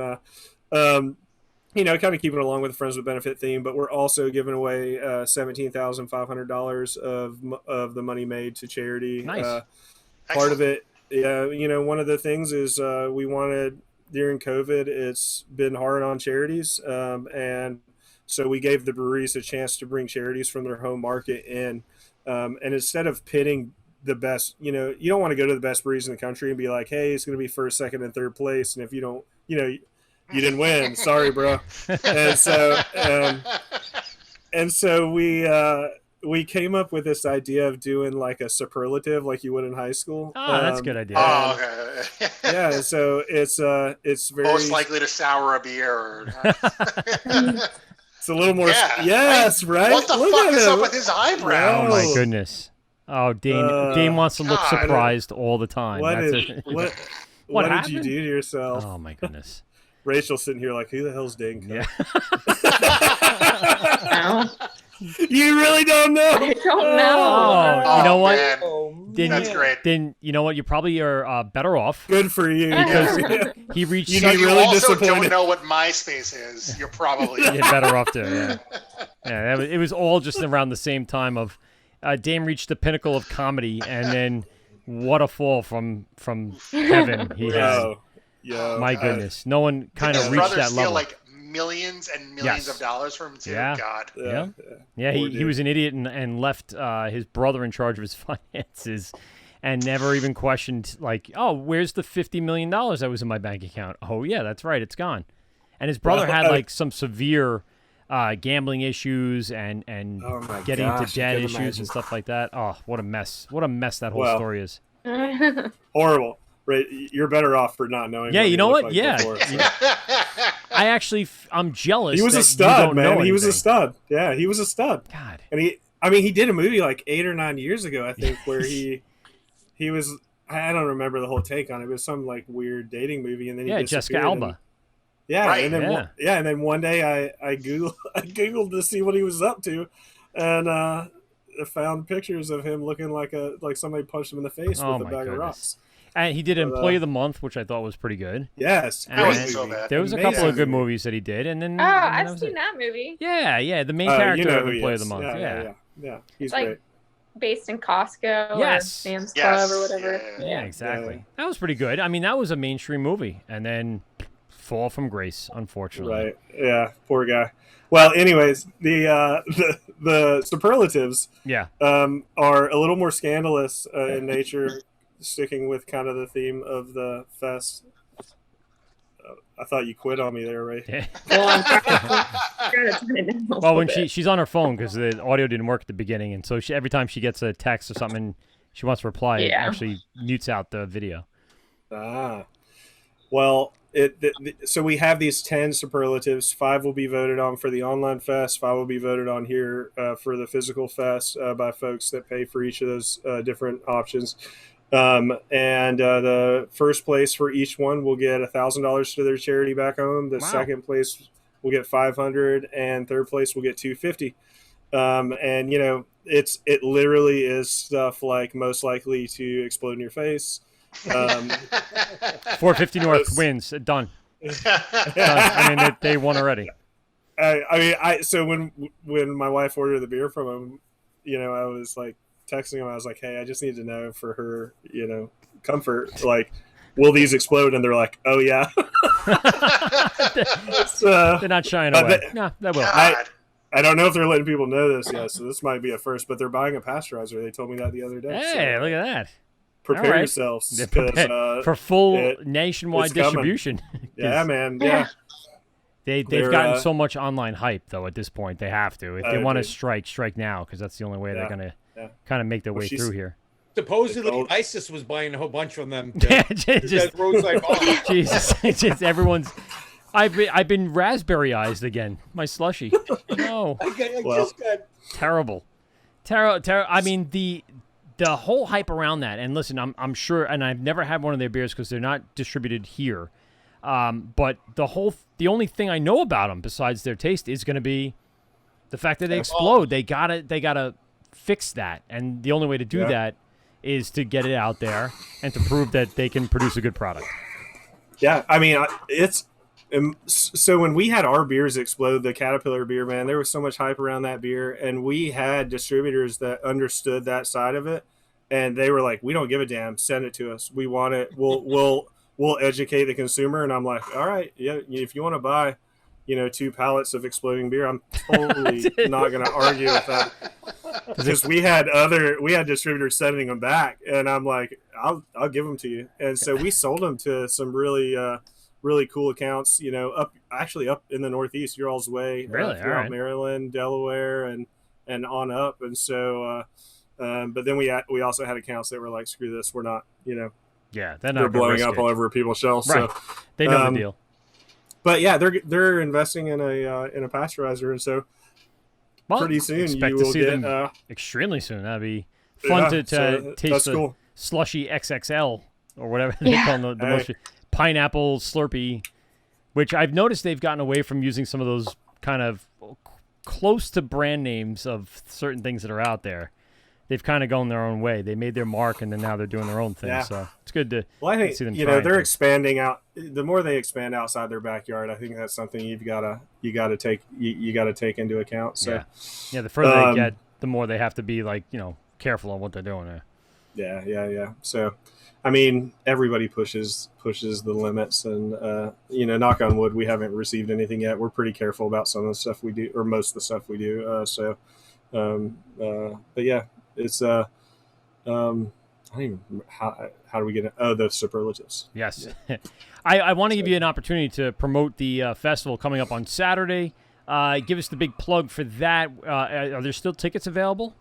B: kind of keeping along with the Friends with Benefit theme, but we're also giving away $17,500 of the money made to charity.
C: Nice.
B: Part of it, one of the things is we wanted during COVID. It's been hard on charities, and so we gave the breweries a chance to bring charities from their home market in, and instead of pitting the best, you don't want to go to the best breweries in the country and be like, hey, it's going to be first, second, and third place, and if you don't, you didn't win. Sorry, bro. And so we came up with this idea of doing like a superlative, like you would in high school.
C: Oh, that's a good idea.
E: Oh, okay.
B: Yeah. So it's very
E: Most likely to sour a beer. Or
B: It's a little more.
E: Yeah.
B: Yes, right.
E: What the
B: Look
E: fuck
B: at
E: is
B: him.
E: up with his eyebrows?
C: Oh my goodness. Oh, Dane wants to look
E: God.
C: surprised all the time.
B: What
C: That's
B: is
C: it.
B: what?
C: What
B: What did
C: happened?
B: you do to yourself?
C: Oh my goodness.
B: Rachel's sitting here like, who the hell's Dane Cook?
C: Yeah.
F: No,
B: You really don't know.
F: I don't know.
C: Oh, you know what?
E: Man.
C: Then,
E: That's great.
C: Then you know what? You probably are better off.
B: Good for you.
C: Because he reached.
B: You'd
C: such-
B: be
E: You
B: really
E: also don't
B: disappointed.
E: know what MySpace is. You're probably
C: You're better off too. Yeah. Yeah. It was all just around the same time of Dame reached the pinnacle of comedy, and then what a fall from heaven he had.
B: Yo,
C: My goodness, no one kind
E: His
C: of reached
E: brothers
C: that
E: steal
C: level.
E: like millions and millions
C: Yes.
E: of dollars from him too.
C: Yeah.
E: God.
C: Yeah. Yeah,
B: Poor
C: he
B: dude.
C: was an idiot and left his brother in charge of his finances and never even questioned, like, oh, where's the $50 million that was in my bank account? Oh, yeah, that's right. It's gone. And his brother had, like, some severe gambling issues and
B: Oh my
C: getting
B: gosh,
C: into debt
B: I can
C: issues
B: imagine.
C: and stuff like that. Oh, what a mess. What a mess that whole
B: Well,
C: story is.
B: Horrible. Right, you're better off for not knowing.
C: Yeah,
B: what
C: you
B: he
C: know
B: looked
C: what?
B: like
C: Yeah.
B: before, so.
C: I'm jealous.
B: He was
C: that
B: a
C: you
B: stud,
C: don't know
B: man. He was a
C: anything.
B: stud. Yeah, he was a stud.
C: God.
B: And he did a movie like 8 or 9 years ago, I think, where he was. I don't remember the whole take on it. It was some like weird dating movie, and then he
C: Jessica
B: disappeared,
C: Alba.
B: and- yeah,
E: Right,
B: and then
C: yeah.
B: and then one day I googled to see what he was up to, and I found pictures of him looking like somebody punched him in the face
C: Oh,
B: with a
C: my
B: bag of
C: goodness.
B: rocks.
C: And he did
B: But,
C: Employee of the Month, which I thought was pretty good.
B: Yes,
C: And
E: That wasn't
B: great
E: so
B: movie.
E: bad.
C: There was a
B: Amazing
C: couple of good
B: movie.
C: movies that he did, and then
F: Oh,
C: and
F: I've
C: that was
F: seen
C: it.
F: that movie.
C: Yeah, the main
B: You
C: character
B: know
C: of
B: who he
C: Employee of
B: is.
C: the Month.
B: Yeah. He's
F: Like,
B: great.
F: based in Costco
C: Yes.
F: or Sam's
E: Yes.
F: Club or whatever.
E: Yeah.
C: Yeah, exactly.
B: Yeah.
C: That was pretty good. I mean, that was a mainstream movie, and then fall from grace, unfortunately.
B: Right. Yeah. Poor guy. Well, anyways, the superlatives are a little more scandalous in nature, sticking with kind of the theme of the fest. I thought you quit on me there, Ray.
C: Yeah.
F: Well, I'm trying to turn it down a
C: Well,
F: little
C: when
F: bit.
C: she's on her phone because the audio didn't work at the beginning, and so every time she gets a text or something, she wants to reply. It
F: Yeah.
C: actually mutes out the video.
B: Well, so we have these 10 superlatives. 5 will be voted on for the online fest. 5 will be voted on here for the physical fest by folks that pay for each of those different options. And the first place for each one will get $1,000 to their charity back home. The second place will get $500, and third place will get $250. And you know, it literally is stuff like most likely to explode in your face.
C: 450 North wins. Done. I mean, they won already.
B: So when my wife ordered the beer from him, you know, I was like texting him. I was like, "Hey, I just need to know for her, you know, comfort. Like, will these explode?" And they're like, "Oh yeah."
C: They're not shying away. No, that will.
B: I don't know if they're letting people know this yet, so this might be a first. But they're buying a pasteurizer. They told me that the other day.
C: Hey, look at that.
B: Prepare yourselves
C: for full nationwide distribution.
B: Yeah, man. Yeah.
C: They've gotten so much online hype though. At this point, they have to. If they want to strike now, because that's the only way they're gonna kind of make their way through here.
D: Supposedly, ISIS was buying a whole bunch from them.
C: Just
D: roadside bar.
C: Jesus, it's just everyone's. I've been raspberryized again. My slushy. No.
D: Just got
C: Terrible. I mean the whole hype around that. And listen, I'm sure, and I've never had one of their beers because they're not distributed here. But the only thing I know about them besides their taste is going to be the fact that they explode. They gotta fix that, and the only way to do that is to get it out there and to prove that they can produce a good product.
B: Yeah, I mean, so when we had our beers explode, the Caterpillar beer, man, there was so much hype around that beer, and we had distributors that understood that side of it, and they were like, "We don't give a damn. Send it to us. We want it. We'll educate the consumer." And I'm like, "All right, yeah, if you want to buy, you know, 2 pallets of exploding beer, I'm totally not going to argue with that." Because we had distributors sending them back, and I'm like, I'll give them to you. And so we sold them to some really cool accounts, you know, up in the Northeast, your all's way, throughout Maryland, Delaware, and on up. And so, but then we also had accounts that were like, "Screw this, we're not," you know.
C: Yeah,
B: they're blowing up all over people's shelves.
C: Right.
B: So
C: they know the deal.
B: But yeah, they're investing in a pasteurizer, and so pretty soon you will get them
C: extremely soon. That'd be fun to taste the slushy XXL or whatever they call them, the most pineapple Slurpee, which I've noticed they've gotten away from using some of those kind of close to brand names of certain things that are out there. They've kind of gone their own way. They made their mark, and then now they're doing their own thing. Yeah. So it's good to see them.
B: You know, they're expanding out. The more they expand outside their backyard, I think that's something you got to take into account. So
C: yeah, the further they get, the more they have to be like, you know, careful on what they're doing there.
B: Yeah. So, I mean, everybody pushes the limits, and you know, knock on wood, we haven't received anything yet. We're pretty careful about some of the stuff we do, or most of the stuff we do. But yeah. It's I don't even how do we get it? Oh, the superlatives.
C: Yes. I want to give you an opportunity to promote the festival coming up on Saturday. Give us the big plug for that. Are there still tickets available?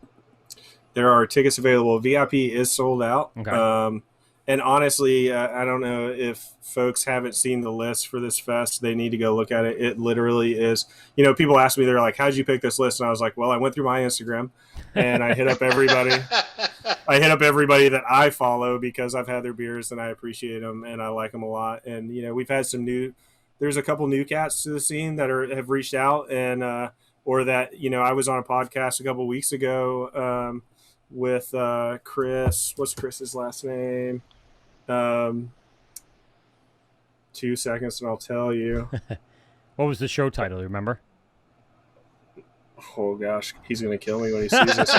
B: There are tickets available. VIP is sold out.
C: Okay.
B: And honestly, I don't know if folks haven't seen the list for this fest. They need to go look at it. It literally is, you know, people ask me, they're like, "How'd you pick this list?" And I was like, "Well, I went through my Instagram and I hit up everybody. That I follow because I've had their beers and I appreciate them and I like them a lot. And, you know, we've had there's a couple new cats to the scene that have reached out and, or that, you know, I was on a podcast a couple weeks ago, with Chris. What's Chris's last name? 2 seconds and I'll tell you.
C: What was the show title? You remember?
B: Oh gosh, he's gonna kill me when he sees this.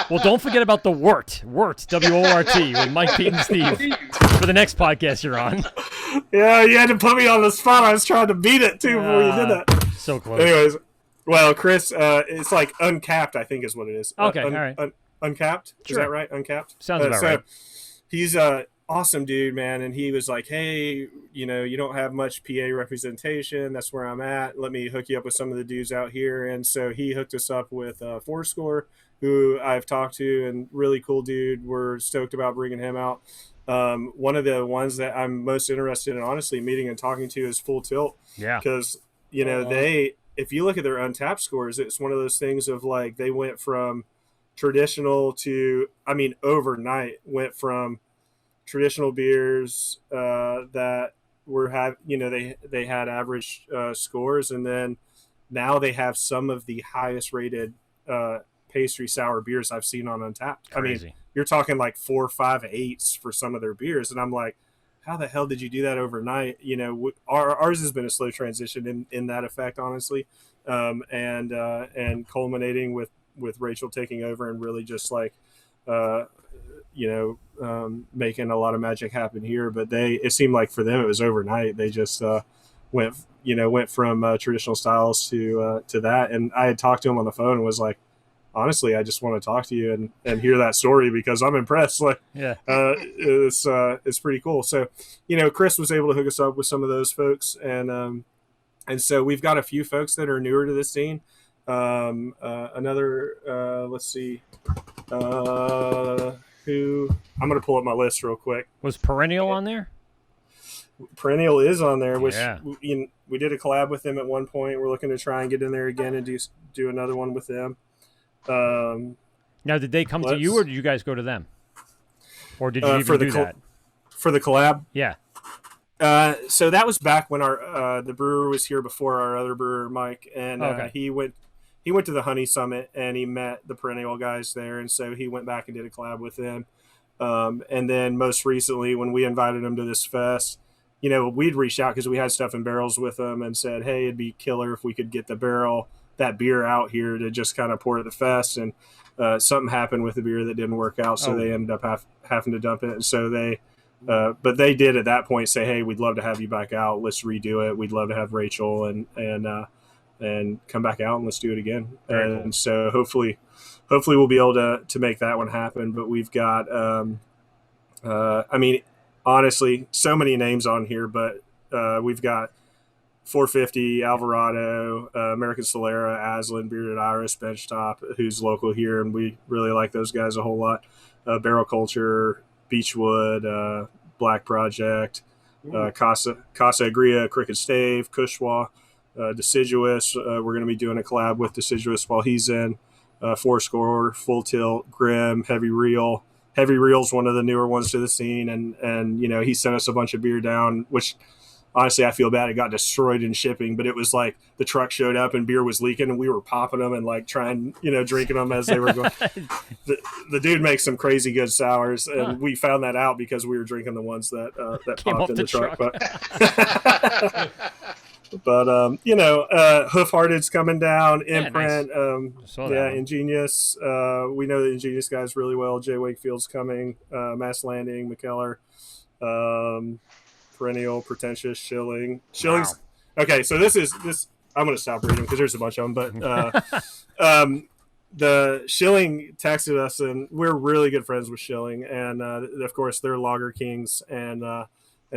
C: Well, don't forget about the Wort, WORT, with Mike, Pete, and Steve for the next podcast you're on.
B: Yeah, you had to put me on the spot. I was trying to beat it too before you did that.
C: So close.
B: Anyways, well, Chris, it's like Uncapped, I think is what it is.
C: Okay, all right.
B: Uncapped?
C: Sure.
B: Is that right? Uncapped?
C: Sounds about right.
B: He's awesome dude, man. And he was like, hey, you don't have much PA representation. That's where I'm at. Let me hook you up with some of the dudes out here. And so he hooked us up with Fourscore, who I've talked to, and really cool dude. We're stoked about bringing him out. One of the ones that I'm most interested in, honestly, meeting and talking to is Full Tilt.
C: Yeah.
B: Because, if you look at their Untapped scores, it's one of those things of like they went from traditional to, overnight went from traditional beers that were they had average scores, and then now they have some of the highest rated pastry sour beers I've seen on Untapped.
C: Crazy.
B: You're talking like 4, 5, 8s for some of their beers, and I'm like, how the hell did you do that overnight? Ours has been a slow transition in that effect, honestly, and culminating with Rachel taking over and really just like making a lot of magic happen here. But it seemed like for them it was overnight. They just went from traditional styles to that. And I had talked to him on the phone and was like, honestly, I just want to talk to you and hear that story because I'm impressed. Like,
C: yeah,
B: it's pretty cool. So, Chris was able to hook us up with some of those folks, and so we've got a few folks that are newer to the scene. Let's see, who I'm going to pull up my list real quick.
C: Was Perennial on there?
B: Perennial is on there. Which
C: yeah.
B: we did a collab with them at one point. We're looking to try and get in there again and do another one with them.
C: Now, did they come to you, or did you guys go to them, or did you even do that
B: for the collab?
C: Yeah.
B: So that was back when our the brewer was here before our other brewer, Mike, and he went to the Honey Summit and he met the Perennial guys there, and so he went back and did a collab with them. And then most recently, when we invited him to this fest, we'd reached out because we had stuff in barrels with them and said, hey, it'd be killer if we could get that beer out here to just kind of pour at the fest. And something happened with the beer that didn't work out, so they ended up having to dump it. And so but they did at that point say, hey, we'd love to have you back out. Let's redo it. We'd love to have Rachel and come back out and let's do it again.
C: Very cool.
B: So hopefully we'll be able to make that one happen. But we've got, honestly, so many names on here, but we've got 450, Alvarado, American Solera, Aslan, Bearded Iris, Benchtop, who's local here, and we really like those guys a whole lot. Barrel Culture, Beechwood, Black Project, Casa Agria, Crooked Stave, Kushwa, Deciduous. We're going to be doing a collab with Deciduous while he's in. Fourscore, Full Tilt, Grim, Heavy Reel. Heavy Reel's one of the newer ones to the scene, and he sent us a bunch of beer down, which honestly I feel bad it got destroyed in shipping, but it was like the truck showed up and beer was leaking and we were popping them and like trying, drinking them as they were going. The dude makes some crazy good sours, and we found that out because we were drinking the ones that popped in the truck. But Hoof Hearted's coming down. Imprint,
C: nice.
B: Ingenious. We know the Ingenious guys really well. Jay Wakefield's coming. Mass Landing, McKellar, Perennial, Pretentious, Schilling's.
C: Wow.
B: Okay, so this. I'm going to stop reading because there's a bunch of them. But the Schilling texted us, and we're really good friends with Schilling, and of course they're Lager Kings, and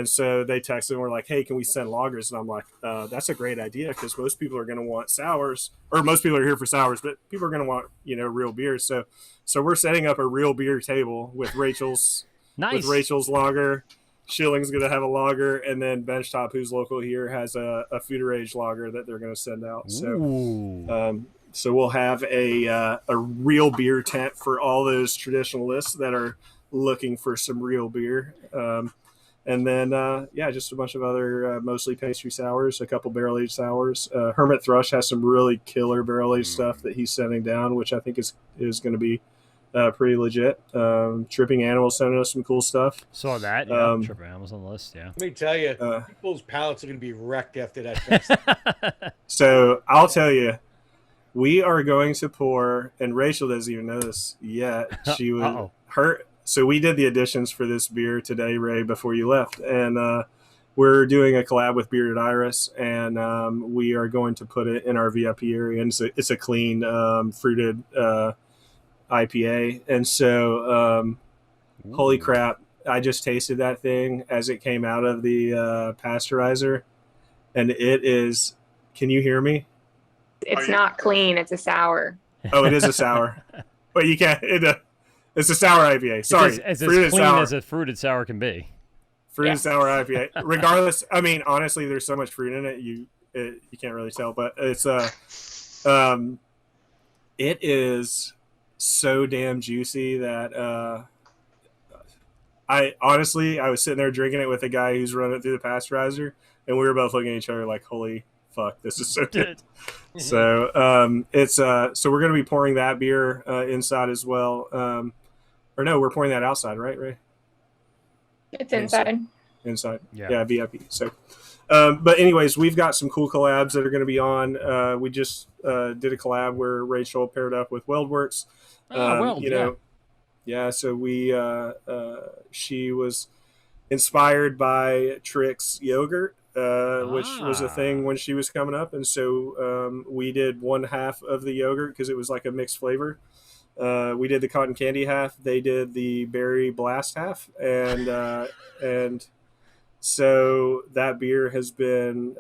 B: so they texted and were like, hey, can we send lagers? And I'm like, that's a great idea because most people are going to want sours, or most people are here for sours, but people are going to want, real beers. So we're setting up a real beer table with Rachel's lager. Schilling's going to have a lager, and then Benchtop, who's local here, has a Foeder Age lager that they're going to send out. So we'll have a real beer tent for all those traditionalists that are looking for some real beer. And then, just a bunch of other mostly pastry sours, a couple barrel-aged sours. Hermit Thrush has some really killer barrel-aged stuff that he's sending down, which I think is going to be pretty legit. Tripping Animals sending us some cool stuff.
C: Saw that. Yeah, Tripping Animals on the list, yeah.
D: Let me tell you, people's palates are going to be wrecked after that fest.
B: So I'll tell you, we are going to pour, and Rachel doesn't even know this yet. She was So we did the additions for this beer today, Ray, before you left, and we're doing a collab with Bearded Iris, and we are going to put it in our VIP area. And it's a clean fruited IPA. And so, holy crap, I just tasted that thing as it came out of the pasteurizer, and it is. Can you hear me?
F: It's not clean. It's a sour.
B: Oh, it is a sour. But you can't. It's a sour IPA. Sorry,
C: it's as
B: fruited
C: clean
B: sour.
C: as a fruited sour can be.
B: Fruited sour IPA. Regardless, I mean, honestly, there's so much fruit in it, you can't really tell. But it's it is so damn juicy that I was sitting there drinking it with a guy who's running it through the pasteurizer, and we were both looking at each other like, holy fuck, this is so good. So it's so we're going to be pouring that beer inside as well. Or no, we're pouring that outside, right?
F: It's inside.
B: Yeah, VIP. So but anyways, we've got some cool collabs that are going to be on. We just did a collab where Rachel paired up with Worts. So we she was inspired by Trix yogurt, which was a thing when she was coming up, and so we did one half of the yogurt because it was like a mixed flavor. We did the cotton candy half, they did the berry blast half, and so that beer has been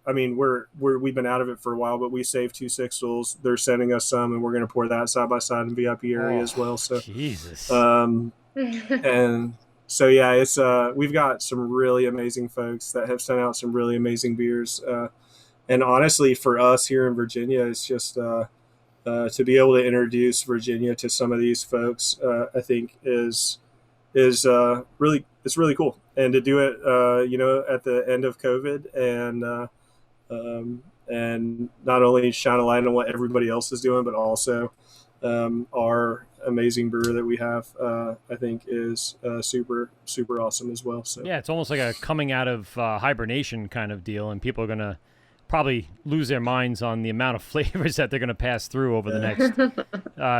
B: I mean, we've been out of it for a while, but we saved 2 sixtels. They're sending us some, and we're going to pour that side by side in the VIP area as well. So,
C: Jesus.
B: And so yeah, it's we've got some really amazing folks that have sent out some really amazing beers. And honestly, for us here in Virginia, it's just to be able to introduce Virginia to some of these folks, I think is really, it's really cool. And to do it, at the end of COVID, and not only shine a light on what everybody else is doing, but also our amazing brewer that we have, I think is super, super awesome as well. So
C: yeah, it's almost like a coming out of hibernation kind of deal, and people are going to probably lose their minds on the amount of flavors that they're going to pass through over the next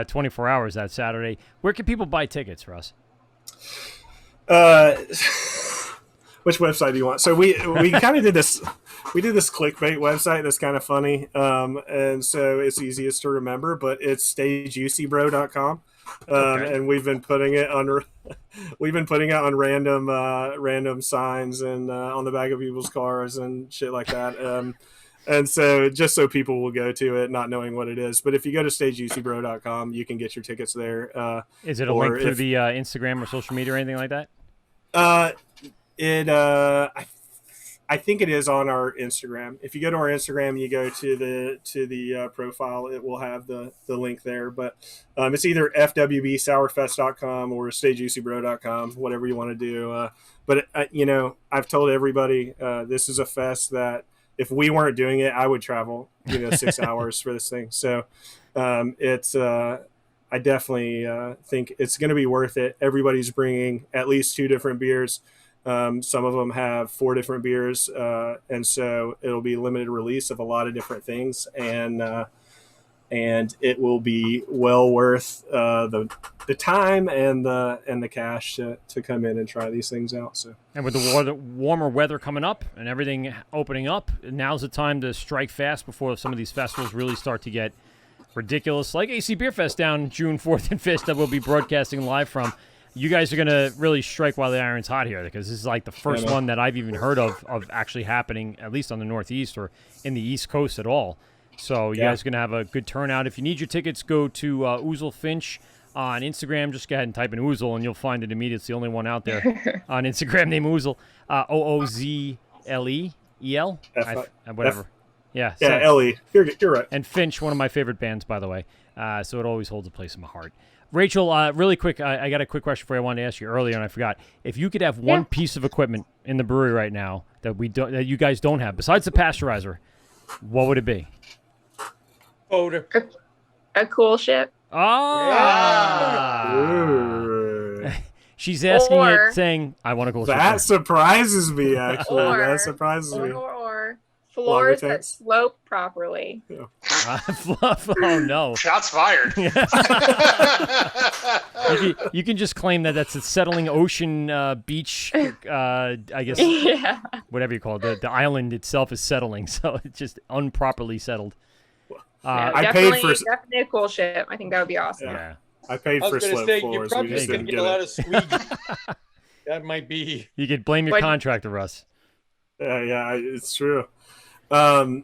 C: 24 hours that Saturday. Where can people buy tickets, Russ?
B: Which website do you want? So we kind of did this. We did this clickbait website that's kind of funny, and so it's easiest to remember. But it's stayjuicybro.com, and we've been putting it on random signs and on the back of people's cars and shit like that. And so just so people will go to it not knowing what it is. But if you go to stayjuicybro.com, you can get your tickets there.
C: Is it a link through the Instagram or social media or anything like that?
B: I think it is on our Instagram. If you go to our Instagram, you go to the profile, it will have the link there. But it's either fwbsourfest.com or stayjuicybro.com, whatever you want to do. But I've told everybody this is a fest that if we weren't doing it, I would travel 6 hours for this thing. So it's I definitely think it's going to be worth it. Everybody's bringing at least 2 different beers. Some of them have 4 different beers, and so it'll be limited release of a lot of different things, and it will be well worth the time and the cash to come in and try these things out. So,
C: and with the warmer weather coming up and everything opening up, now's the time to strike fast before some of these festivals really start to get ridiculous, like AC Beer Fest down June 4th and 5th that we'll be broadcasting live from. You guys are going to really strike while the iron's hot here, because this is like the first one that I've even heard of actually happening, at least on the Northeast or in the East Coast at all. So you guys are going to have a good turnout. If you need your tickets, go to Oozlefinch on Instagram. Just go ahead and type in Oozle, and you'll find it immediately. It's the only one out there on Instagram named Oozle. OOZLEEL? Whatever. Yeah,
B: Ellie. You're right.
C: And Finch, one of my favorite bands, by the way. So it always holds a place in my heart. Rachel, really quick, I got a quick question for you I wanted to ask you earlier, and I forgot. If you could have one piece of equipment in the brewery right now that you guys don't have, besides the pasteurizer, what would it be?
D: Odor.
F: A cool ship.
C: She's asking it, saying, I want a cool ship.
B: That surprises me, actually. That surprises me.
F: Or floors that slope properly.
C: Oh, no.
E: Shots fired.
C: You You can just claim that that's a settling ocean beach. I guess
F: Yeah.
C: whatever you call it. The island itself is settling, so it's just improperly settled.
F: Yeah,
B: I
F: definitely,
B: paid for-
F: definitely a cool ship. I think that would be awesome.
C: Yeah.
B: I paid
D: I
B: for
D: was going to
B: slip
D: say,
B: floors.
D: you're
B: We
D: probably
B: just
D: just going
B: didn't
D: to get a
B: get
D: lot
B: it.
D: of squeegee. That might be.
C: You could blame your
F: What-
C: contractor, Russ.
B: It's true. No,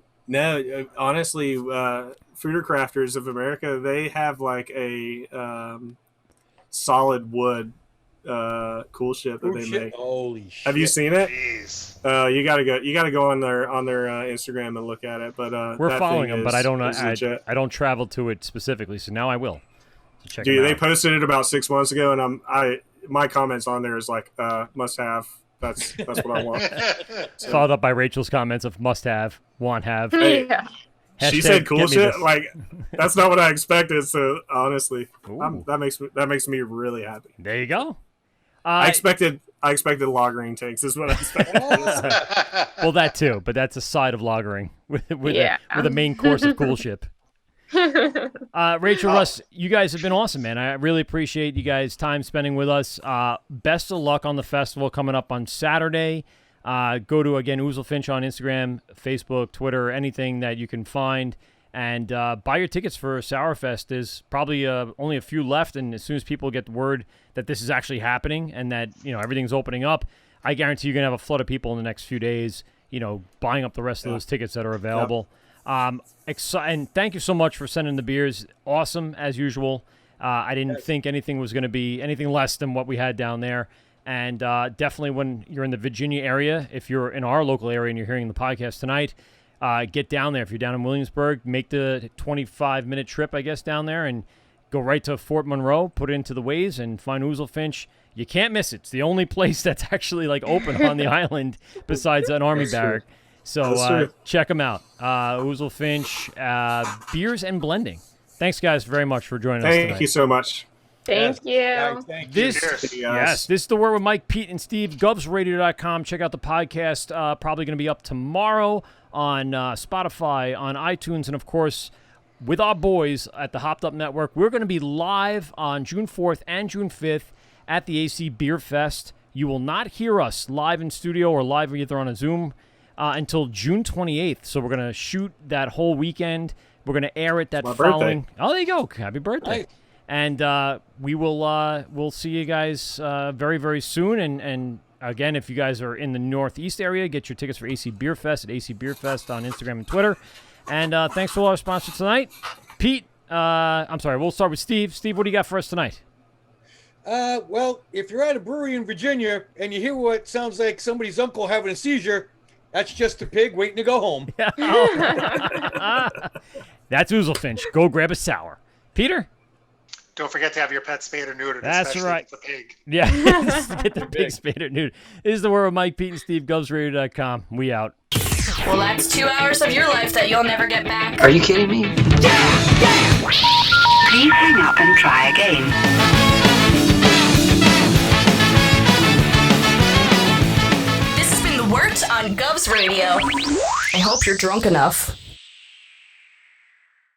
B: honestly, Foeder Crafters of America, they have like a solid wood cool ship that
D: Ooh,
B: they
D: shit.
B: make.
D: Holy shit.
B: Have you seen it?
E: Jeez.
B: You gotta go on their Instagram and look at it. But
C: We're
B: that
C: following
B: thing
C: them, but
B: is-
C: I don't know.
B: is legit.
C: I don't travel to it specifically, so now I will. So check
B: Dude,
C: them
B: they
C: out.
B: posted it about 6 months ago, and my comments on there is like must have. That's what I want.
C: Followed up by Rachel's comments of must have, want have.
B: Hey,
F: Yeah.
B: She
C: Hashtag
B: said cool
C: get me
B: shit.
C: this.
B: Like that's not what I expected. So honestly,
C: Ooh.
B: that makes me really happy.
C: There you go.
B: I expected lagering tanks is what I expected.
C: Well, that too, but that's a side of lagering with
F: Yeah.
C: a main course of cool ship. Rachel, Russ, you guys have been awesome, man. I really appreciate you guys' time spending with us. Best of luck on the festival coming up on Saturday. Go to, again, Oozlefinch on Instagram, Facebook, Twitter, anything that you can find, and buy your tickets for Sourfest. There's probably only a few left, and as soon as people get the word that this is actually happening and that everything's opening up, I guarantee you're going to have a flood of people in the next few days, buying up the rest of those tickets that are available. And thank you so much for sending the beers. Awesome, as usual. I didn't think anything was going to be anything less than what we had down there. And definitely when you're in the Virginia area, if you're in our local area and you're hearing the podcast tonight, get down there. If you're down in Williamsburg, make the 25-minute trip, I guess, down there and go right to Fort Monroe, put it into the Waze, and find Oozlefinch. You can't miss it. It's the only place that's actually open on the island besides an army barrack. So check them out. Oozlefinch Beers and Blending. Thanks, guys, very much for joining us tonight.
B: Thank you so much.
F: Thank you.
D: Guys, thank you.
C: This,
E: Cheers.
C: yes, this is The Word with Mike, Pete, and Steve. GubsRadio.com. Check out the podcast. Probably going to be up tomorrow on Spotify, on iTunes, and, of course, with our boys at the Hopped Up Network. We're going to be live on June 4th and June 5th at the AC Beer Fest. You will not hear us live in studio or live either on a Zoom until June 28th. So we're going to shoot that whole weekend. We're going to air it that
B: My
C: following.
B: birthday.
C: Oh, there you go. Happy birthday.
D: Nice.
C: And we will we'll see you guys very, very soon. And again, if you guys are in the Northeast area, get your tickets for AC Beer Fest at AC Beer Fest on Instagram and Twitter. And thanks to all our sponsors tonight. Pete, I'm sorry, we'll start with Steve. Steve, what do you got for us tonight?
D: Well, if you're at a brewery in Virginia and you hear what sounds like somebody's uncle having a seizure, that's just a pig waiting to go home.
C: That's Oozlefinch. Go grab a sour. Peter?
E: Don't forget to have your pet spayed or neutered,
C: That's
E: especially
C: right.
E: if it's a pig.
C: Yeah, get the pig spader, dude. This is The Word with Mike, Pete, and Steve. GubsRadio.com. We out.
H: Well, that's 2 hours of your life that you'll never get back.
G: Are you kidding me?
I: Please hang up and try again.
H: This has been The Wort on Govs Radio. I hope you're drunk enough.